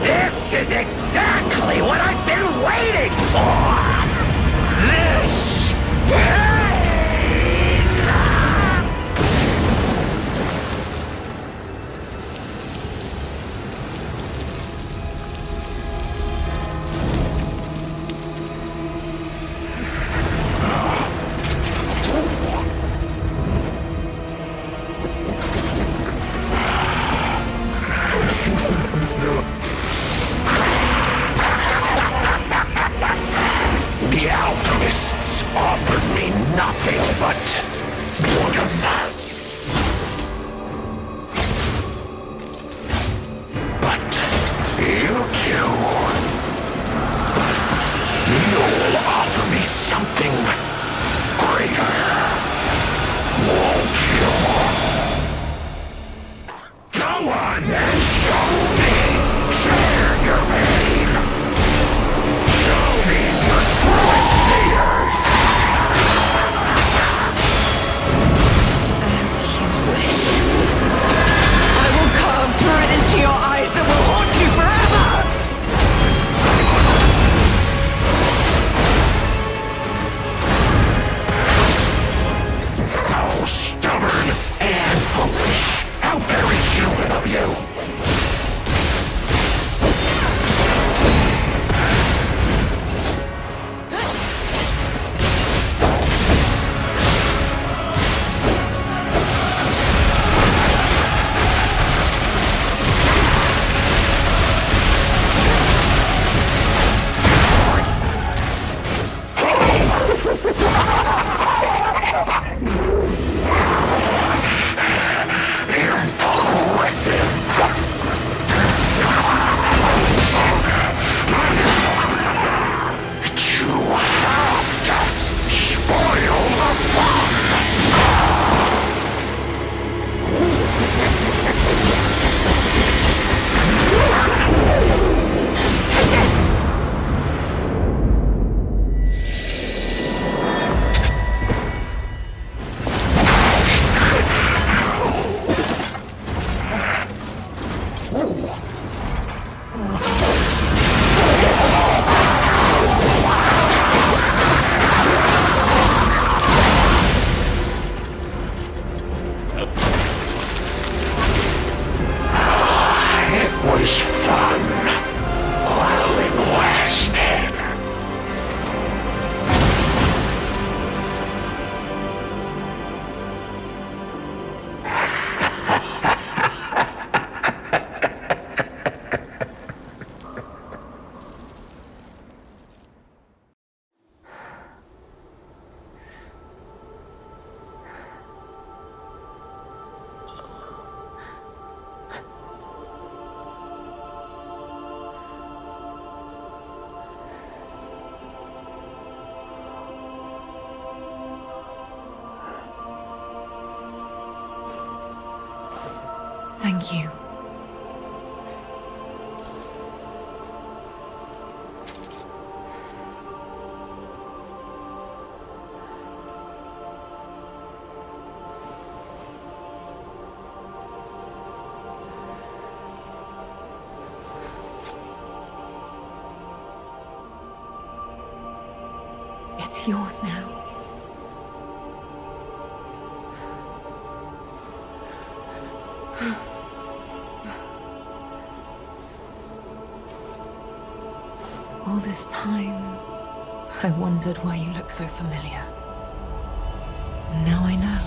This is exactly what I've been waiting for! This The alchemists offered me nothing but boredom. But you two, you'll offer me something greater, won't you? Go on and show me! Share your pain! Show me your truest fears! As you wish. I will carve dread into your eyes that will haunt you forever! How stubborn and foolish! How very human of you! Thank you. It's yours now. All this time, I wondered why you look so familiar. Now I know.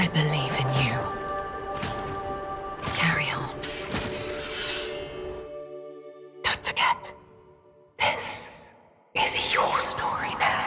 I believe in you. Carry on. Don't forget, this is your story now.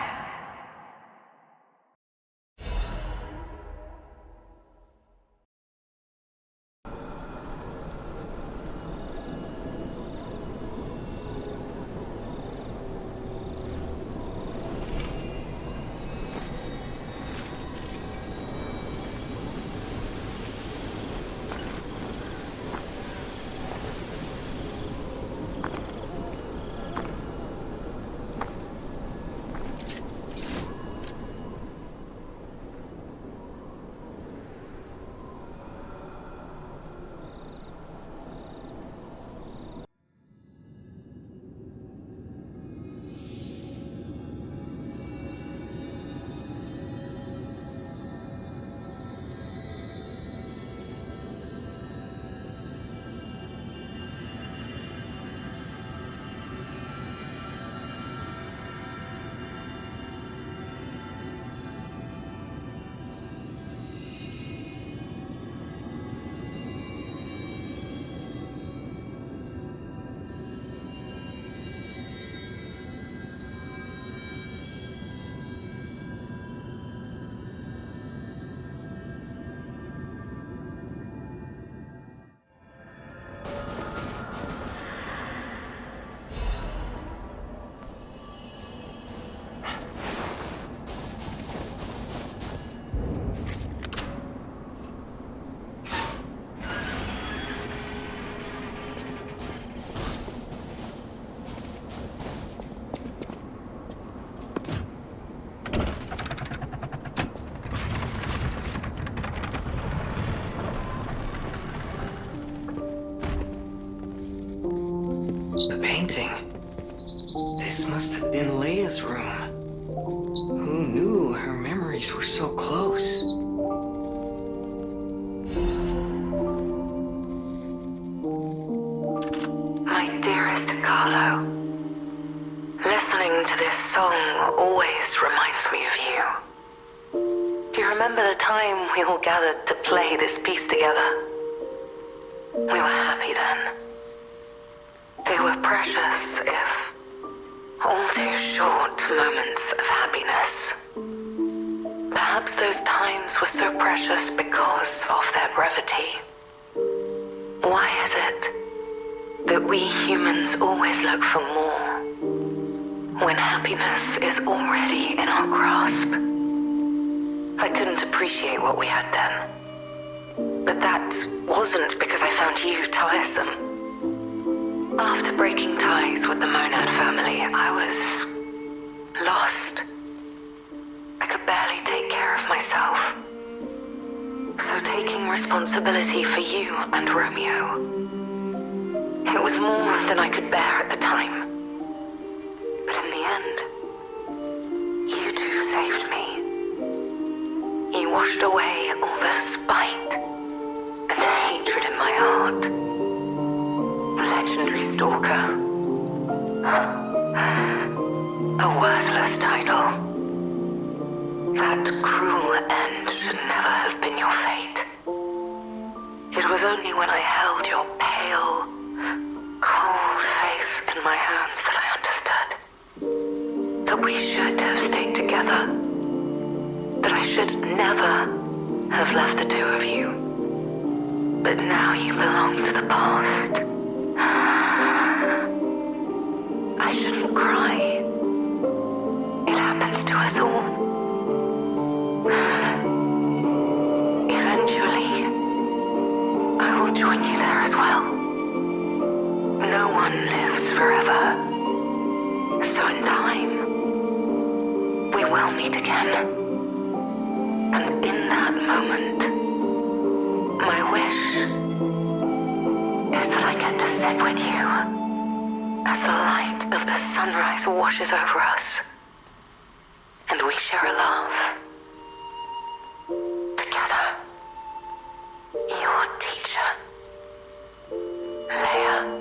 The painting. This must have been Leia's room. Who knew her memories were so close? My dearest Carlo, listening to this song always reminds me of you. Do you remember the time we all gathered to play this piece together? We were happy then. They were precious, if all too short moments of happiness. Perhaps those times were so precious because of their brevity. Why is it that we humans always look for more when happiness is already in our grasp? I couldn't appreciate what we had then. But that wasn't because I found you tiresome. After breaking ties with the Monad family, I was lost. I could barely take care of myself. So taking responsibility for you and Romeo, it was more than I could bear at the time. But in the end, you two saved me. You washed away all the spite and hatred in my heart. Legendary stalker. A worthless title. That cruel end should never have been your fate. It was only when I held your pale, cold face in my hands that I understood that we should have stayed together. That I should never have left the two of you. But now you belong to the past. I shouldn't cry. It happens to us all. Eventually, I will join you there as well. No one lives forever. So in time, we will meet again. And in that moment, my wish is that I get to sit with you as the light of the sunrise washes over us, and we share a love together. Your teacher, Leia.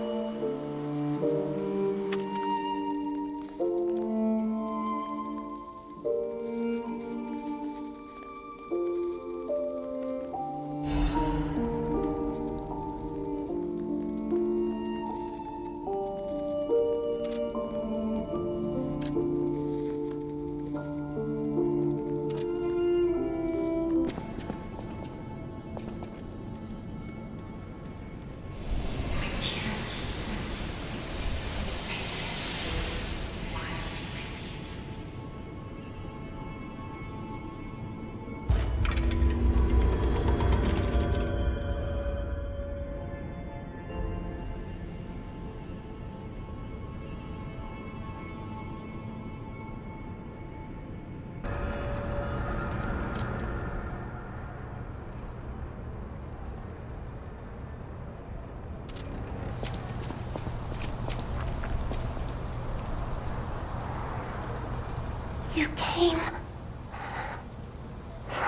You came.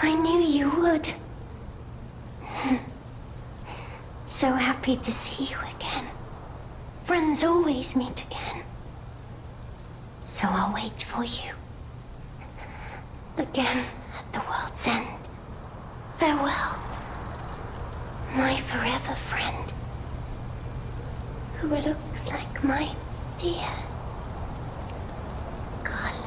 I knew you would. So happy to see you again. Friends always meet again. So I'll wait for you. Again at the world's end. Farewell. My forever friend. Who looks like my dear Carlo.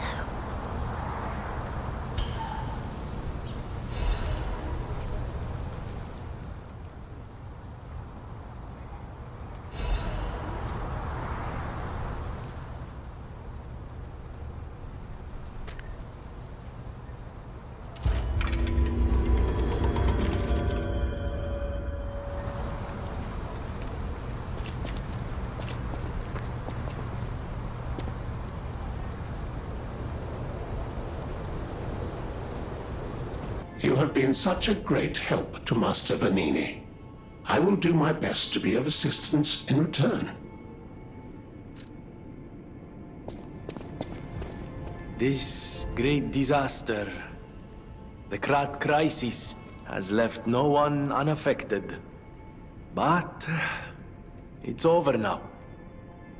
You have been such a great help to Master Vanini. I will do my best to be of assistance in return. This great disaster, the Krat crisis, has left no one unaffected. But it's over now,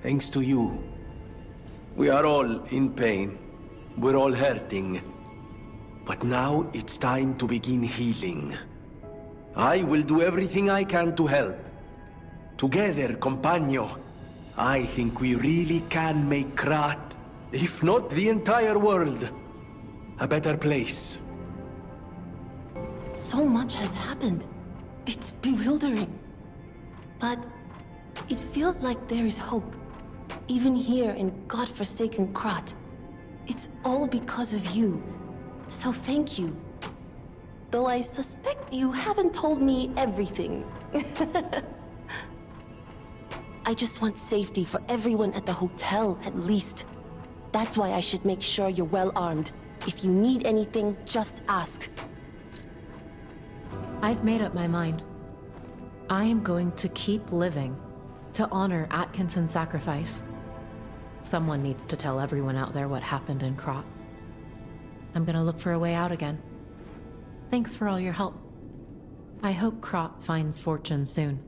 thanks to you. We are all in pain. We're all hurting. But now it's time to begin healing. I will do everything I can to help. Together, compagno, I think we really can make Krat, if not the entire world, a better place. So much has happened. It's bewildering. But it feels like there is hope. Even here in godforsaken Krat. It's all because of you. So thank you. Though I suspect you haven't told me everything. I just want safety for everyone at the hotel, at least. That's why I should make sure you're well armed. If you need anything, just ask. I've made up my mind. I am going to keep living, to honor Atkinson's sacrifice. Someone needs to tell everyone out there what happened in Krat. I'm gonna look for a way out again. Thanks for all your help. I hope Krat finds fortune soon.